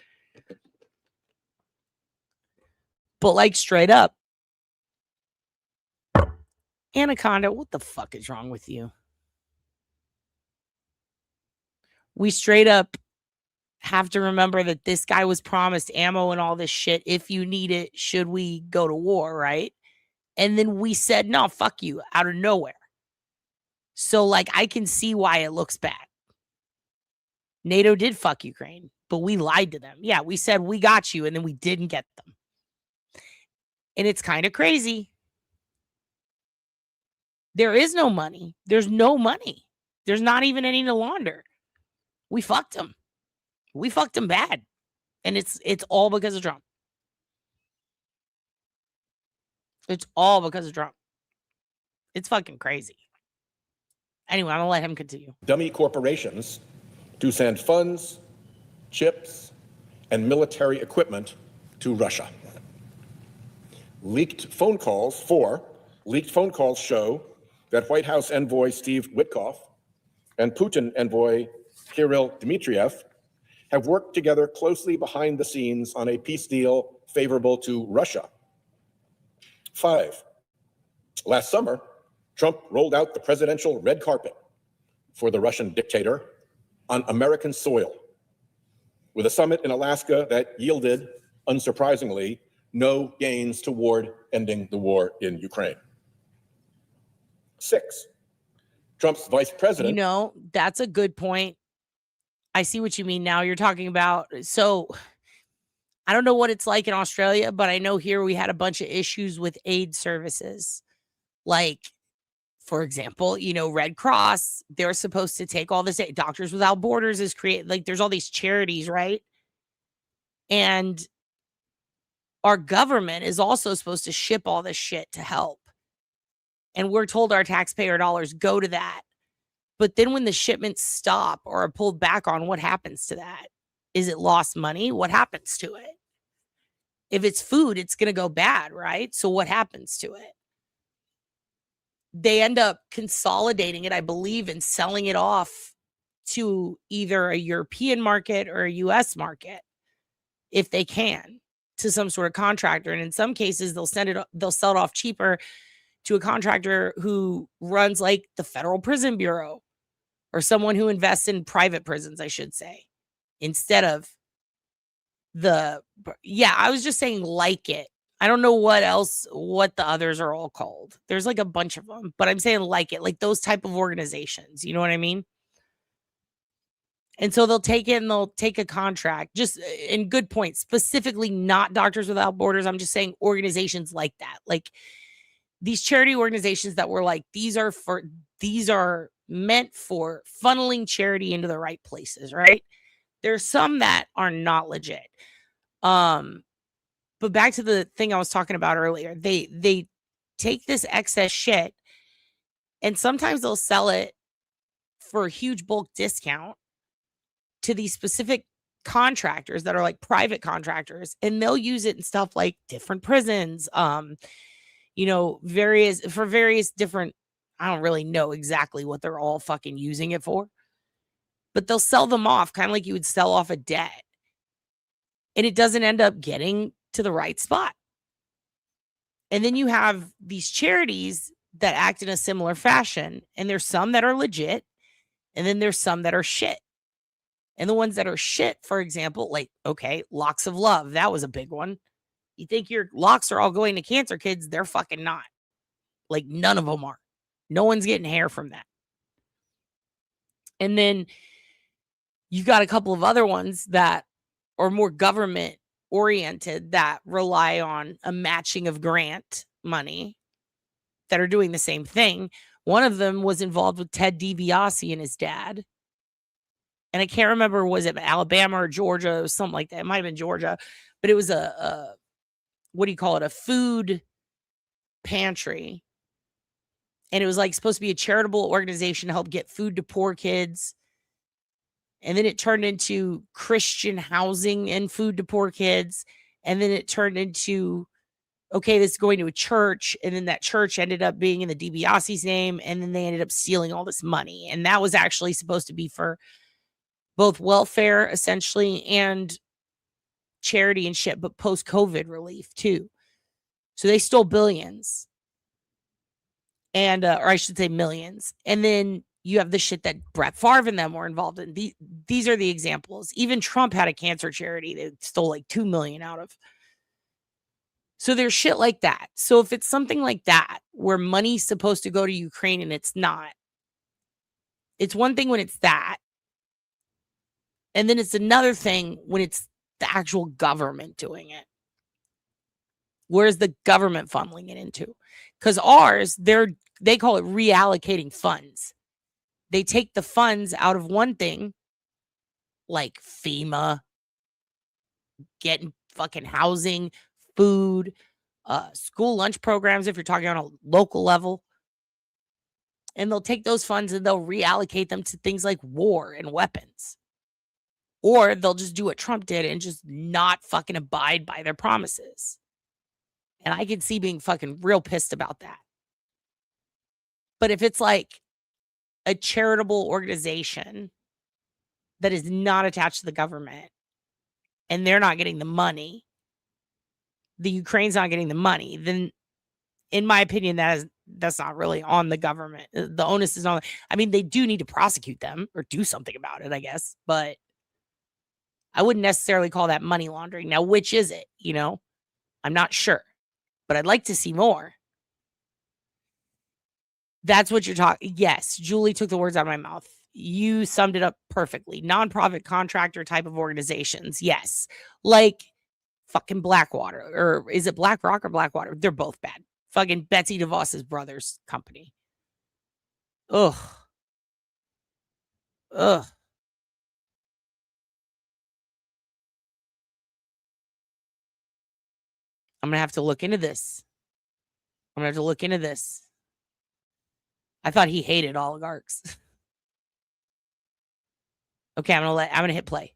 But like straight up, Anaconda, what the fuck is wrong with you? We straight up have to remember that this guy was promised ammo and all this shit. If you need it, should we go to war, right? And then we said, no, fuck you, out of nowhere. So, like, I can see why it looks bad. NATO did fuck Ukraine, but we lied to them. Yeah, we said we got you, and then we didn't get them. And it's kind of crazy. There is no money. There's no money. There's not even any to launder. We fucked them. We fucked them bad. And it's all because of Trump. It's all because of Trump. It's fucking crazy. Anyway, I'm going to let him continue. Dummy corporations to send funds, chips, and military equipment to Russia. Leaked phone calls show that White House envoy Steve Witkoff and Putin envoy Kirill Dmitriev have worked together closely behind the scenes on a peace deal favorable to Russia. 5. Last summer, Trump rolled out the presidential red carpet for the Russian dictator on American soil, with a summit in Alaska that yielded, unsurprisingly, no gains toward ending the war in Ukraine. 6. Trump's vice president. You know, that's a good point. I see what you mean now. You're talking about, so I don't know what it's like in Australia, but I know here we had a bunch of issues with aid services. Like, for example, you know, Red Cross, they're supposed to take all this aid. Doctors Without Borders is like, there's all these charities, right? And our government is also supposed to ship all this shit to help. And we're told our taxpayer dollars go to that. But then when the shipments stop or are pulled back on, what happens to that? Is it lost money? What happens to it? If it's food, it's going to go bad, right? So what happens to it? They end up consolidating it, I believe, and selling it off to either a European market or a US market, if they can, to some sort of contractor. And in some cases, they'll sell it off cheaper to a contractor who runs like the Federal Prison Bureau or someone who invests in private prisons, I should say, instead of I was just saying like it. I don't know what the others are all called. There's like a bunch of them, but I'm saying like it, like those type of organizations. You know what I mean? And so they'll take it and they'll take a contract, just in good point, specifically not Doctors Without Borders. I'm just saying organizations like that, like these charity organizations that were like, these are meant for funneling charity into the right places, right? There's some that are not legit. But back to the thing I was talking about earlier, they take this excess shit and sometimes they'll sell it for a huge bulk discount to these specific contractors that are like private contractors, and they'll use it in stuff like different prisons, you know, various different, I don't really know exactly what they're all fucking using it for, but they'll sell them off kind of like you would sell off a debt. And it doesn't end up getting to the right spot. And then you have these charities that act in a similar fashion. And there's some that are legit. And then there's some that are shit. And the ones that are shit, for example, like, okay, Locks of Love. That was a big one. You think your locks are all going to cancer kids? They're fucking not. Like, none of them are. No one's getting hair from that. And then you've got a couple of other ones that are more government oriented that rely on a matching of grant money that are doing the same thing. One of them was involved with Ted DiBiase and his dad. And I can't remember, was it Alabama or Georgia? It was something like that. It might have been Georgia, but it was a what do you call it? A food pantry. And it was like supposed to be a charitable organization to help get food to poor kids. And then it turned into Christian housing and food to poor kids. And then it turned into, okay, this is going to a church. And then that church ended up being in the DiBiase's name. And then they ended up stealing all this money. And that was actually supposed to be for both welfare, essentially, and charity and shit, but post-COVID relief, too. So they stole billions. And, or I should say millions. And then You have the shit that Brett Favre and them were involved in. These are the examples. Even Trump had a cancer charity that stole like $2 million out of. So there's shit like that. So if it's something like that, where money's supposed to go to Ukraine and it's not, it's one thing when it's that. And then it's another thing when it's the actual government doing it. Where's the government funneling it into? Because ours, they call it reallocating funds. They take the funds out of one thing, like FEMA, getting fucking housing, food, school lunch programs, if you're talking on a local level. And they'll take those funds and they'll reallocate them to things like war and weapons. Or they'll just do what Trump did and just not fucking abide by their promises. And I can see being fucking real pissed about that. But if it's like a charitable organization that is not attached to the government and they're not getting the money, the Ukraine's not getting the money, then in my opinion, that's not really on the government. The onus is on, I mean, they do need to prosecute them or do something about it, I guess, but I wouldn't necessarily call that money laundering. Now, which is it? You know, I'm not sure, but I'd like to see more. That's what you're talking. Yes, Julie took the words out of my mouth. You summed it up perfectly. Nonprofit contractor type of organizations. Yes. Like fucking Blackwater, or is it BlackRock or Blackwater? They're both bad. Fucking Betsy DeVos's brother's company. Ugh. Ugh. I'm going to have to look into this. I thought he hated oligarchs. Okay, I'm going to hit play.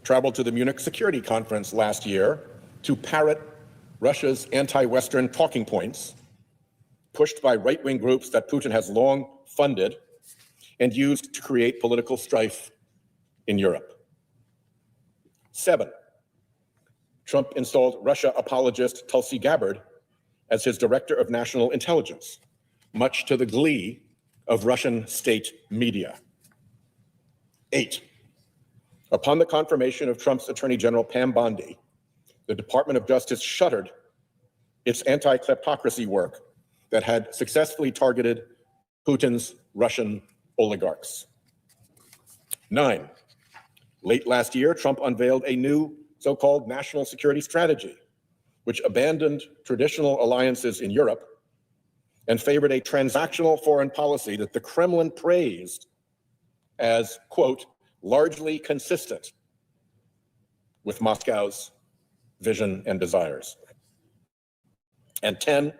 Traveled to the Munich Security Conference last year to parrot Russia's anti-Western talking points, pushed by right-wing groups that Putin has long funded and used to create political strife in Europe. 7, Trump installed Russia apologist Tulsi Gabbard as his director of national intelligence, much to the glee of Russian state media. 8, upon the confirmation of Trump's Attorney General Pam Bondi, the Department of Justice shuttered its anti-kleptocracy work that had successfully targeted Putin's Russian oligarchs. 9, late last year, Trump unveiled a new so-called national security strategy, which abandoned traditional alliances in Europe and favored a transactional foreign policy that the Kremlin praised as, quote, largely consistent with Moscow's vision and desires. And 10,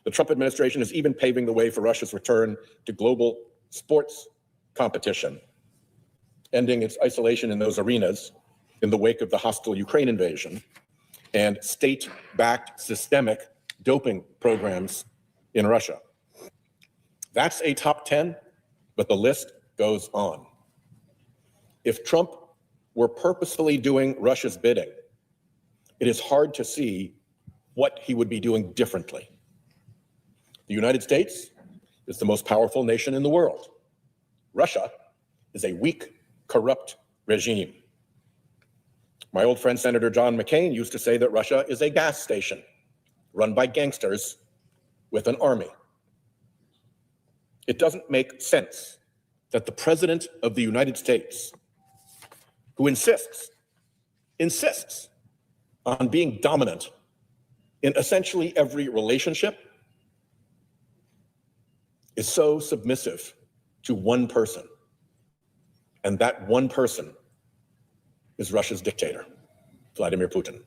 the Trump administration is even paving the way for Russia's return to global sports competition, ending its isolation in those arenas in the wake of the hostile Ukraine invasion and state-backed systemic doping programs in Russia. That's a top 10, but the list goes on. If Trump were purposefully doing Russia's bidding, it is hard to see what he would be doing differently. The United States is the most powerful nation in the world. Russia is a weak, corrupt regime. My old friend Senator John McCain used to say that Russia is a gas station run by gangsters with an army. It doesn't make sense that the President of the United States, who insists on being dominant in essentially every relationship, is so submissive to one person. And that one person is Russia's dictator, Vladimir Putin.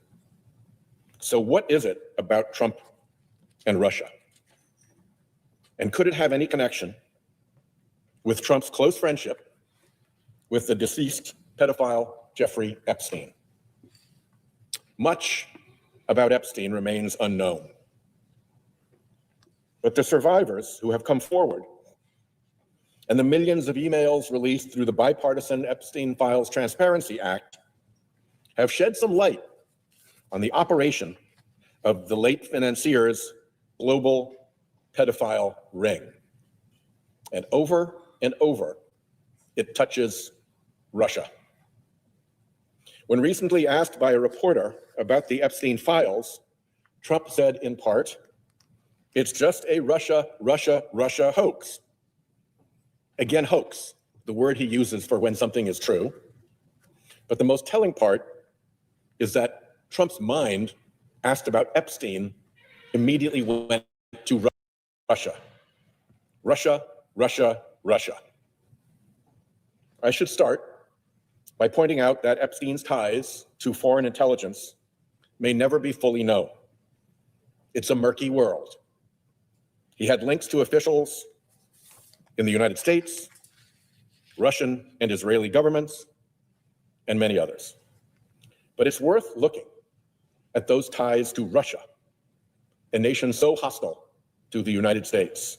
So what is it about Trump and Russia? And could it have any connection with Trump's close friendship with the deceased pedophile Jeffrey Epstein? Much about Epstein remains unknown. But the survivors who have come forward and the millions of emails released through the bipartisan Epstein Files Transparency Act have shed some light on the operation of the late financier's global pedophile ring. And over and over it touches Russia. When recently asked by a reporter about the Epstein files, Trump said in part, "It's just a Russia hoax." Again, hoax, the word he uses for when something is true. But the most telling part is that Trump's mind, asked about Epstein, immediately went to Russia. Russia. I should start by pointing out that Epstein's ties to foreign intelligence may never be fully known. It's a murky world. He had links to officials in the United States, Russian and Israeli governments, and many others. But it's worth looking at those ties to Russia, a nation so hostile to the United States.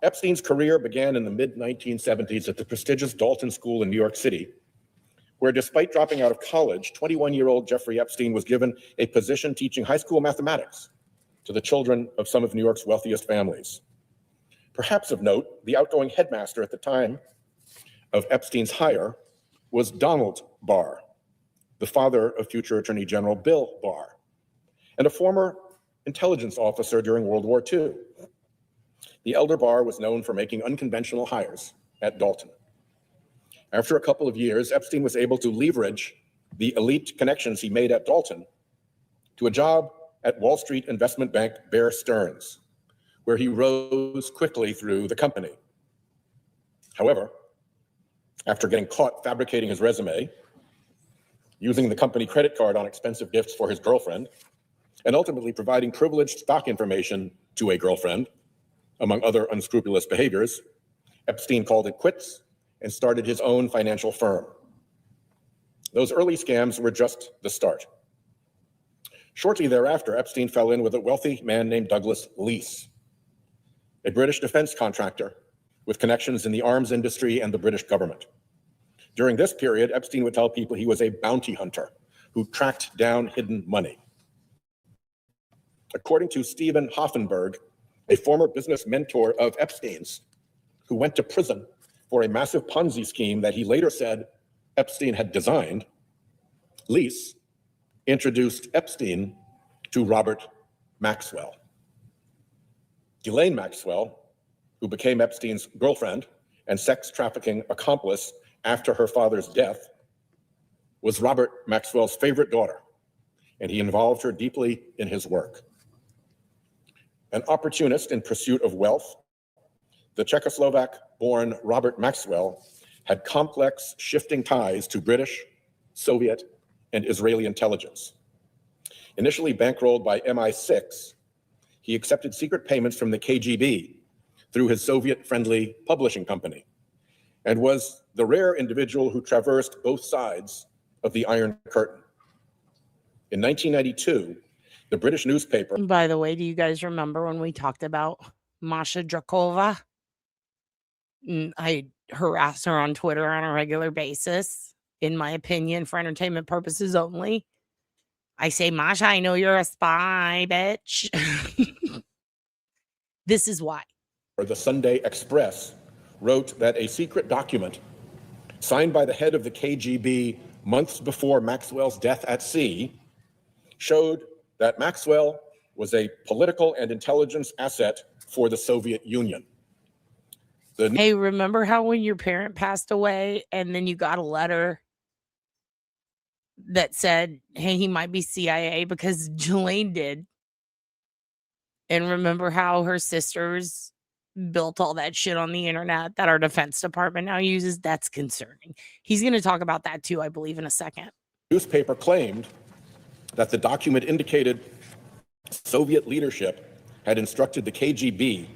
Epstein's career began in the mid-1970s at the prestigious Dalton School in New York City, where despite dropping out of college, 21-year-old Jeffrey Epstein was given a position teaching high school mathematics to the children of some of New York's wealthiest families. Perhaps of note, the outgoing headmaster at the time of Epstein's hire was Donald Barr, the father of future Attorney General Bill Barr, and a former intelligence officer during World War II. The elder Barr was known for making unconventional hires at Dalton. After a couple of years, Epstein was able to leverage the elite connections he made at Dalton to a job at Wall Street investment bank Bear Stearns, where he rose quickly through the company. However, after getting caught fabricating his resume, using the company credit card on expensive gifts for his girlfriend, and ultimately providing privileged stock information to a girlfriend, among other unscrupulous behaviors, Epstein called it quits and started his own financial firm. Those early scams were just the start. Shortly thereafter, Epstein fell in with a wealthy man named Douglas Leese, a British defense contractor with connections in the arms industry and the British government. During this period, Epstein would tell people he was a bounty hunter who tracked down hidden money. According to Stephen Hoffenberg, a former business mentor of Epstein's, who went to prison for a massive Ponzi scheme that he later said Epstein had designed, Leese introduced Epstein to Robert Maxwell. Ghislaine Maxwell, who became Epstein's girlfriend and sex trafficking accomplice after her father's death, was Robert Maxwell's favorite daughter, and he involved her deeply in his work. An opportunist in pursuit of wealth, the Czechoslovak-born Robert Maxwell had complex, shifting ties to British, Soviet, and Israeli intelligence. Initially bankrolled by MI6, he accepted secret payments from the KGB through his Soviet-friendly publishing company, and was the rare individual who traversed both sides of the Iron Curtain. In 1992, the British newspaper... By the way, do you guys remember when we talked about Masha Drakova? I harass her on Twitter on a regular basis, in my opinion, for entertainment purposes only. I say, Masha, I know you're a spy, bitch. This is why. The Sunday Express wrote that a secret document signed by the head of the KGB months before Maxwell's death at sea showed that Maxwell was a political and intelligence asset for the Soviet Union. Hey, remember how when your parent passed away and then you got a letter that said, hey, he might be CIA, because Jelaine did? And remember how her sisters built all that shit on the internet that our Defense Department now uses? That's concerning. He's going to talk about that too, I believe, in a second. Newspaper claimed that the document indicated Soviet leadership had instructed the KGB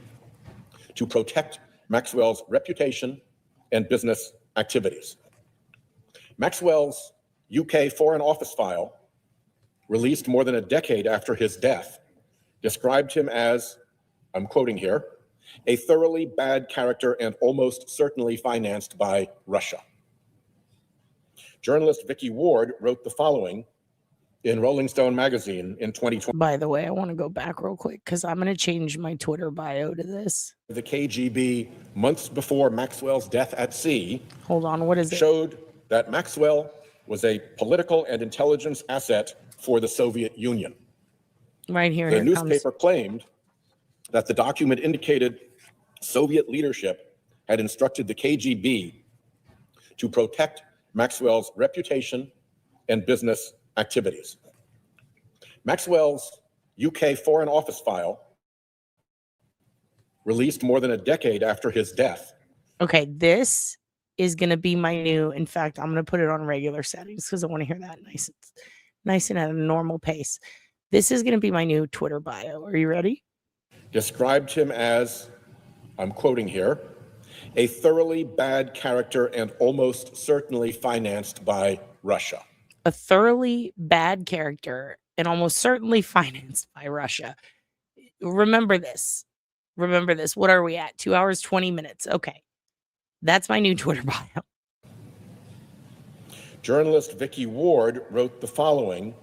to protect Maxwell's reputation and business activities. Maxwell's UK Foreign Office file, released more than a decade after his death, described him as, I'm quoting here, a thoroughly bad character and almost certainly financed by Russia. Journalist Vicky Ward wrote the following in Rolling Stone magazine in 2020. By the way, I want to go back real quick because I'm going to change my Twitter bio to this. The KGB, months before Maxwell's death at sea, hold on, what is it? Showed that Maxwell was a political and intelligence asset for the Soviet Union. Right here. The newspaper claimed that the document indicated Soviet leadership had instructed the KGB to protect Maxwell's reputation and business activities. Maxwell's UK Foreign Office file, released more than a decade after his death. Okay, this is going to be my new, in fact, I'm going to put it on regular settings because I want to hear that nice and at a normal pace. This is going to be my new Twitter bio. Are you ready? Described him as, I'm quoting here, a thoroughly bad character and almost certainly financed by Russia. A thoroughly bad character and almost certainly financed by Russia. Remember this. Remember this. What are we at? 2 hours, 20 minutes. Okay. That's my new Twitter bio. Journalist Vicky Ward wrote the following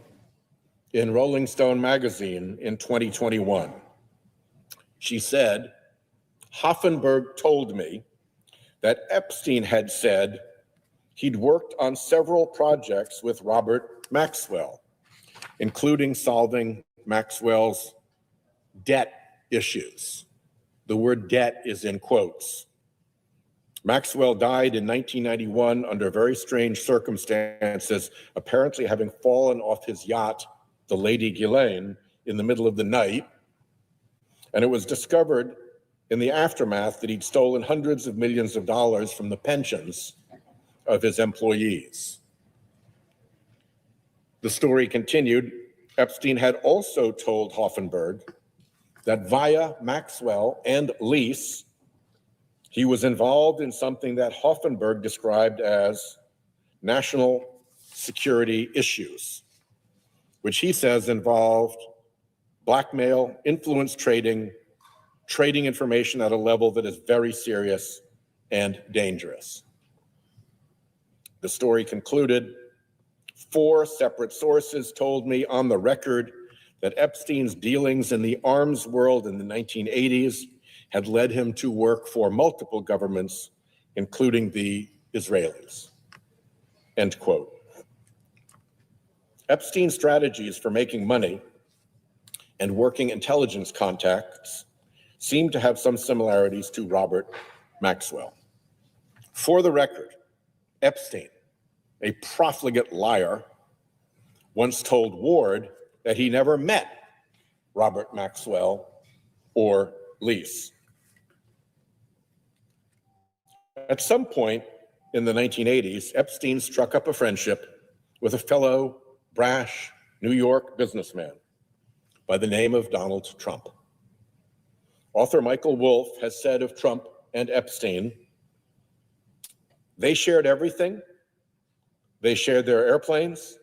in Rolling Stone magazine in 2021. She said, Hoffenberg told me that Epstein had said he'd worked on several projects with Robert Maxwell, including solving Maxwell's debt issues. The word debt is in quotes. Maxwell died in 1991 under very strange circumstances, apparently having fallen off his yacht, the Lady Ghislaine, in the middle of the night. And it was discovered in the aftermath that he'd stolen hundreds of millions of dollars from the pensions of his employees. The story continued. Epstein had also told Hoffenberg that via Maxwell and Lease, he was involved in something that Hoffenberg described as national security issues, which he says involved blackmail, influence trading, trading information at a level that is very serious and dangerous. The story concluded, 4 separate sources told me on the record that Epstein's dealings in the arms world in the 1980s had led him to work for multiple governments, including the Israelis. End quote. Epstein's strategies for making money and working intelligence contacts seem to have some similarities to Robert Maxwell. For the record, Epstein, a profligate liar, once told Ward that he never met Robert Maxwell or Lease. At some point in the 1980s, Epstein struck up a friendship with a fellow brash New York businessman by the name of Donald Trump. Author Michael Wolff has said of Trump and Epstein, they shared everything. They shared their airplanes.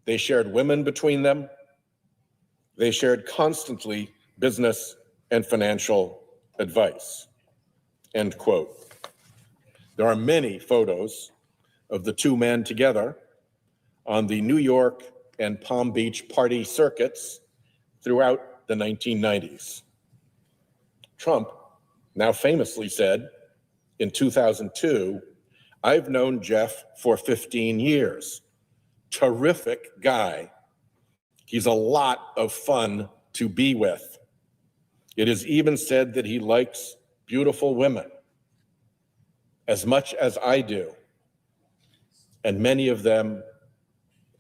They shared women between them. They shared constantly business and financial advice. End quote. There are many photos of the two men together on the New York and Palm Beach party circuits throughout the 1990s. Trump now famously said in 2002, I've known Jeff for 15 years. Terrific guy. He's a lot of fun to be with. It is even said that he likes beautiful women as much as I do. And many of them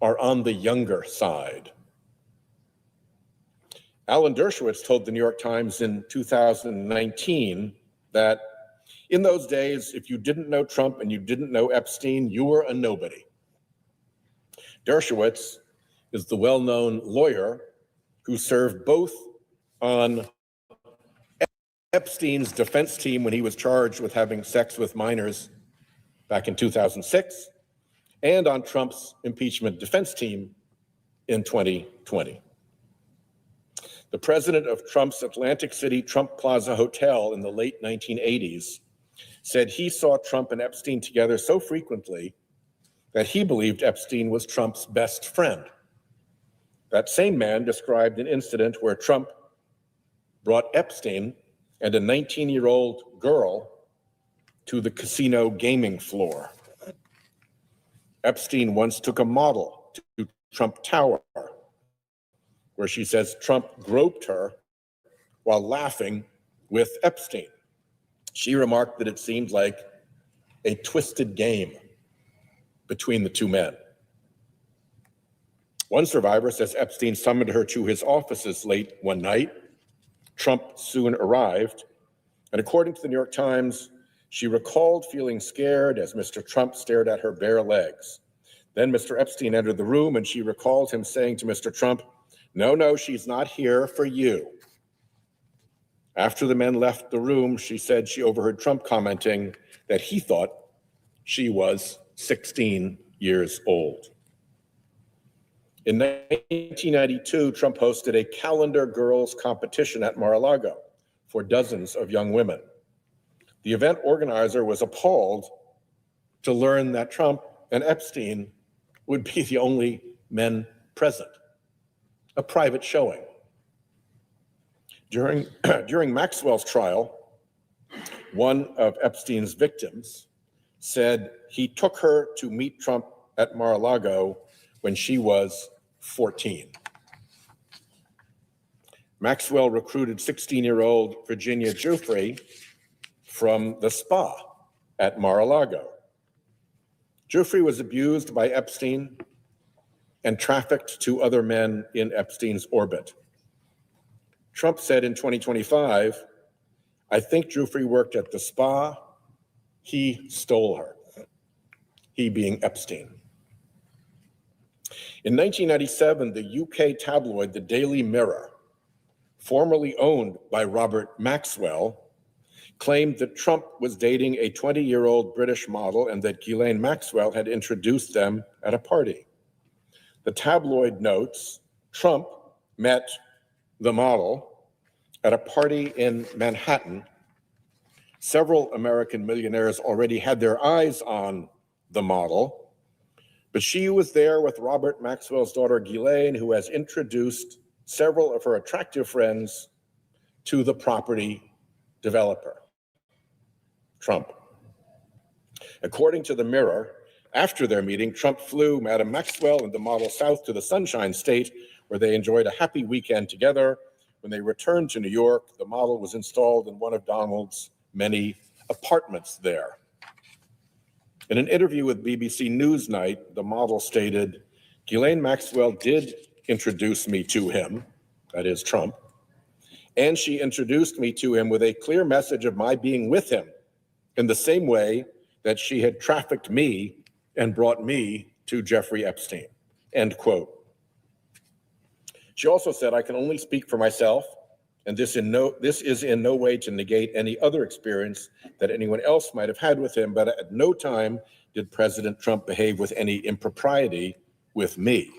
are on the younger side. Alan Dershowitz told the New York Times in 2019 that in those days, if you didn't know Trump and you didn't know Epstein, you were a nobody. Dershowitz is the well-known lawyer who served both on Epstein's defense team when he was charged with having sex with minors back in 2006, and on Trump's impeachment defense team in 2020. The president of Trump's Atlantic City Trump Plaza Hotel in the late 1980s said he saw Trump and Epstein together so frequently that he believed Epstein was Trump's best friend. That same man described an incident where Trump brought Epstein and a 19-year-old girl to the casino gaming floor. Epstein once took a model to Trump Tower, where she says Trump groped her while laughing with Epstein. She remarked that it seemed like a twisted game between the two men. One survivor says Epstein summoned her to his offices late one night. Trump soon arrived, and according to the New York Times, she recalled feeling scared as Mr. Trump stared at her bare legs. Then Mr. Epstein entered the room, and she recalled him saying to Mr. Trump, "No, she's not here for you." After the men left the room, she said she overheard Trump commenting that he thought she was 16 years old. In 1992, Trump hosted a calendar girls competition at Mar-a-Lago for dozens of young women. The event organizer was appalled to learn that Trump and Epstein would be the only men present, a private showing. During Maxwell's trial, one of Epstein's victims said he took her to meet Trump at Mar-a-Lago when she was 14. Maxwell recruited 16-year-old Virginia Giuffre from the spa at Mar-a-Lago. Giuffre was abused by Epstein and trafficked to other men in Epstein's orbit. Trump said in 2025, "I think Giuffre worked at the spa. He stole her," he being Epstein. In 1997, the UK tabloid The Daily Mirror, formerly owned by Robert Maxwell, claimed that Trump was dating a 20-year-old British model and that Ghislaine Maxwell had introduced them at a party. The tabloid notes, Trump met the model at a party in Manhattan. Several American millionaires already had their eyes on the model, but she was there with Robert Maxwell's daughter, Ghislaine, who has introduced several of her attractive friends to the property developer, Trump. According to the Mirror, after their meeting, Trump flew Madam Maxwell and the model south to the Sunshine State, where they enjoyed a happy weekend together. When they returned to New York, the model was installed in one of Donald's many apartments there. In an interview with BBC Newsnight, the model stated, "Ghislaine Maxwell did introduce me to him," that is Trump, "and she introduced me to him with a clear message of my being with him in the same way that she had trafficked me and brought me to Jeffrey Epstein," end quote. She also said, "I can only speak for myself, and this is in no way to negate any other experience that anyone else might have had with him, but at no time did President Trump behave with any impropriety with me."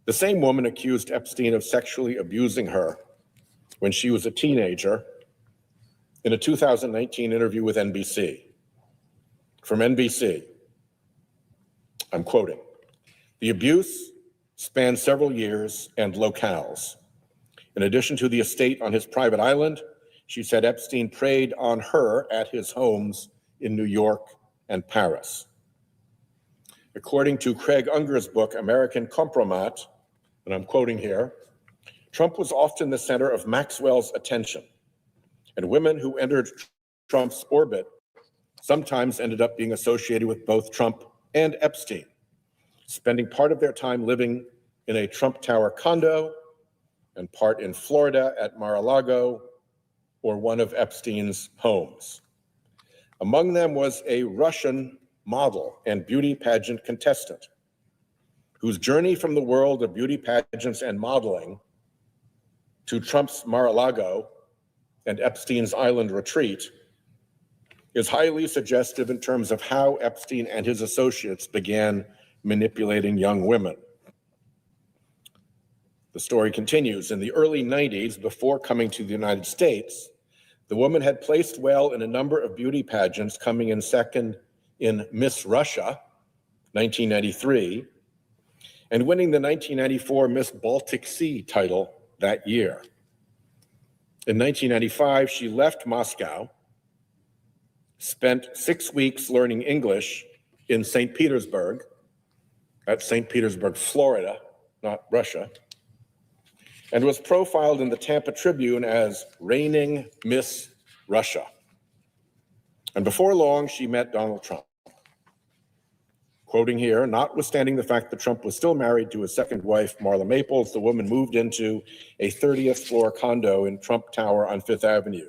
The same woman accused Epstein of sexually abusing her when she was a teenager in a 2019 interview with NBC. From NBC, I'm quoting, "The abuse spanned several years and locales. In addition to the estate on his private island, she said Epstein preyed on her at his homes in New York and Paris." According to Craig Unger's book, American Compromat, and I'm quoting here, "Trump was often the center of Maxwell's attention, and women who entered Trump's orbit sometimes ended up being associated with both Trump and Epstein, spending part of their time living in a Trump Tower condo and part in Florida at Mar-a-Lago or one of Epstein's homes. Among them was a Russian model and beauty pageant contestant whose journey from the world of beauty pageants and modeling to Trump's Mar-a-Lago and Epstein's island retreat is highly suggestive in terms of how Epstein and his associates began manipulating young women." The story continues. In the early 90s, before coming to the United States, the woman had placed well in a number of beauty pageants, coming in second in Miss Russia, 1993, and winning the 1994 Miss Baltic Sea title that year. In 1995, she left Moscow, spent 6 weeks learning English in St. Petersburg, at St. Petersburg, Florida, not Russia, and was profiled in the Tampa Tribune as reigning Miss Russia. And before long, she met Donald Trump. Quoting here, notwithstanding the fact that Trump was still married to his second wife, Marla Maples, the woman moved into a 30th floor condo in Trump Tower on Fifth Avenue.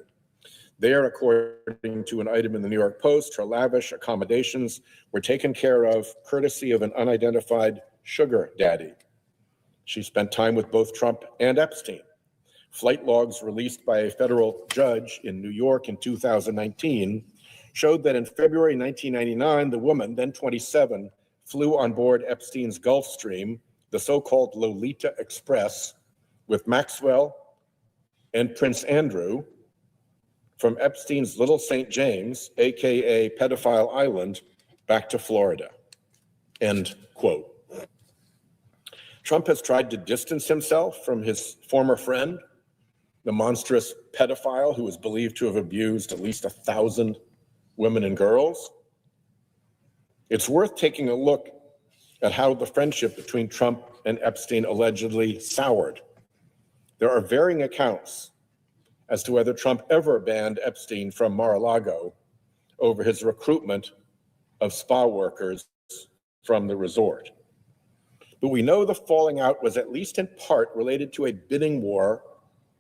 There, according to an item in the New York Post, her lavish accommodations were taken care of courtesy of an unidentified sugar daddy. She spent time with both Trump and Epstein. Flight logs released by a federal judge in New York in 2019 showed that in February 1999, the woman, then 27, flew on board Epstein's Gulfstream, the so-called Lolita Express, with Maxwell and Prince Andrew from Epstein's Little St. James, AKA Pedophile Island, back to Florida. End quote. Trump has tried to distance himself from his former friend, the monstrous pedophile who is believed to have abused at least 1,000 women and girls. It's worth taking a look at how the friendship between Trump and Epstein allegedly soured. There are varying accounts as to whether Trump ever banned Epstein from Mar-a-Lago over his recruitment of spa workers from the resort. But we know the falling out was at least in part related to a bidding war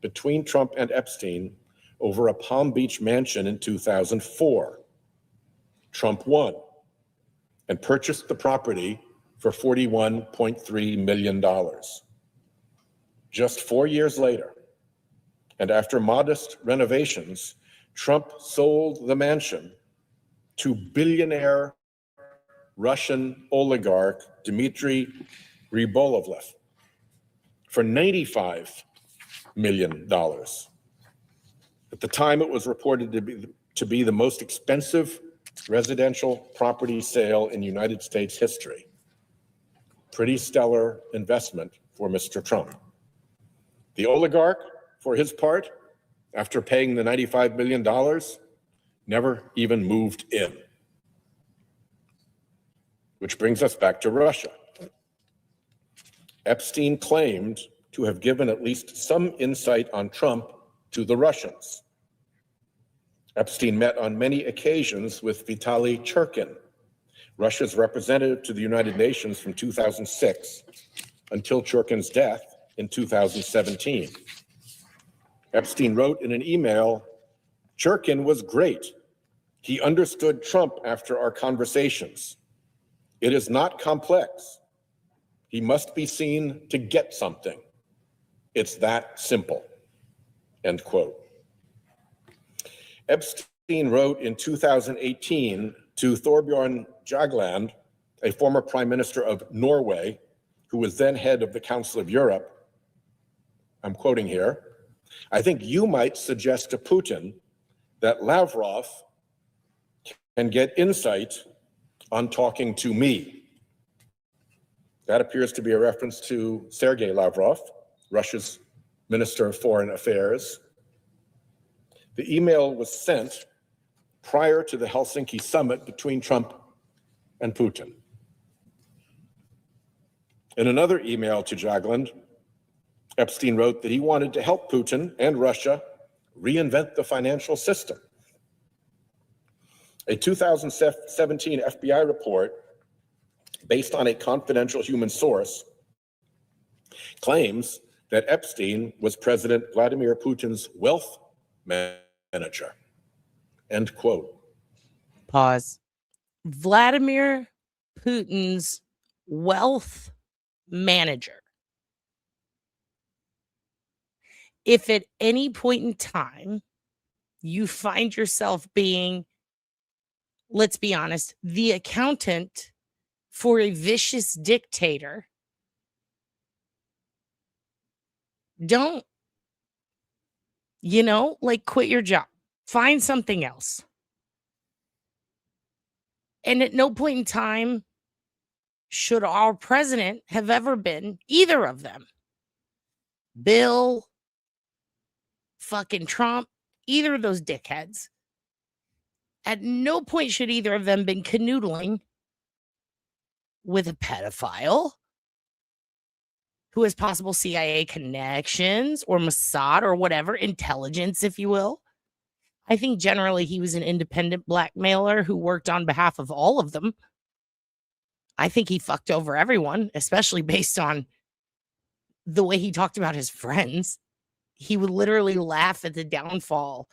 between Trump and Epstein over a Palm Beach mansion in 2004. Trump won and purchased the property for $41.3 million. Just 4 years later, and after modest renovations, Trump sold the mansion to billionaire Russian oligarch Dmitry Rybolovlev for $95 million. At the time, it was reported to be the most expensive residential property sale in United States history. Pretty stellar investment for Mr. Trump. The oligarch, for his part, after paying the $95 million, never even moved in. Which brings us back to Russia. Epstein claimed to have given at least some insight on Trump to the Russians. Epstein met on many occasions with Vitaly Churkin, Russia's representative to the United Nations from 2006 until Churkin's death in 2017. Epstein wrote in an email, "Churkin was great. He understood Trump after our conversations. It is not complex. He must be seen to get something. It's that simple." End quote. Epstein wrote in 2018 to Thorbjorn Jagland, a former prime minister of Norway, who was then head of the Council of Europe. I'm quoting here, "I think you might suggest to Putin that Lavrov can get insight on talking to me." That appears to be a reference to Sergei Lavrov, Russia's Minister of Foreign Affairs. The email was sent prior to the Helsinki summit between Trump and Putin. In another email to Jagland, Epstein wrote that he wanted to help Putin and Russia reinvent the financial system. A 2017 FBI report, based on a confidential human source, claims that Epstein was President Vladimir Putin's wealth manager. End quote. Pause. Vladimir Putin's wealth manager. If at any point in time you find yourself being, let's be honest, the accountant for a vicious dictator, don't, quit your job. Find something else. And at no point in time should our president have ever been either of them. Bill, fucking Trump, either of those dickheads. At no point should either of them been canoodling with a pedophile who has possible CIA connections or Mossad or whatever, intelligence, if you will. I think generally he was an independent blackmailer who worked on behalf of all of them. I think he fucked over everyone, especially based on the way he talked about his friends. He would literally laugh at the downfall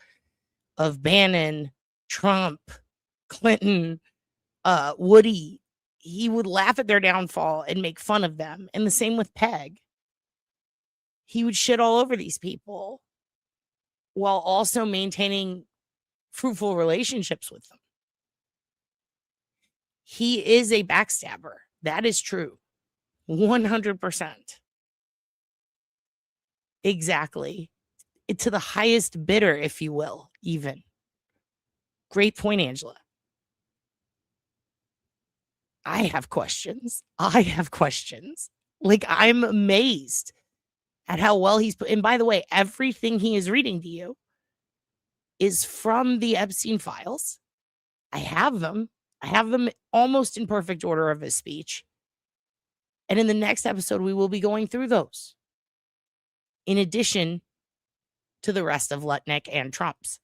of Bannon, Trump, Clinton, Woody. He would laugh at their downfall and make fun of them. And the same with Peg. He would shit all over these people while also maintaining fruitful relationships with them. He is a backstabber. That is true. 100%. Exactly. To the highest bidder, if you will, even. Great point, Angela. I have questions. Like, I'm amazed at how well he's put. And by the way, everything he is reading to you is from the Epstein files. I have them almost in perfect order of his speech. And in the next episode, we will be going through those, in addition to the rest of Lutnick and Trump's.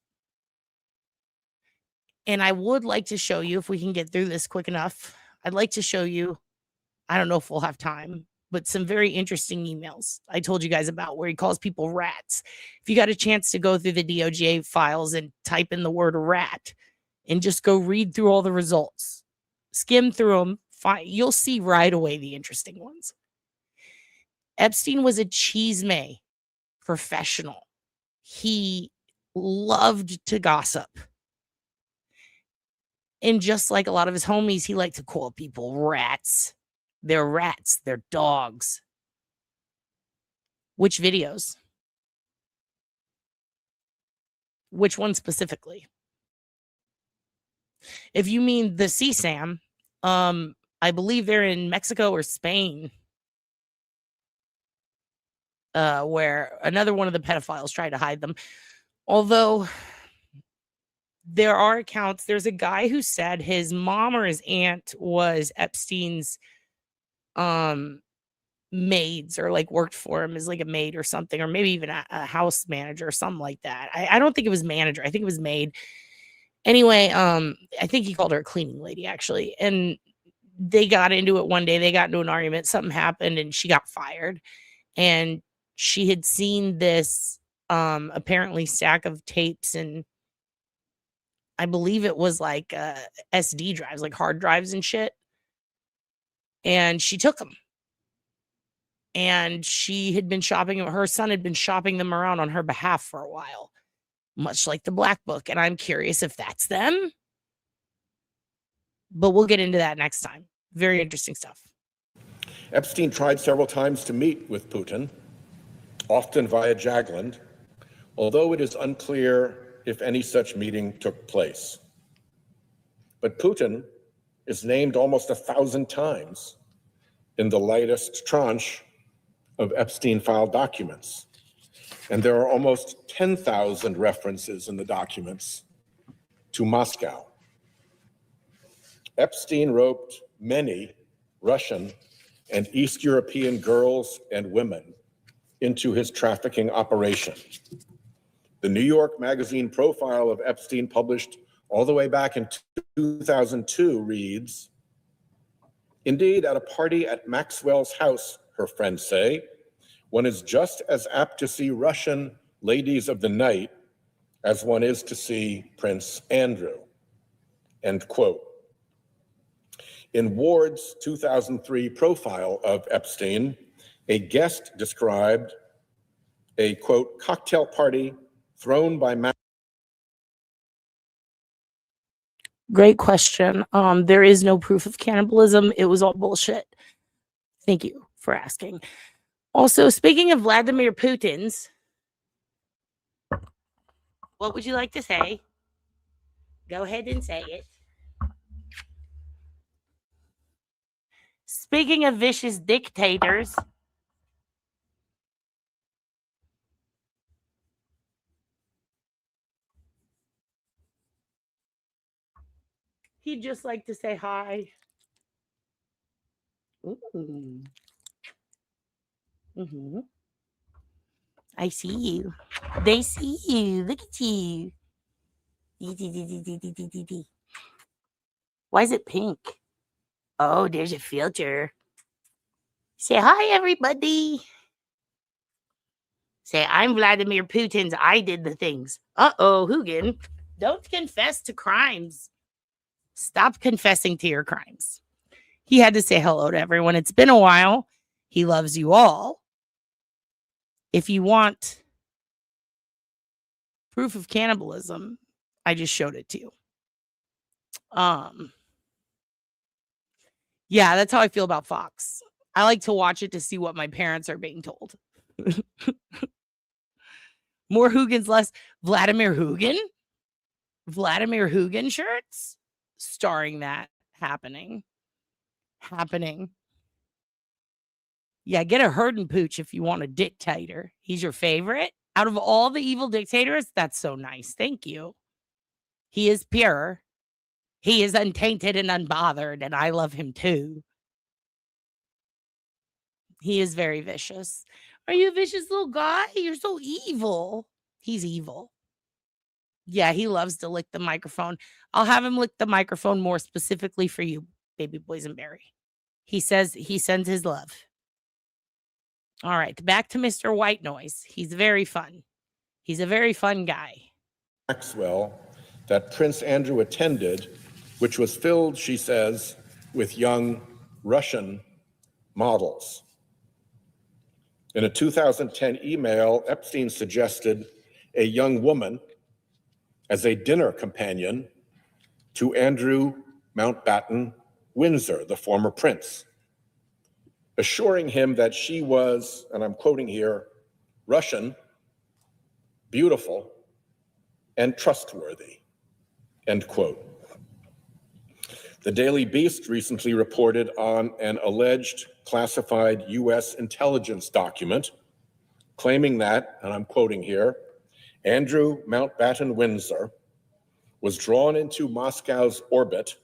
And I would like to show you, if we can get through this quick enough, I'd like to show you, I don't know if we'll have time, but some very interesting emails I told you guys about where he calls people rats. If you got a chance to go through the DOJ files and type in the word rat and just go read through all the results, skim through them, you'll see right away the interesting ones. Epstein was a chisme professional. He loved to gossip. And just like a lot of his homies, he liked to call people rats. They're rats. They're dogs. Which videos? Which one specifically? If you mean the CSAM, I believe they're in Mexico or Spain, where another one of the pedophiles tried to hide them. Although there are accounts, there's a guy who said his mom or his aunt was Epstein's maids, or like worked for him as like a maid or something, or maybe even a house manager or something like that. I don't think it was manager. I think it was maid. Anyway, I think he called her a cleaning lady, actually. And they got into it one day. They got into an argument. Something happened and she got fired. And she had seen this apparently stack of tapes, and I believe it was like SD drives, like hard drives and shit. And she took them. And she had been shopping, her son had been shopping them around on her behalf for a while, much like the Black Book. And I'm curious if that's them. But we'll get into that next time. Very interesting stuff. Epstein tried several times to meet with Putin, often via Jagland, although it is unclear if any such meeting took place. But Putin is named almost 1,000 times in the latest tranche of Epstein file documents. And there are almost 10,000 references in the documents to Moscow. Epstein roped many Russian and East European girls and women into his trafficking operation. The New York Magazine profile of Epstein, published all the way back in 2002, reads, "Indeed, at a party at Maxwell's house, her friends say, one is just as apt to see Russian ladies of the night as one is to see Prince Andrew." End quote. In Ward's 2003 profile of Epstein, a guest described a, quote, cocktail party thrown by Great question. There is no proof of cannibalism. It was all bullshit. Thank you for asking. Also, speaking of Vladimir Putin's, what would you like to say? Go ahead and say it. Speaking of vicious dictators, he'd just like to say hi. Ooh. Mm-hmm. I see you. They see you. Look at you. Why is it pink? Oh, there's a filter. Say hi, everybody. Say, I'm Vladimir Putin's I did the things. Uh-oh, Hugin. Don't confess to crimes. Stop confessing to your crimes. He had to say hello to everyone. It's been a while. He loves you all. If you want proof of cannibalism, I just showed it to you. Yeah, that's how I feel about Fox. I like to watch it to see what my parents are being told. More Hugins, less Vladimir Hugin. Vladimir Hugin shirts starring that happening. Yeah, get a Herden Pooch if you want a dictator. He's your favorite. Out of all the evil dictators, that's so nice. Thank you. He is pure. He is untainted and unbothered, and I love him too. He is very vicious. Are you a vicious little guy? You're so evil. He's evil. Yeah, he loves to lick the microphone. I'll have him lick the microphone more specifically for you, baby boysenberry. He says he sends his love. All right, back to Mr. White Noise. He's very fun. He's a very fun guy. Maxwell that Prince Andrew attended, which was filled, she says, with young Russian models. In a 2010 email, Epstein suggested a young woman as a dinner companion to Andrew Mountbatten Windsor, the former prince, assuring him that she was, and I'm quoting here, Russian, beautiful, and trustworthy, end quote. The Daily Beast recently reported on an alleged classified U.S. intelligence document claiming that, and I'm quoting here, Andrew Mountbatten Windsor was drawn into Moscow's orbit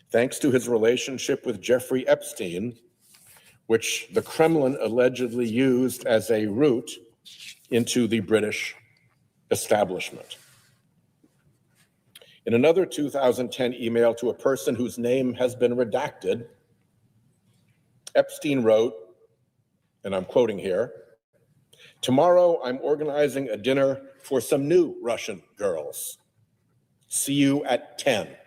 thanks to his relationship with Jeffrey Epstein, which the Kremlin allegedly used as a route into the British establishment. In another 2010 email to a person whose name has been redacted, Epstein wrote, and I'm quoting here, "Tomorrow I'm organizing a dinner for some new Russian girls. See you at 10.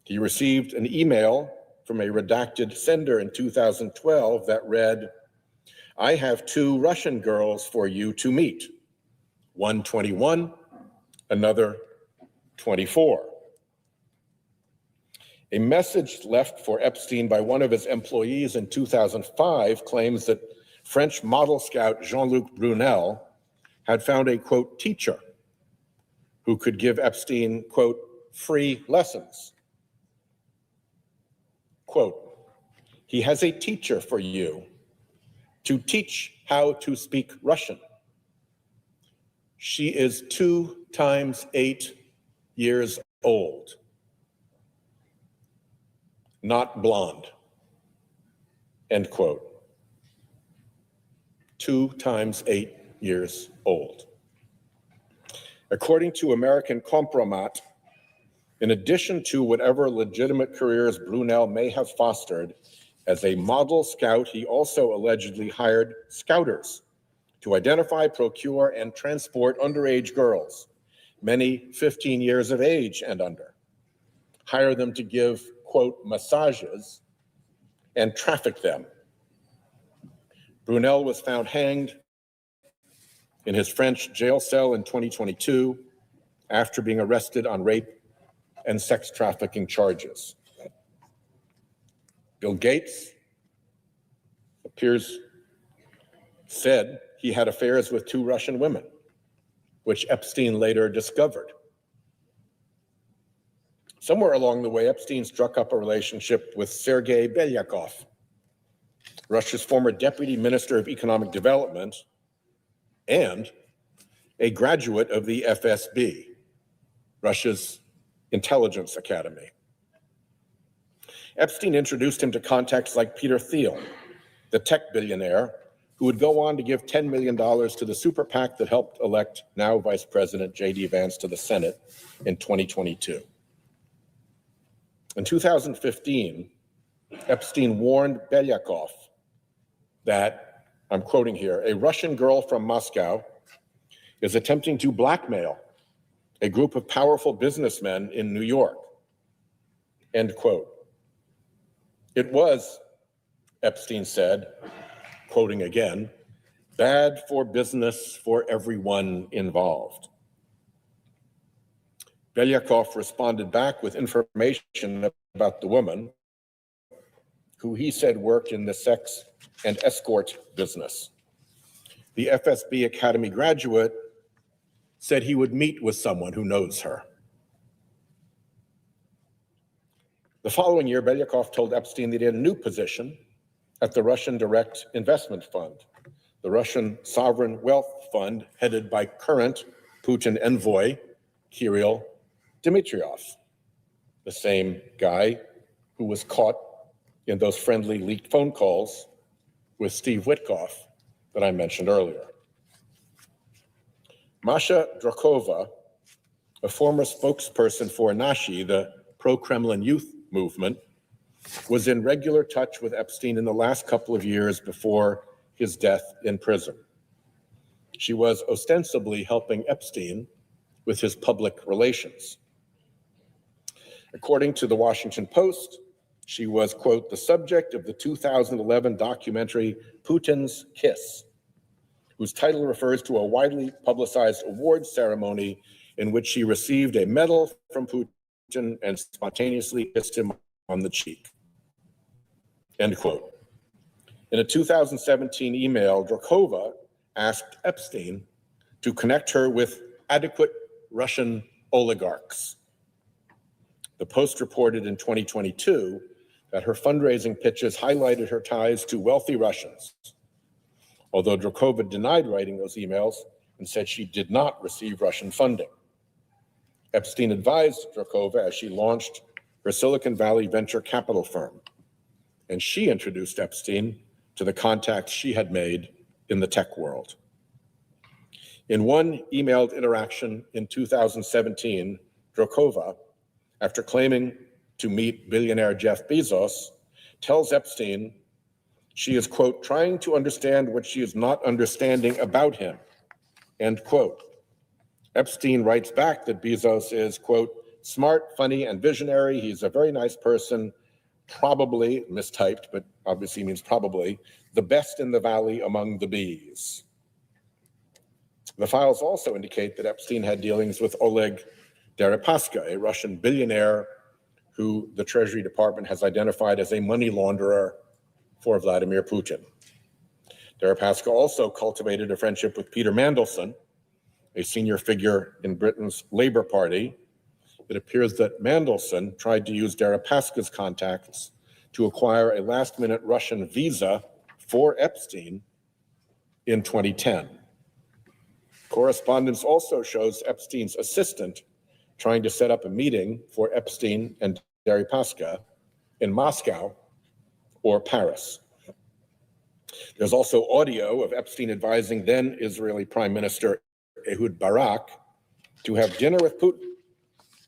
He received an email from a redacted sender in 2012 that read, "I have 2 Russian girls for you to meet. One 21, another 24. A message left for Epstein by one of his employees in 2005 claims that French model scout Jean-Luc Brunel had found a, quote, teacher who could give Epstein, quote, free lessons. Quote, he has a teacher for you to teach how to speak Russian. She is 2 times 8 years old, not blonde, end quote. 2 times 8 years old. According to American Compromat, in addition to whatever legitimate careers Brunel may have fostered, as a model scout, he also allegedly hired scouters to identify, procure, and transport underage girls, many 15 years of age and under, hire them to give, quote, massages, and traffic them. Brunel was found hanged in his French jail cell in 2022 after being arrested on rape and sex trafficking charges. Bill Gates said he had affairs with 2 Russian women, which Epstein later discovered. Somewhere along the way, Epstein struck up a relationship with Sergei Belyakov, Russia's former deputy minister of economic development and a graduate of the FSB, Russia's intelligence academy. Epstein introduced him to contacts like Peter Thiel, the tech billionaire, who would go on to give $10 million to the super PAC that helped elect now Vice President J.D. Vance to the Senate in 2022. In 2015, Epstein warned Belyakov that, I'm quoting here, a Russian girl from Moscow is attempting to blackmail a group of powerful businessmen in New York, end quote. It was, Epstein said, quoting again, bad for business for everyone involved. Belyakov responded back with information about the woman, who he said worked in the sex and escort business. The FSB Academy graduate said he would meet with someone who knows her. The following year, Belyakov told Epstein that he had a new position at the Russian Direct Investment Fund, the Russian Sovereign Wealth Fund headed by current Putin envoy, Kirill Dmitriev, the same guy who was caught in those friendly leaked phone calls with Steve Witkoff that I mentioned earlier. Masha Drakova, a former spokesperson for Nashi, the pro-Kremlin youth movement, was in regular touch with Epstein in the last couple of years before his death in prison. She was ostensibly helping Epstein with his public relations. According to the Washington Post, she was, quote, the subject of the 2011 documentary Putin's Kiss, whose title refers to a widely publicized awards ceremony in which she received a medal from Putin and spontaneously kissed him on the cheek, end quote. In a 2017 email, Drakova asked Epstein to connect her with adequate Russian oligarchs. The Post reported in 2022 that her fundraising pitches highlighted her ties to wealthy Russians, although Drakova denied writing those emails and said she did not receive Russian funding. Epstein advised Drakova as she launched her Silicon Valley venture capital firm, and she introduced Epstein to the contacts she had made in the tech world. In one emailed interaction in 2017, Drakova, after claiming to meet billionaire Jeff Bezos, tells Epstein she is, quote, trying to understand what she is not understanding about him, end quote. Epstein writes back that Bezos is, quote, smart, funny, and visionary. He's a very nice person, probably, mistyped, but obviously means probably, the best in the valley among the bees. The files also indicate that Epstein had dealings with Oleg Deripaska, a Russian billionaire who the Treasury Department has identified as a money launderer for Vladimir Putin. Deripaska also cultivated a friendship with Peter Mandelson, a senior figure in Britain's Labour Party. It appears that Mandelson tried to use Deripaska's contacts to acquire a last-minute Russian visa for Epstein in 2010. Correspondence also shows Epstein's assistant trying to set up a meeting for Epstein and Deripaska in Moscow or Paris. There's also audio of Epstein advising then Israeli Prime Minister Ehud Barak to have dinner with Putin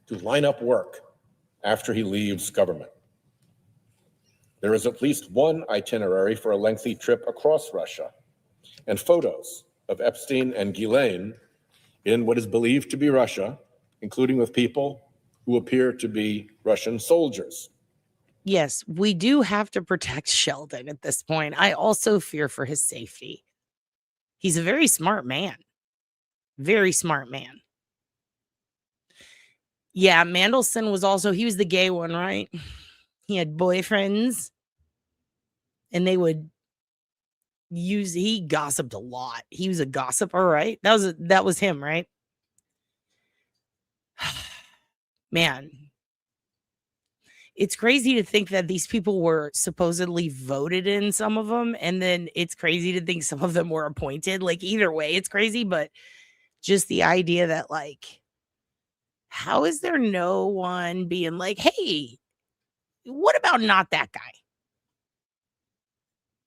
to line up work after he leaves government. There is at least one itinerary for a lengthy trip across Russia and photos of Epstein and Ghislaine in what is believed to be Russia, including with people who appear to be Russian soldiers. Yes, we do have to protect Sheldon at this point. I also fear for his safety. He's a very smart man. Very smart man. Yeah, Mandelson was also, he was the gay one, right? He had boyfriends and they would use, he gossiped a lot. He was a gossiper, right? That was him, right? Man, It's crazy to think that these people were supposedly voted in, some of them, and then it's crazy to think some of them were appointed. Like, either way, it's crazy, but just the idea that, like, how is there no one being like, hey, what about not that guy?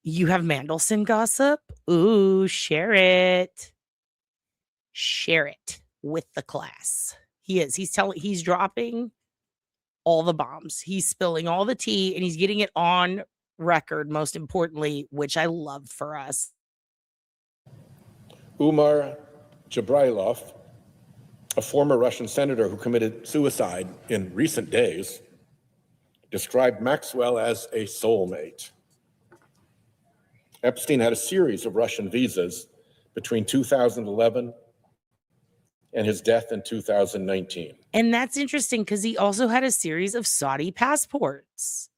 You have Mandelson gossip? Ooh, share it. Share it with the class. He's dropping all the bombs. He's spilling all the tea and he's getting it on record, most importantly, which I love for us. Umar Jabrailov, a former Russian senator who committed suicide in recent days, described Maxwell as a soulmate. Epstein had a series of Russian visas between 2011 and his death in 2019. And that's interesting because he also had a series of Saudi passports.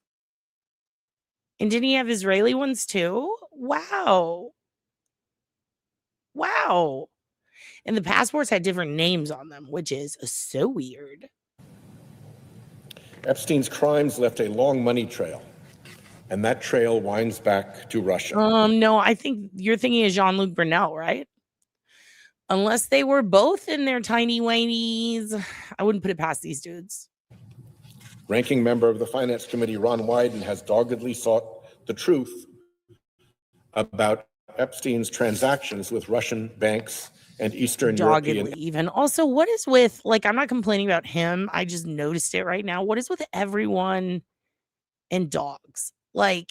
And didn't he have Israeli ones too? Wow. Wow. And the passports had different names on them, which is so weird. Epstein's crimes left a long money trail, and that trail winds back to Russia. No, I think you're thinking of Jean-Luc Brunel, right? Unless they were both in their tiny whinies, I wouldn't put it past these dudes. Ranking member of the Finance Committee, Ron Wyden, has doggedly sought the truth about Epstein's transactions with Russian banks and Eastern European. Even. Also, what is with, like, I'm not complaining about him. I just noticed it right now. What is with everyone and dogs? Like,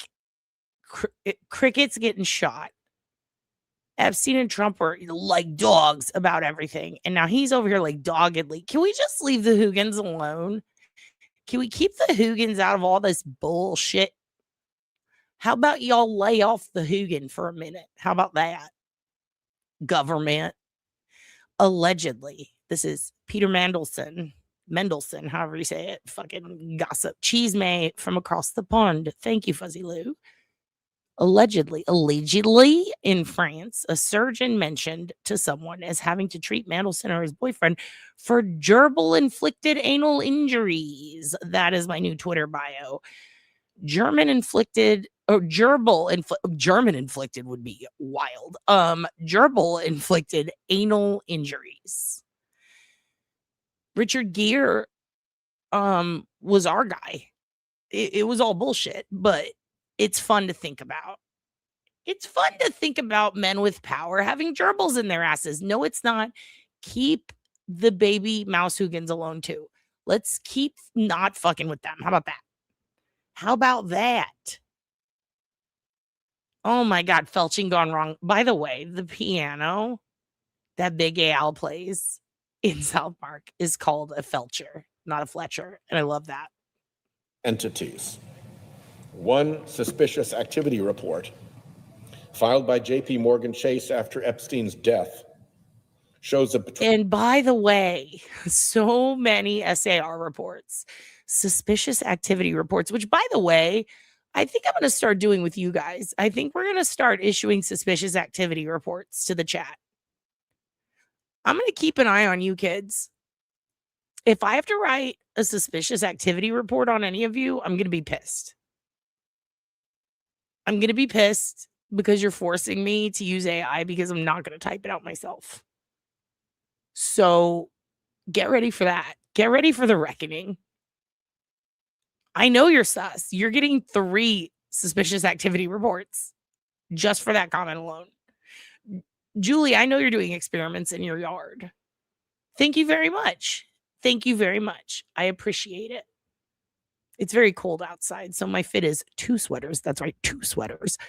crickets getting shot. Epstein and Trump were like dogs about everything. And now he's over here like doggedly. Can we just leave the Hoogans alone? Can we keep the Hoogans out of all this bullshit? How about y'all lay off the Hoogan for a minute? How about that? Government. Allegedly. This is Peter Mandelson, however you say it. Fucking gossip. Cheese mate from across the pond. Thank you, Fuzzy Lou. Allegedly in France, a surgeon mentioned to someone as having to treat Mandelson or his boyfriend for gerbil-inflicted anal injuries. That is my new Twitter bio. German-inflicted would be wild. Gerbil-inflicted anal injuries. Richard Gere was our guy. It was all bullshit, but it's fun to think about. It's fun to think about men with power having gerbils in their asses. No, it's not. Keep the baby mouse Hoogans alone too. Let's keep not fucking with them. How about that? How about that? Oh my God, felching gone wrong. By the way, the piano that Big Al plays in South Park is called a felcher, not a Fletcher. And I love that. Entities. One suspicious activity report filed by JP Morgan Chase after Epstein's death shows a... And by the way, so many SAR reports, suspicious activity reports, which by the way, I think I'm going to start doing with you guys. I think we're going to start issuing suspicious activity reports to the chat. I'm going to keep an eye on you kids. If I have to write a suspicious activity report on any of you, I'm going to be pissed. I'm going to be pissed because you're forcing me to use AI because I'm not going to type it out myself. So get ready for that. Get ready for the reckoning. I know you're sus. You're getting 3 suspicious activity reports just for that comment alone. Julie, I know you're doing experiments in your yard. Thank you very much. Thank you very much. I appreciate it. It's very cold outside, so my fit is 2 sweaters. That's right, 2 sweaters.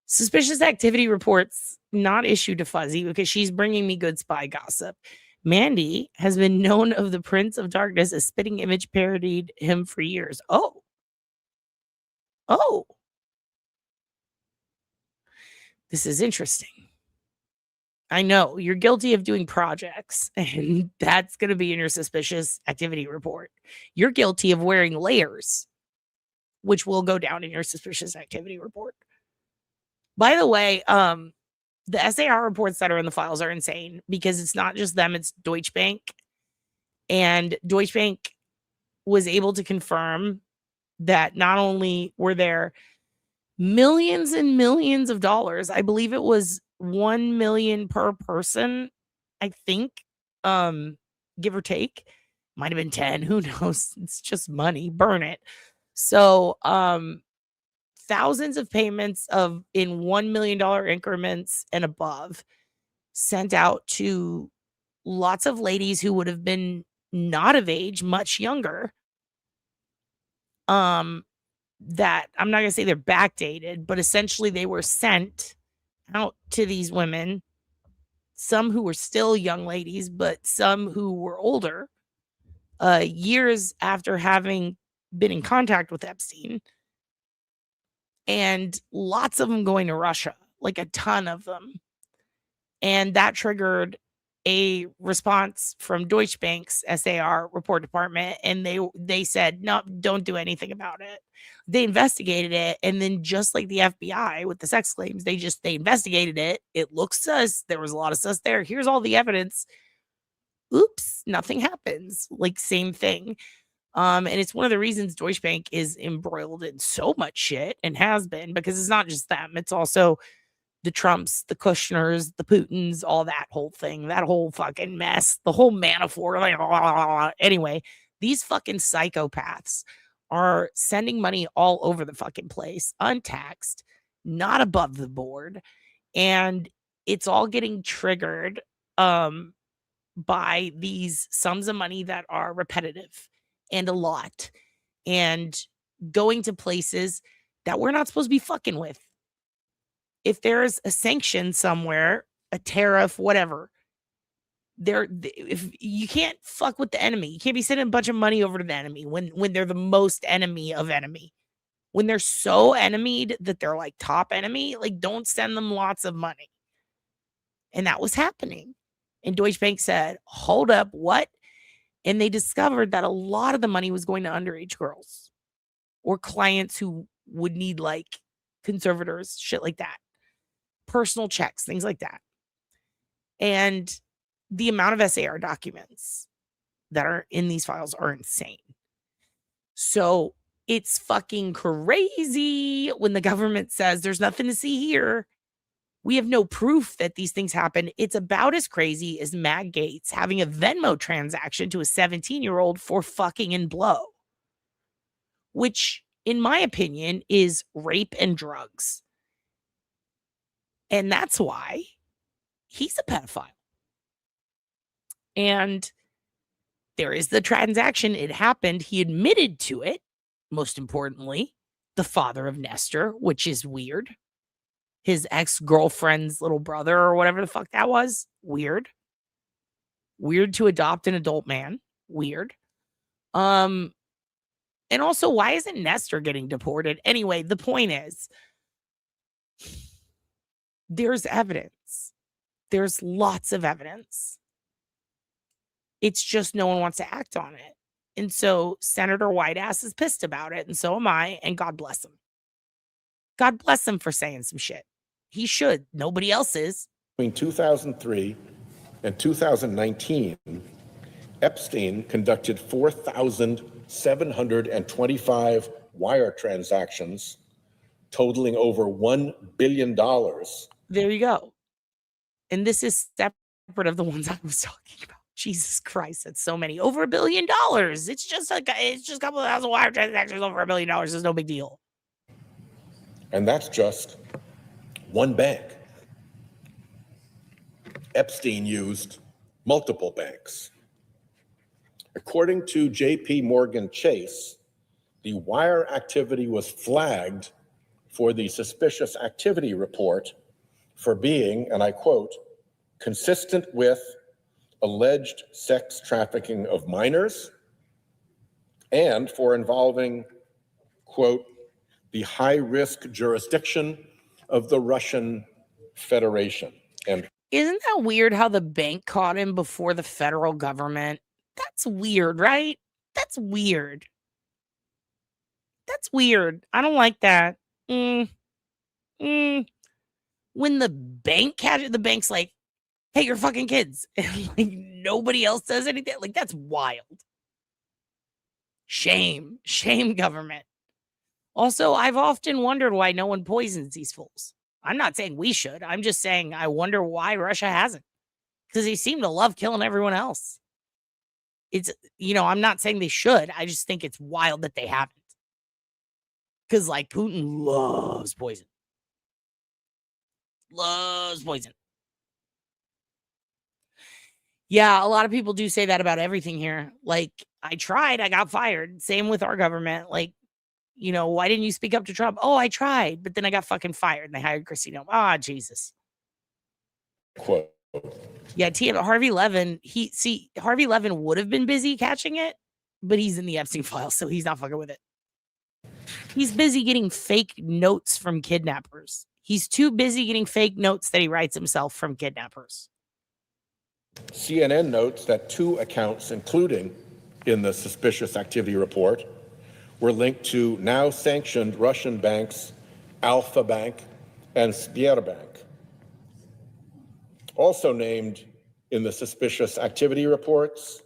Suspicious activity reports not issued to Fuzzy because she's bringing me good spy gossip. Mandy has been known of the Prince of Darkness as spitting image parodied him for years. Oh. This is interesting. I know you're guilty of doing projects, and that's going to be in your suspicious activity report. You're guilty of wearing layers, which will go down in your suspicious activity report. By the way, the SAR reports that are in the files are insane because it's not just them, it's Deutsche Bank. And Deutsche Bank was able to confirm that not only were there millions and millions of dollars, I believe it was 1 million per person, I think, give or take. Might have been 10, who knows? It's just money, burn it. So, thousands of payments of in $1 million increments and above sent out to lots of ladies who would have been not of age, much younger. That I'm not gonna say they're backdated, but essentially they were sent out to these women, some who were still young ladies, but some who were older, years after having been in contact with Epstein. And lots of them going to Russia, like a ton of them. And that triggered a response from Deutsche Bank's SAR report department, and they said, no, don't do anything about it. They investigated it, and then just like the FBI with the sex claims, they investigated it. It looks sus. There was a lot of sus there. Here's all the evidence. Oops, nothing happens. Like, same thing. And it's one of the reasons Deutsche Bank is embroiled in so much shit and has been, because it's not just them. It's also the Trumps, the Kushners, the Putins, all that whole thing, that whole fucking mess, the whole Manafort. Like, blah, blah, blah. Anyway, these fucking psychopaths are sending money all over the fucking place, untaxed, not above the board. And it's all getting triggered by these sums of money that are repetitive and a lot, and going to places that we're not supposed to be fucking with. If there's a sanction somewhere, a tariff, whatever, if you can't fuck with the enemy, you can't be sending a bunch of money over to the enemy when they're the most enemy of enemy. When they're so enemied that they're like top enemy, like, don't send them lots of money. And that was happening. And Deutsche Bank said, hold up, what? And they discovered that a lot of the money was going to underage girls or clients who would need like conservators, shit like that, personal checks, things like that. And the amount of SAR documents that are in these files are insane. So it's fucking crazy when the government says there's nothing to see here. We have no proof that these things happen. It's about as crazy as Matt Gaetz having a Venmo transaction to a 17-year-old for fucking and blow, which, in my opinion, is rape and drugs. And that's why he's a pedophile. And there is the transaction. It happened. He admitted to it, most importantly, the father of Nestor, which is weird. His ex-girlfriend's little brother or whatever the fuck that was. Weird. Weird to adopt an adult man. Weird. And also, why isn't Nestor getting deported? Anyway, the point is, there's evidence. There's lots of evidence. It's just no one wants to act on it. And so Senator Whiteass is pissed about it, and so am I, and God bless him. God bless him for saying some shit. He should. Nobody else is. Between 2003 and 2019, Epstein conducted 4,725 wire transactions totaling over $1 billion. There you go. And this is separate of the ones I was talking about. Jesus Christ, that's so many. Over $1 billion. It's just a couple of thousand wire transactions over $1 billion. It's no big deal. And that's just one bank. Epstein used multiple banks. According to JP Morgan Chase, the wire activity was flagged for the suspicious activity report for being, and I quote, consistent with alleged sex trafficking of minors and for involving, quote, the high-risk jurisdiction of the Russian Federation. And isn't that weird how the bank caught him before the federal government? That's weird, right? That's weird. That's weird. I don't like that. When the bank catches, the bank's like, hey, you're fucking kids. And like nobody else does anything. Like, that's wild. Shame. Shame, government. Also, I've often wondered why no one poisons these fools. I'm not saying we should. I'm just saying I wonder why Russia hasn't. Because they seem to love killing everyone else. It's, I'm not saying they should. I just think it's wild that they haven't. Because, like, Putin loves poison. Loves poison. Yeah, a lot of people do say that about everything here. Like, I tried, I got fired. Same with our government. Like, why didn't you speak up to Trump? Oh, I tried, but then I got fucking fired and they hired Christina. Ah, Jesus. Quote. Yeah, Harvey Levin, Harvey Levin would have been busy catching it, but he's in the Epstein files, so he's not fucking with it. He's busy getting fake notes from kidnappers. He's too busy getting fake notes that he writes himself from kidnappers. CNN notes that 2 accounts, including in the suspicious activity report, were linked to now sanctioned Russian banks Alfa Bank and Sberbank. Also named in the suspicious activity reports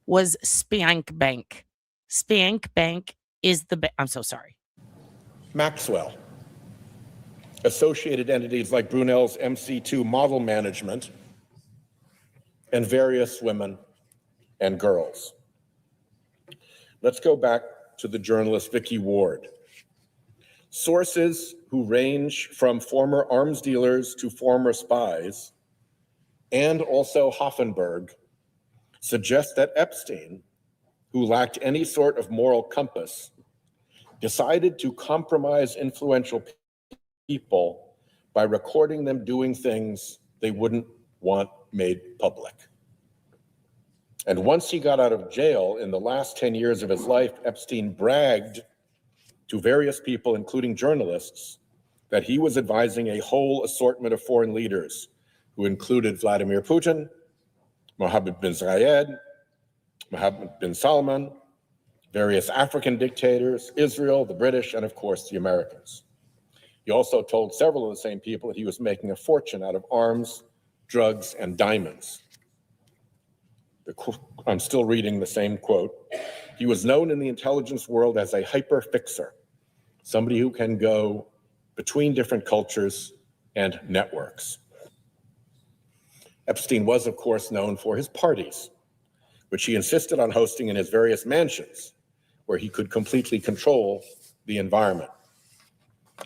was Spank Bank. Spank Bank is the I'm so sorry. Maxwell. Associated entities like Brunel's MC2 Model Management and various women and girls. Let's go back to the journalist Vicky Ward. Sources who range from former arms dealers to former spies, and also Hoffenberg, suggest that Epstein, who lacked any sort of moral compass, decided to compromise influential people by recording them doing things they wouldn't want made public. And once he got out of jail, in the last 10 years of his life, Epstein bragged to various people, including journalists, that he was advising a whole assortment of foreign leaders who included Vladimir Putin, Mohammed bin Zayed, Mohammed bin Salman, various African dictators, Israel, the British, and of course the Americans. He also told several of the same people that he was making a fortune out of arms, drugs, and diamonds. I'm still reading the same quote. He was known in the intelligence world as a hyper-fixer, somebody who can go between different cultures and networks. Epstein was, of course, known for his parties, which he insisted on hosting in his various mansions, where he could completely control the environment.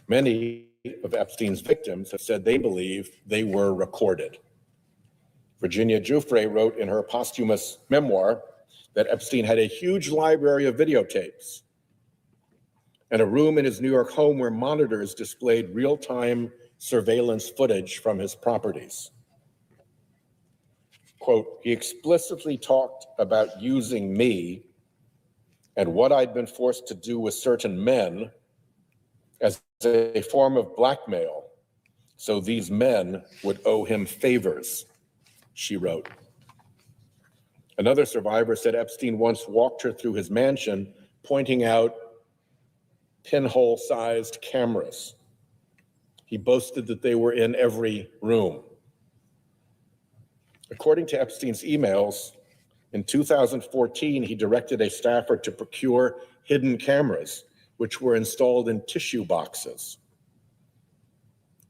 Many of Epstein's victims have said they believe they were recorded. Virginia Giuffre wrote in her posthumous memoir that Epstein had a huge library of videotapes and a room in his New York home where monitors displayed real-time surveillance footage from his properties. Quote, he explicitly talked about using me and what I'd been forced to do with certain men as a form of blackmail, so these men would owe him favors, she wrote. Another survivor said Epstein once walked her through his mansion, pointing out pinhole-sized cameras. He boasted that they were in every room. According to Epstein's emails, in 2014, he directed a staffer to procure hidden cameras, which were installed in tissue boxes.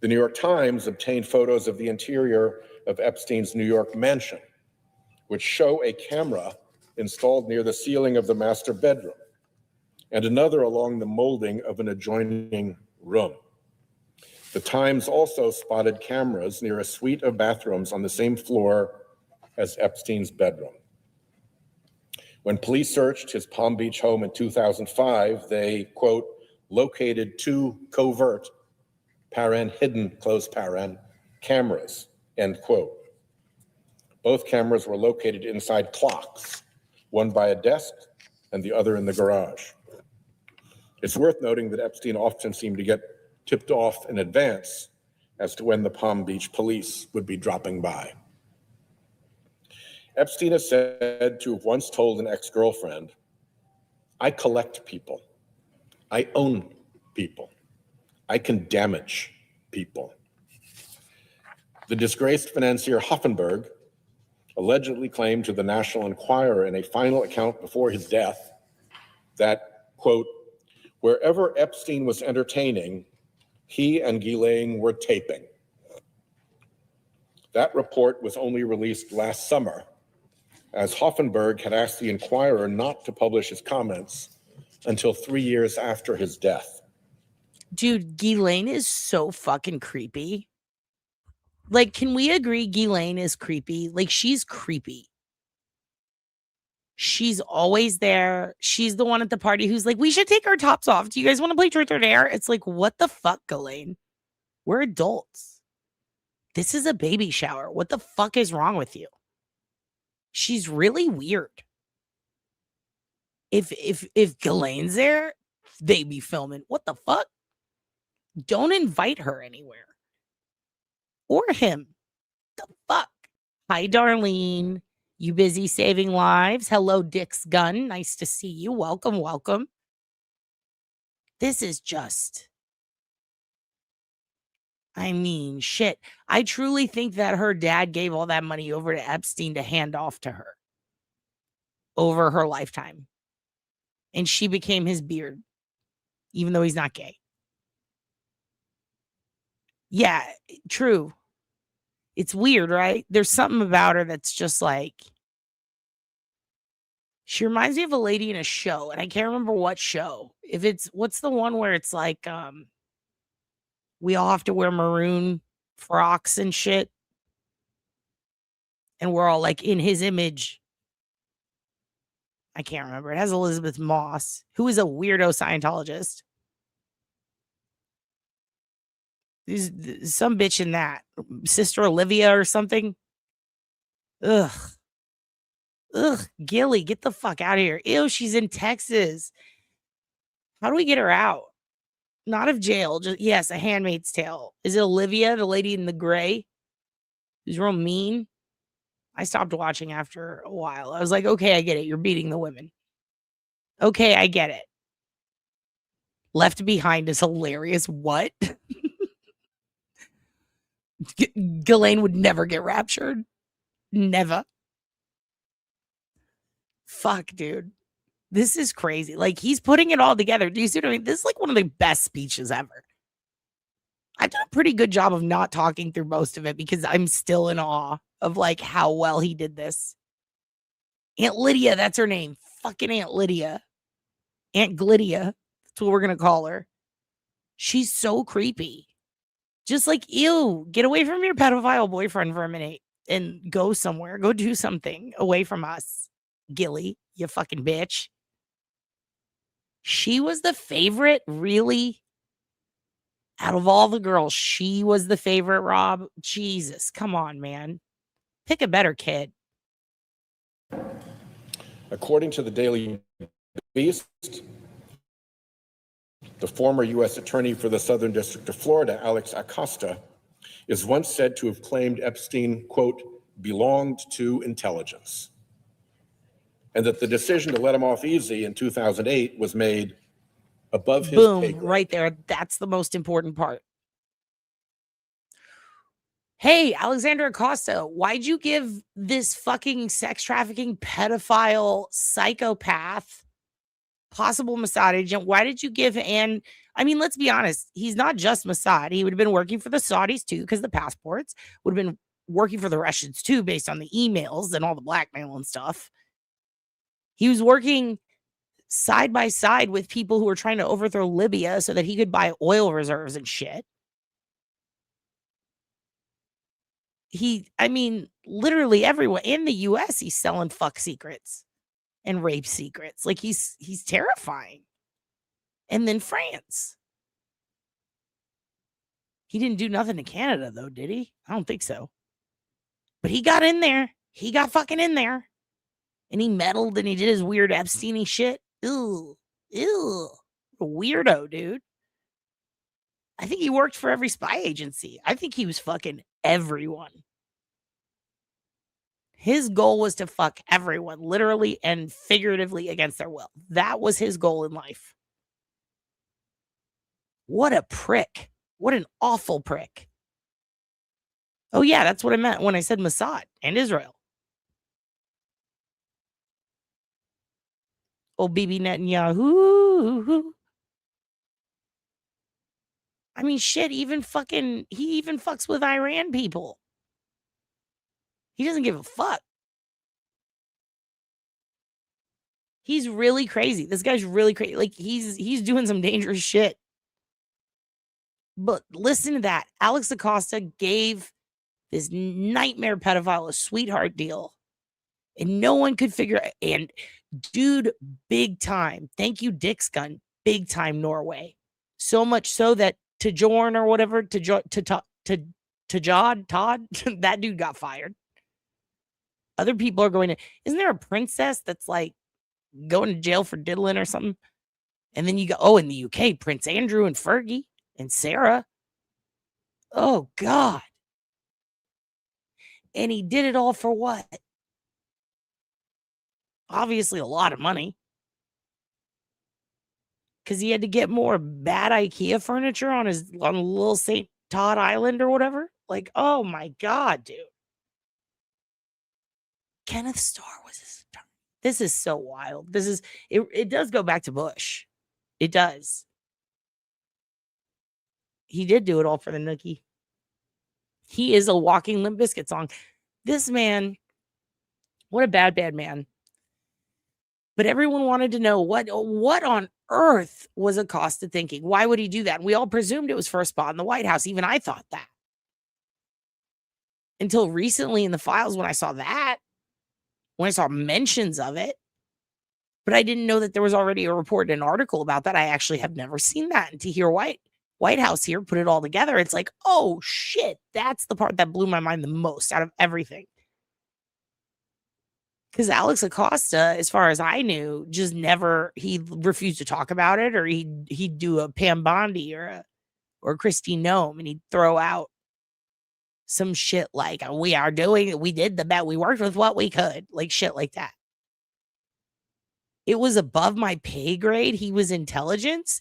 The New York Times obtained photos of the interior of Epstein's New York mansion, which show a camera installed near the ceiling of the master bedroom and another along the molding of an adjoining room. The Times also spotted cameras near a suite of bathrooms on the same floor as Epstein's bedroom. When police searched his Palm Beach home in 2005, they, quote, located 2 covert, paren, hidden, close paren, cameras, end quote. Both cameras were located inside clocks, one by a desk and the other in the garage. It's worth noting that Epstein often seemed to get tipped off in advance as to when the Palm Beach police would be dropping by. Epstein is said to have once told an ex-girlfriend, I collect people. I own people. I can damage people. The disgraced financier Hoffenberg allegedly claimed to the National Enquirer in a final account before his death that, quote, Wherever Epstein was entertaining, he and Ghislaine were taping. That report was only released last summer, as Hoffenberg had asked the Inquirer not to publish his comments until 3 years after his death. Dude, Ghislaine is so fucking creepy. Like, can we agree Ghislaine is creepy? Like, she's creepy. She's always there. She's the one at the party who's like, we should take our tops off. Do you guys want to play truth or dare? It's like, what the fuck, Ghislaine? We're adults. This is a baby shower. What the fuck is wrong with you? She's really weird. If Ghislaine's there, they be filming. What the fuck? Don't invite her anywhere. Or him. The fuck? Hi, Darlene. You busy saving lives? Hello, Dick's Gun. Nice to see you. Welcome, welcome. This is just... I mean, shit. I truly think that her dad gave all that money over to Epstein to hand off to her over her lifetime. And she became his beard, even though he's not gay. Yeah, true. It's weird, right? There's something about her that's just like, she reminds me of a lady in a show, and I can't remember what show. What's the one where it's like, we all have to wear maroon frocks and shit, and we're all like in his image. I can't remember. It has Elizabeth Moss, who is a weirdo Scientologist. There's some bitch in that. Sister Olivia or something. Ugh. Gilly, get the fuck out of here. Ew, she's in Texas. How do we get her out? Not of jail. Just, yes, A Handmaid's Tale. Is it Olivia, the lady in the gray? Who's real mean? I stopped watching after a while. I was like, okay, I get it. You're beating the women. Okay, I get it. Left Behind is hilarious. What? Ghislaine would never get raptured. Never. Fuck, dude. This is crazy. Like, he's putting it all together. Do you see what I mean? This is like one of the best speeches ever. I've done a pretty good job of not talking through most of it because I'm still in awe of like how well he did this. Aunt Lydia, that's her name. Fucking Aunt Lydia. Aunt Glydia. That's what we're going to call her. She's so creepy. Just like, ew, get away from your pedophile boyfriend for a minute and go somewhere. Go do something away from us. Gilly, you fucking bitch. She was the favorite, really? Out of all the girls, she was the favorite, Rob? Jesus, come on, man. Pick a better kid. According to the Daily Beast, the former U.S. Attorney for the Southern District of Florida, Alex Acosta, is once said to have claimed Epstein, quote, belonged to intelligence, and that the decision to let him off easy in 2008 was made above his pay grade. Right there. That's the most important part. Hey, Alexander Acosta, why'd you give this fucking sex trafficking pedophile psychopath possible Mossad agent? Why did you give I mean, let's be honest. He's not just Mossad. He would have been working for the Saudis too, because the passports would have been working for the Russians too, based on the emails and all the blackmail and stuff. He was working side by side with people who were trying to overthrow Libya so that he could buy oil reserves and shit. I mean, literally everywhere in the US, he's selling fuck secrets and rape secrets. Like he's terrifying. And then France. He didn't do nothing to Canada though, did he? I don't think so. But he got in there. He got fucking in there. And he meddled and he did his weird Epstein-y shit. Ew. A weirdo, dude. I think he worked for every spy agency. I think he was fucking everyone. His goal was to fuck everyone, literally and figuratively against their will. That was his goal in life. What a prick. What an awful prick. Oh yeah, that's what I meant when I said Mossad and Israel. Oh, Bibi Netanyahu. I mean, shit, he even fucks with Iran people. He doesn't give a fuck. He's really crazy. This guy's really crazy. Like, he's doing some dangerous shit. But listen to that. Alex Acosta gave this nightmare pedophile a sweetheart deal. And no one could figure it. And dude, big time. Thank you, Dick's Gun. Big time Norway. So much so that Todd, that dude got fired. Other people are going to, isn't there a princess that's like going to jail for diddling or something? And then you go, in the UK, Prince Andrew and Fergie and Sarah. Oh, God. And he did it all for what? Obviously a lot of money. Because he had to get more bad IKEA furniture on little St. Todd Island or whatever. Like, oh my God, dude. Kenneth Starr was his attorney. This is so wild. It does go back to Bush. It does. He did do it all for the nookie. He is a walking Limp Bizkit song. This man, what a bad, bad man. But everyone wanted to know what on earth was Acosta thinking? Why would he do that? And we all presumed it was for a spot in the White House. Even I thought that. Until recently in the files when I saw mentions of it. But I didn't know that there was already a report and an article about that. I actually have never seen that. And to hear White House here put it all together, it's like, oh shit, that's the part that blew my mind the most out of everything. Because Alex Acosta, as far as I knew, just never, he refused to talk about it, or he'd do a Pam Bondi or Christine Nome, and he'd throw out some shit like, we did the bet, we worked with what we could, like shit like that. It was above my pay grade. He was intelligence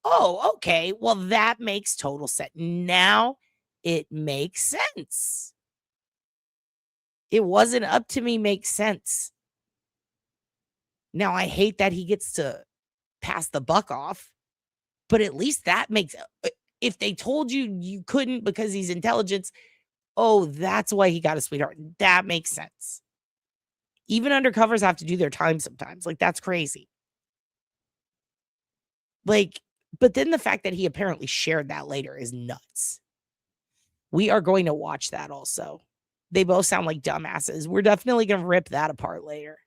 okay, well, that makes total sense. Now it makes sense. It wasn't up to me, makes sense. Now I hate that he gets to pass the buck off, but at least that makes, if they told you couldn't because he's intelligence, that's why he got a sweetheart. That makes sense. Even undercovers have to do their time sometimes. Like, that's crazy. Like, but then the fact that he apparently shared that later is nuts. We are going to watch that also. They both sound like dumbasses. We're definitely going to rip that apart later.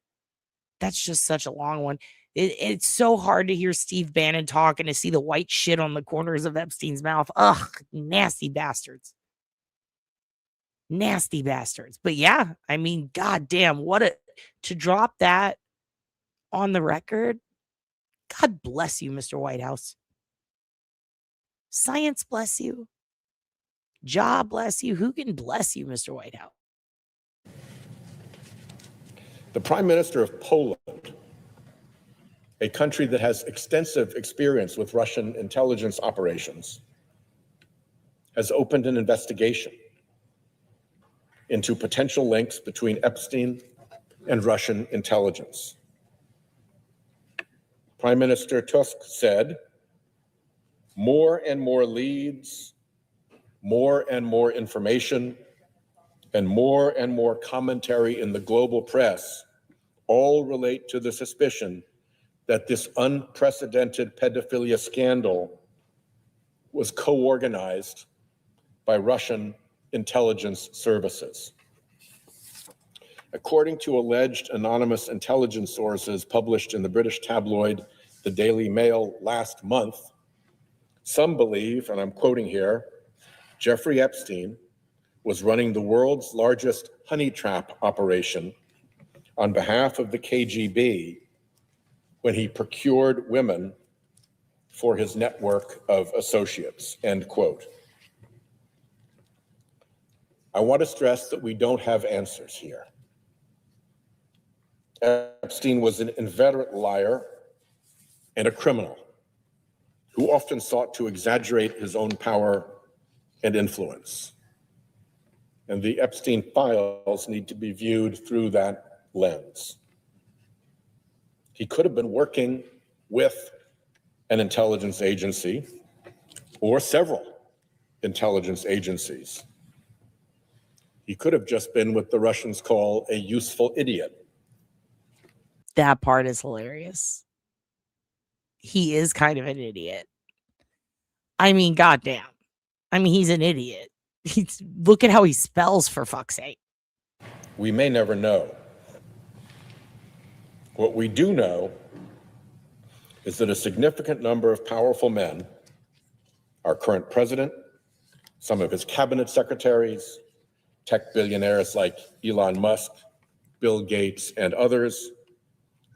That's just such a long one. It's so hard to hear Steve Bannon talk and to see the white shit on the corners of Epstein's mouth. Ugh, nasty bastards. Nasty bastards. But yeah, I mean, goddamn, to drop that on the record. God bless you, Mr. White House. Science bless you. Job bless you. Who can bless you, Mr. White House? The Prime Minister of Poland, a country that has extensive experience with Russian intelligence operations, has opened an investigation into potential links between Epstein and Russian intelligence. Prime Minister Tusk said, more and more leads, more and more information, and more commentary in the global press all relate to the suspicion that this unprecedented pedophilia scandal was co-organized by Russian intelligence services. According to alleged anonymous intelligence sources published in the British tabloid The Daily Mail last month, some believe, and I'm quoting here, Jeffrey Epstein was running the world's largest honey trap operation on behalf of the KGB when he procured women for his network of associates, end quote. I want to stress that we don't have answers here. Epstein was an inveterate liar and a criminal who often sought to exaggerate his own power and influence. And the Epstein files need to be viewed through that lens. He could have been working with an intelligence agency or several intelligence agencies. He could have just been what the Russians call a useful idiot. That part is hilarious. He is kind of an idiot. I mean, goddamn. I mean, he's an idiot. Look at how he spells, for fuck's sake. We may never know. What we do know is that a significant number of powerful men, our current president, some of his cabinet secretaries, tech billionaires like Elon Musk, Bill Gates, and others,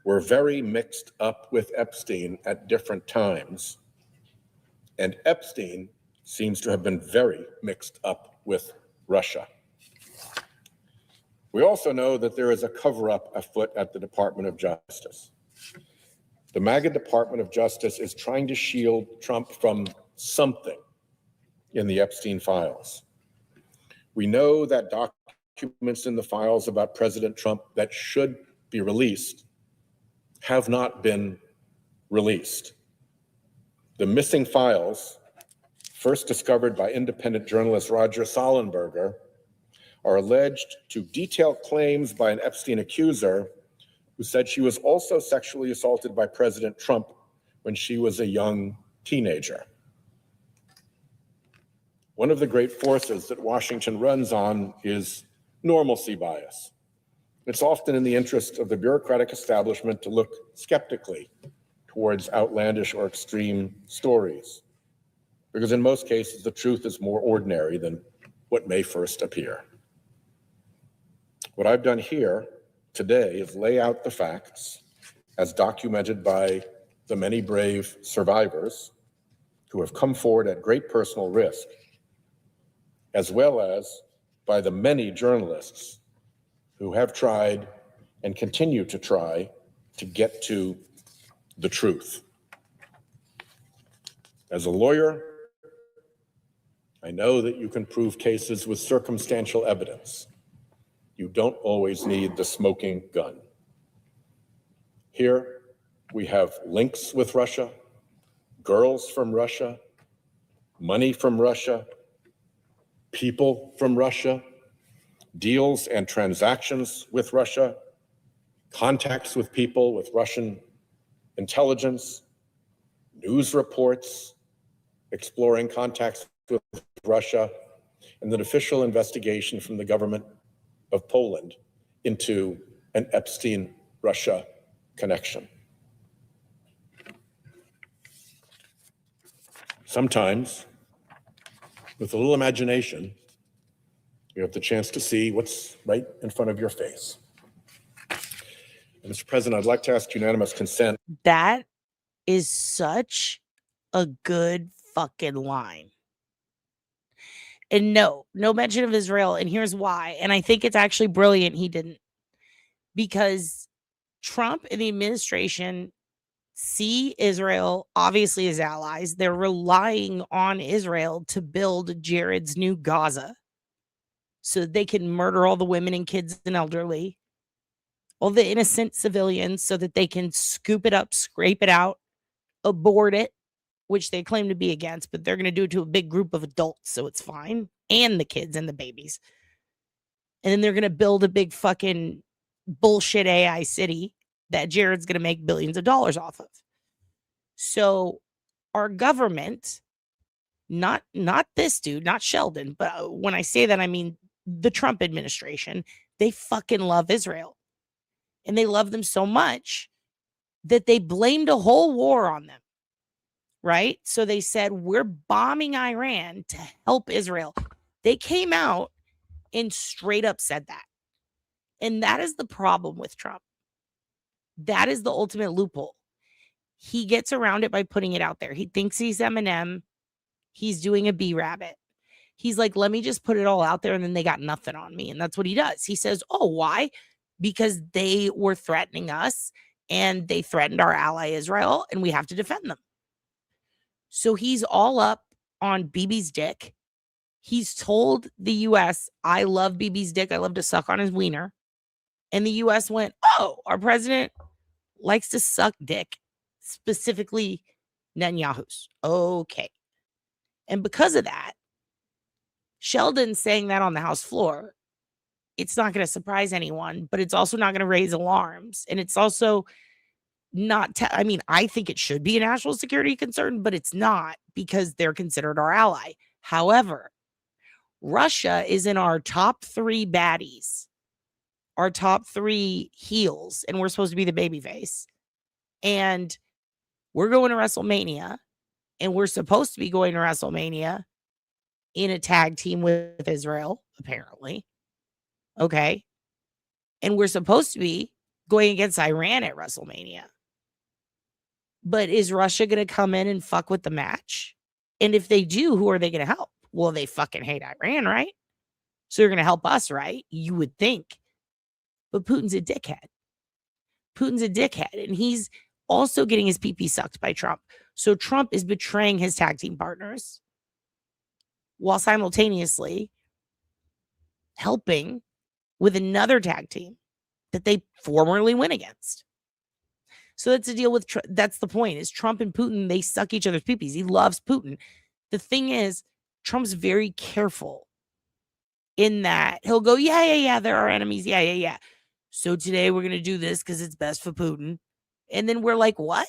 were very mixed up with Epstein at different times. And Epstein seems to have been very mixed up with Russia. We also know that there is a cover-up afoot at the Department of Justice. The MAGA Department of Justice is trying to shield Trump from something in the Epstein files. We know that documents in the files about President Trump that should be released have not been released. The missing files, first discovered by independent journalist Roger Sollenberger, are alleged to detail claims by an Epstein accuser who said she was also sexually assaulted by President Trump when she was a young teenager. One of the great forces that Washington runs on is normalcy bias. It's often in the interest of the bureaucratic establishment to look skeptically towards outlandish or extreme stories, because in most cases, the truth is more ordinary than what may first appear. What I've done here today is lay out the facts as documented by the many brave survivors who have come forward at great personal risk, as well as by the many journalists who have tried and continue to try to get to the truth. As a lawyer, I know that you can prove cases with circumstantial evidence. You don't always need the smoking gun. Here, we have links with Russia, girls from Russia, money from Russia, people from Russia, deals and transactions with Russia, contacts with people with Russian intelligence, news reports exploring contacts with Russia, and an official investigation from the government of Poland into an Epstein-Russia connection. Sometimes, with a little imagination, you have the chance to see what's right in front of your face. And Mr. President, I'd like to ask unanimous consent. That is such a good fucking line. And no mention of Israel. And here's why. And I think it's actually brilliant he didn't. Because Trump and the administration see Israel obviously as allies. They're relying on Israel to build Jared's new Gaza so that they can murder all the women and kids and elderly, all the innocent civilians, so that they can scoop it up, scrape it out, abort it, which they claim to be against, but they're going to do it to a big group of adults, so it's fine, and the kids and the babies. And then they're going to build a big fucking bullshit AI city that Jared's going to make billions of dollars off of. So our government, not this dude, not Sheldon, but when I say that, I mean the Trump administration, they fucking love Israel. And they love them so much that they blamed a whole war on them, right? So they said, we're bombing Iran to help Israel. They came out and straight up said that. And that is the problem with Trump. That is the ultimate loophole. He gets around it by putting it out there. He thinks he's Eminem. He's doing a B-rabbit. He's like, let me just put it all out there, and then they got nothing on me. And that's what he does. He says, oh, why? Because they were threatening us, and they threatened our ally Israel, and we have to defend them. So he's all up on Bibi's dick. He's told the U.S., I love Bibi's dick. I love to suck on his wiener. And the U.S. went, oh, our president likes to suck dick, specifically Netanyahu's. Okay. And because of that, Sheldon saying that on the House floor, it's not going to surprise anyone, but it's also not going to raise alarms. And it's also not, I mean, I think it should be a national security concern, but it's not because they're considered our ally. However, Russia is in our top 3 baddies, our top 3 heels, and we're supposed to be the babyface. And we're going to WrestleMania, and we're supposed to be going to WrestleMania in a tag team with Israel, apparently. Okay. And we're supposed to be going against Iran at WrestleMania. But is Russia going to come in and fuck with the match? And if they do, who are they going to help? Well, they fucking hate Iran, right? So they're going to help us, right? You would think. But Putin's a dickhead. Putin's a dickhead. And he's also getting his pee-pee sucked by Trump. So Trump is betraying his tag team partners while simultaneously helping with another tag team that they formerly went against. So that's the deal with, that's the point, is Trump and Putin, they suck each other's peepees. He loves Putin. The thing is, Trump's very careful in that he'll go, yeah, they're our enemies. Yeah. So today we're going to do this because it's best for Putin. And then we're like, what?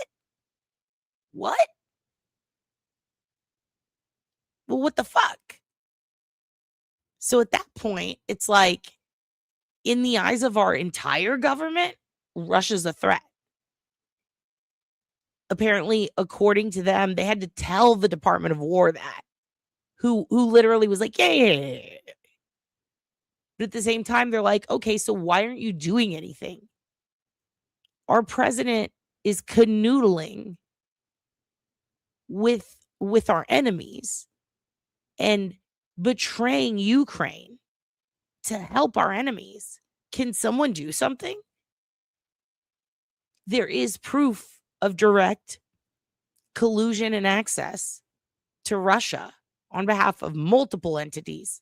What? Well, what the fuck? So at that point, it's like, in the eyes of our entire government, Russia's a threat. Apparently, according to them, they had to tell the Department of War that, who literally was like, yeah. But at the same time, they're like, okay, so why aren't you doing anything? Our president is canoodling with our enemies and betraying Ukraine to help our enemies. Can someone do something? There is proof of direct collusion and access to Russia on behalf of multiple entities.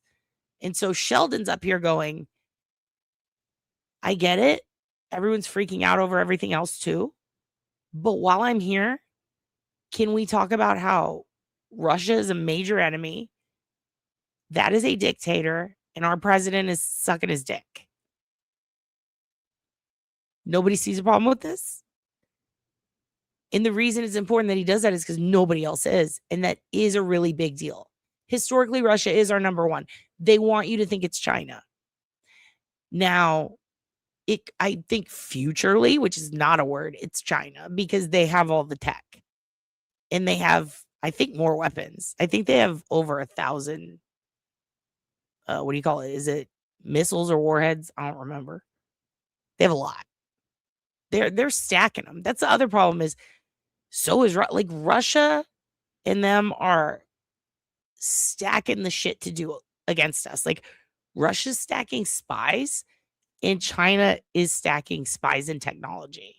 And so Sheldon's up here going, I get it. Everyone's freaking out over everything else too. But while I'm here, can we talk about how Russia is a major enemy? That is a dictator, and our president is sucking his dick. Nobody sees a problem with this. And the reason it's important that he does that is because nobody else is. And that is a really big deal. Historically, Russia is our number one. They want you to think it's China. Now, I think futurely, which is not a word, it's China, because they have all the tech. And they have, I think, more weapons. I think they have over 1,000. What do you call it? Is it missiles or warheads? I don't remember. They have a lot. They're stacking them. That's the other problem is, so is like Russia and them are stacking the shit to do against us. Like Russia's stacking spies and China is stacking spies and technology.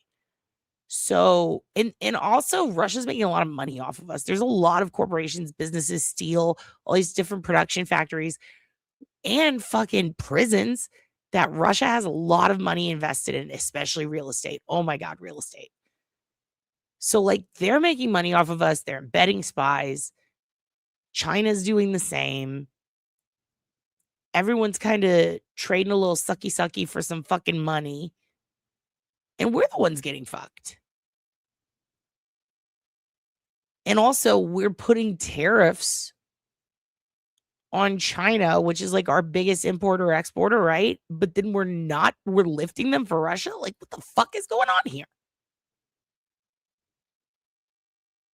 So, and also Russia's making a lot of money off of us. There's a lot of corporations, businesses, steel, all these different production factories and fucking prisons that Russia has a lot of money invested in, especially real estate. Oh my God, real estate. So like they're making money off of us. They're embedding spies. China's doing the same. Everyone's kind of trading a little sucky for some fucking money. And we're the ones getting fucked. And also we're putting tariffs on China, which is like our biggest importer exporter, right? But then we're lifting them for Russia. Like what the fuck is going on here?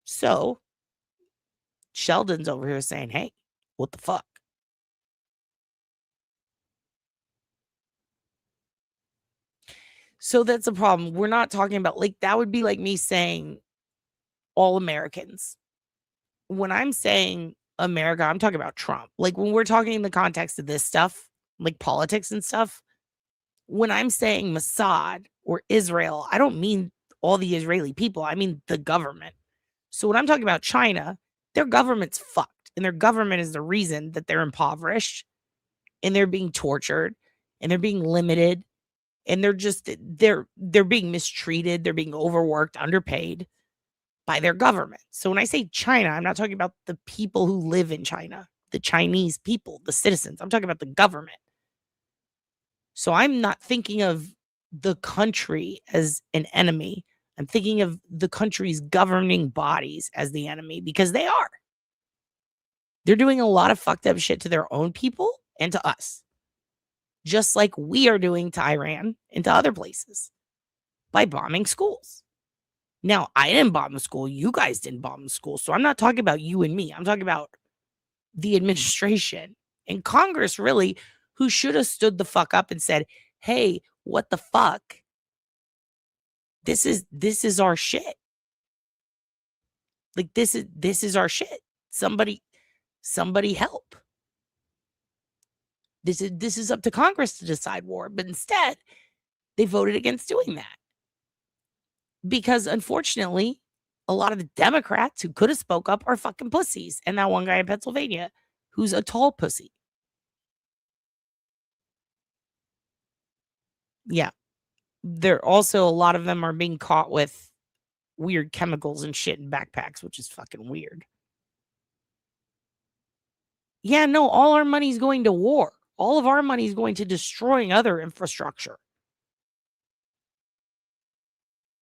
So Sheldon's over here saying, hey, what the fuck? So that's a problem. We're not talking about, like, that would be like me saying all Americans. When I'm saying America, I'm talking about Trump. Like when we're talking in the context of this stuff, like politics and stuff, when I'm saying Mossad or Israel, I don't mean all the Israeli people. I mean the government. So when I'm talking about China, their government's fucked. And their government is the reason that they're impoverished and they're being tortured and they're being limited and they're being mistreated. They're being overworked, underpaid. by their government. So when I say China, I'm not talking about the people who live in China, the Chinese people, the citizens. I'm talking about the government. So I'm not thinking of the country as an enemy. I'm thinking of the country's governing bodies as the enemy, because they are. They're doing a lot of fucked up shit to their own people and to us, just like we are doing to Iran and to other places by bombing schools. Now, I didn't bomb the school. You guys didn't bomb the school. So I'm not talking about you and me. I'm talking about the administration and Congress, really, who should have stood the fuck up and said, hey, what the fuck? This is our shit. Like, this is our shit. Somebody help. This is up to Congress to decide war. But instead, they voted against doing that. Because unfortunately, a lot of the Democrats who could have spoke up are fucking pussies. And that one guy in Pennsylvania who's a tall pussy. Yeah. There also, a lot of them are being caught with weird chemicals and shit in backpacks, which is fucking weird. Yeah, no, all our money's going to war. All of our money is going to destroying other infrastructure.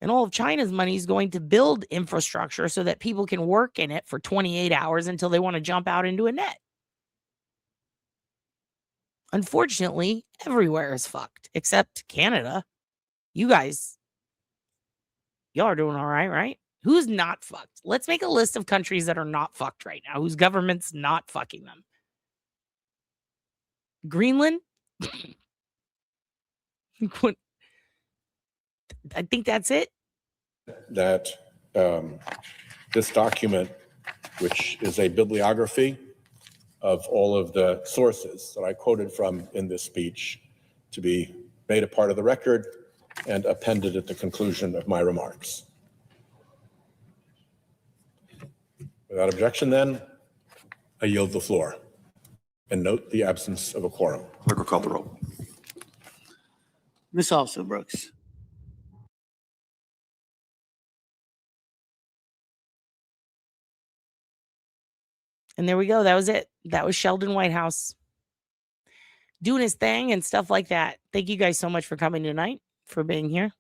And all of China's money is going to build infrastructure so that people can work in it for 28 hours until they want to jump out into a net. Unfortunately, everywhere is fucked, except Canada. You guys, y'all are doing all right, right? Who's not fucked? Let's make a list of countries that are not fucked right now, whose government's not fucking them. Greenland? I think that's it. That this document, which is a bibliography of all of the sources that I quoted from in this speech, to be made a part of the record and appended at the conclusion of my remarks. Without objection, then, I yield the floor and note the absence of a quorum. Clerk will call the roll. Ms. Officer Brooks. And there we go. That was it. That was Sheldon Whitehouse doing his thing and stuff like that. Thank you guys so much for coming tonight, for being here.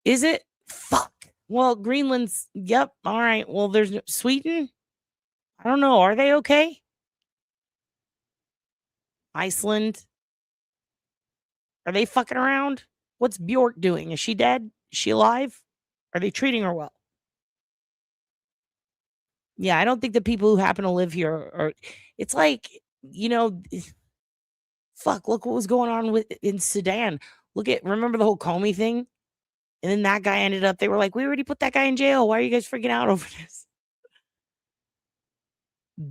Is it? Fuck. Well, Greenland's, yep. All right. Well, there's Sweden. I don't know. Are they okay? Iceland. Are they fucking around? What's Bjork doing? Is she dead? Is she alive? Are they treating her well? Yeah, I don't think the people who happen to live here are, it's like, you know, fuck, look what was going on in Sudan. Remember the whole Comey thing? And then that guy ended up, they were like, we already put that guy in jail. Why are you guys freaking out over this?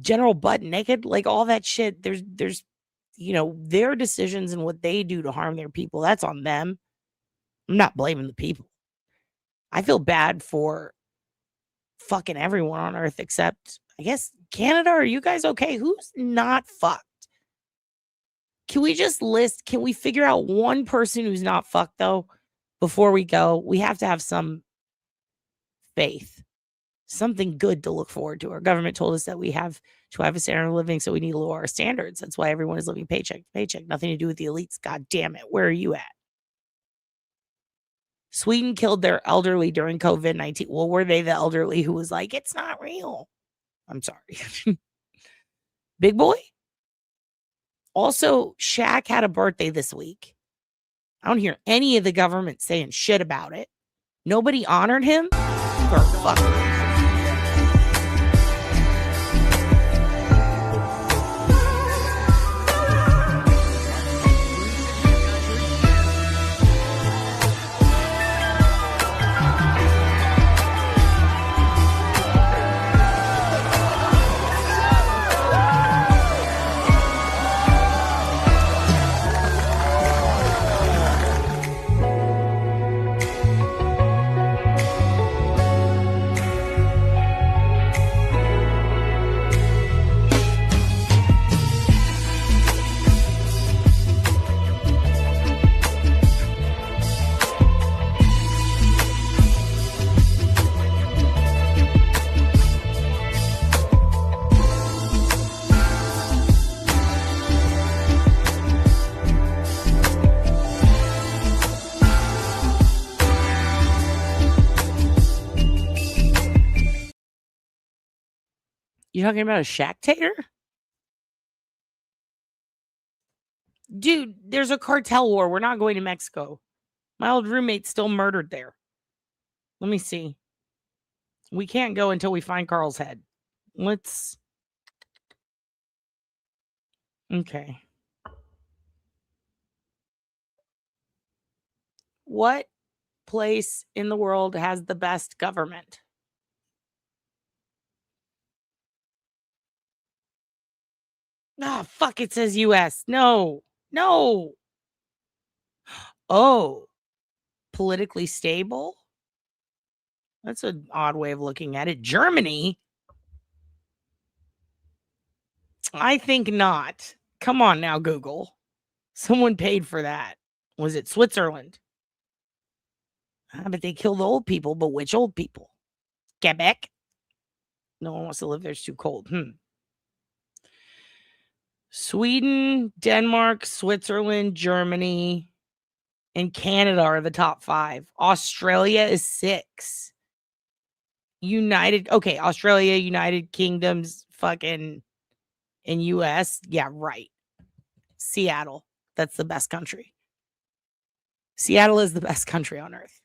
General Butt naked, like all that shit. There's, you know, their decisions and what they do to harm their people. That's on them. I'm not blaming the people. I feel bad for fucking everyone on earth except, I guess, Canada. Are you guys okay? Who's not fucked? Can we just can we figure out one person who's not fucked, though, before we go? We have to have some faith, something good to look forward to. Our government told us that we have to have a standard of living, so we need to lower our standards. That's why everyone is living paycheck to paycheck. Nothing to do with the elites. God damn it. Where are you at? Sweden killed their elderly during COVID-19. Well, were they the elderly who was like, it's not real? I'm sorry. Big boy? Also, Shaq had a birthday this week. I don't hear any of the government saying shit about it. Nobody honored him? For fuck's sake. You talking about a shack-tater? Dude, there's a cartel war. We're not going to Mexico. My old roommate's still murdered there. Let me see. We can't go until we find Carl's head. Let's... Okay. What place in the world has the best government? Ah, fuck, it says US. No. No. Oh. Politically stable? That's an odd way of looking at it. Germany? I think not. Come on now, Google. Someone paid for that. Was it Switzerland? But they kill the old people. But which old people? Quebec? No one wants to live there. It's too cold. Sweden, Denmark, Switzerland, Germany, and Canada are the top 5. Australia is 6. Australia, United Kingdoms, fucking, and US. Yeah, right. Seattle. That's the best country. Seattle is the best country on earth.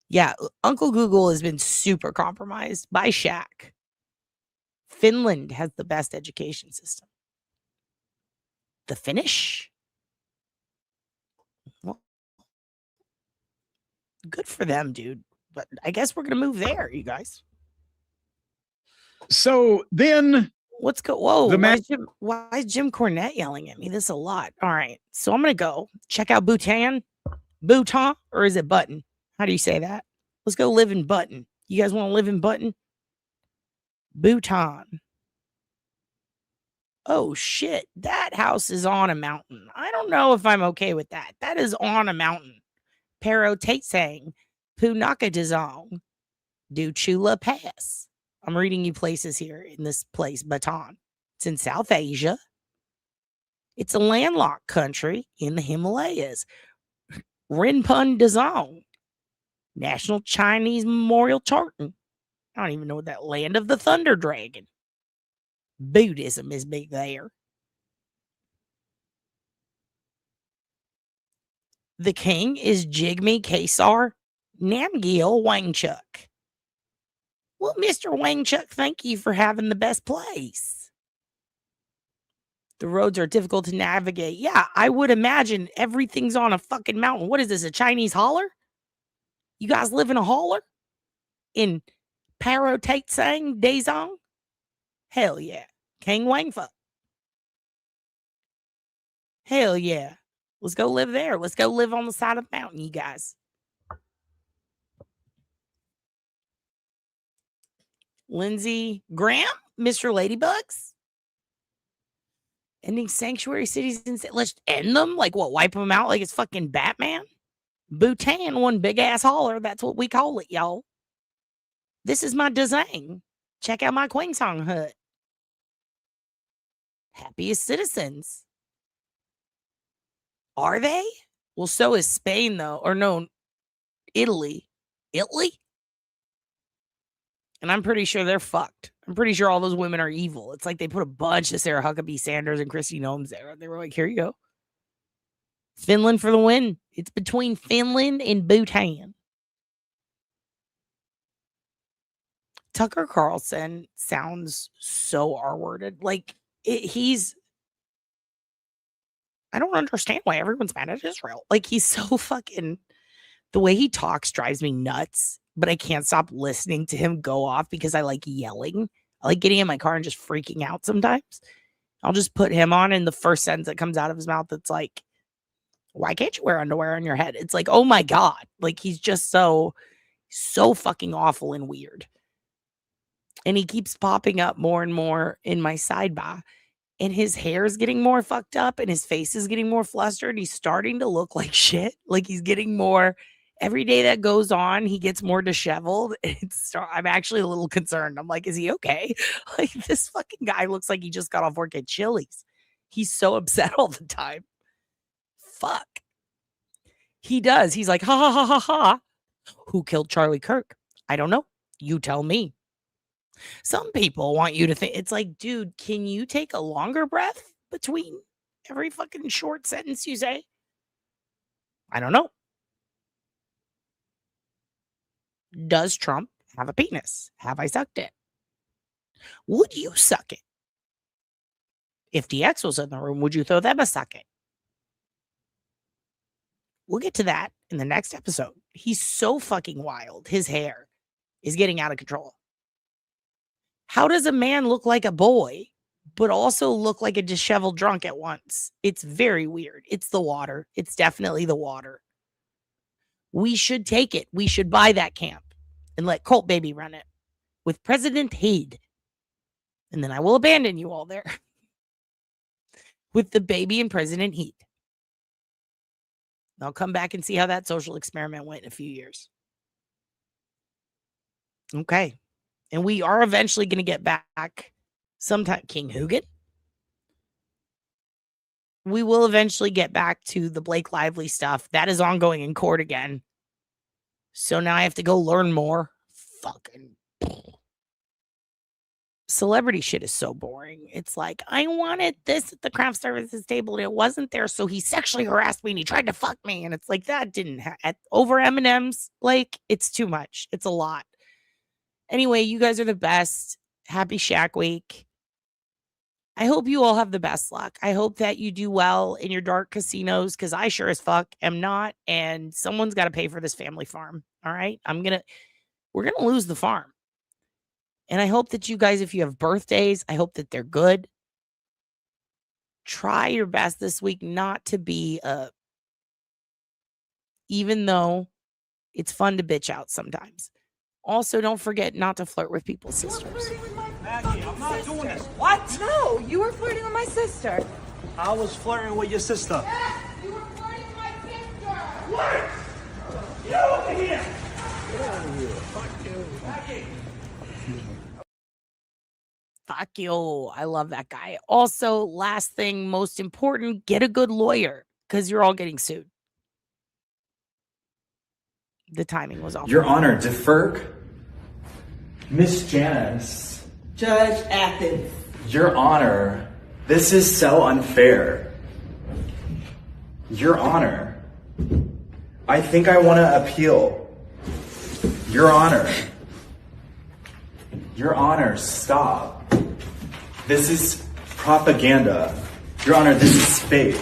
Yeah, Uncle Google has been super compromised by Shaq. Finland has the best education system. The Finnish? Well, good for them, dude. But I guess we're going to move there, you guys. So then... Let's go. Whoa, why is Jim Cornette yelling at me? This is a lot. All right, so I'm going to go check out Bhutan, or is it Button? How do you say that? Let's go live in Button. You guys want to live in Button? Bhutan. Oh, shit. That house is on a mountain. I don't know if I'm okay with that. That is on a mountain. Pero Tatesang, Punaka Dazong, Duchula Pass. I'm reading you places here in this place, Bhutan. It's in South Asia. It's a landlocked country in the Himalayas. Rinpun Dazong, National Chinese Memorial Tartan. I don't even know what that land of the Thunder Dragon. Buddhism is big there. The king is Jigme Kesar Namgyel Wangchuk. Well, Mr. Wangchuk, thank you for having the best place. The roads are difficult to navigate. Yeah, I would imagine everything's on a fucking mountain. What is this, a Chinese holler? You guys live in a holler? In Paro Tatesang Dazong? Hell yeah. King Wangfu. Hell yeah. Let's go live there. Let's go live on the side of the mountain, you guys. Lindsey Graham, Mr. Ladybugs. Ending sanctuary cities. Let's end them? Like what, wipe them out like it's fucking Batman? Bhutan, one big ass holler. That's what we call it, y'all. This is my design. Check out my Queensong hut. Happiest citizens. Are they? Well, so is Spain, though. Or no, Italy. Italy? And I'm pretty sure they're fucked. I'm pretty sure all those women are evil. It's like they put a bunch of Sarah Huckabee Sanders and Kristi Noems there. They were like, here you go. Finland for the win. It's between Finland and Bhutan. Tucker Carlson sounds so R-worded. Like, he's... I don't understand why everyone's mad at Israel. Like, he's so fucking... The way he talks drives me nuts. But I can't stop listening to him go off because I like yelling. I like getting in my car and just freaking out sometimes. I'll just put him on, and the first sentence that comes out of his mouth, it's like, why can't you wear underwear on your head? It's like, oh my God. Like, he's just so fucking awful and weird. And he keeps popping up more and more in my sidebar. And his hair is getting more fucked up, and his face is getting more flustered. He's starting to look like shit. Like, he's getting more... Every day that goes on, he gets more disheveled. I'm actually a little concerned. I'm like, is he okay? Like, this fucking guy looks like he just got off work at Chili's. He's so upset all the time. Fuck. He does. He's like, ha, ha, ha, ha, ha. Who killed Charlie Kirk? I don't know. You tell me. Some people want you to think, it's like, dude, can you take a longer breath between every fucking short sentence you say? I don't know. Does Trump have a penis? Have I sucked it? Would you suck it? If DX was in the room, would you throw them a suck it? We'll get to that in the next episode. He's so fucking wild. His hair is getting out of control. How does a man look like a boy, but also look like a disheveled drunk at once? It's very weird. It's the water. It's definitely the water. We should take it. We should buy that camp and let Colt Baby run it with President Haid. And then I will abandon you all there with the baby and President Heat. I'll come back and see how that social experiment went in a few years. Okay. And we are eventually going to get back sometime. King Hugin. We will eventually get back to the Blake Lively stuff. That is ongoing in court again. So now I have to go learn more. Fucking celebrity shit is so boring. It's like, I wanted this at the craft services table and it wasn't there, so he sexually harassed me and he tried to fuck me, and it's like, that didn't over M&Ms. Like, it's too much. It's a lot. Anyway, you guys are the best. Happy Shack Week. I hope you all have the best luck. I hope that you do well in your dark casinos, because I sure as fuck am not, and someone's got to pay for this family farm. All right? We're gonna lose the farm. And I hope that you guys, if you have birthdays, I hope that they're good. Try your best this week not to be even though it's fun to bitch out sometimes. Also, don't forget not to flirt with people's sisters. Maggie, I'm not doing this. What? No, you were flirting with my sister. I was flirting with your sister. Yes, you were flirting with my sister. What? Get over here. Get out of here. Fuck you. Maggie. Fuck you. I love that guy. Also, last thing, most important, get a good lawyer, because you're all getting sued. The timing was off. Your Honor, defer. Miss Janice. Judge Athens. Your Honor, this is so unfair. Your Honor, I think I want to appeal. Your Honor. Your Honor, stop. This is propaganda. Your Honor, this is fake.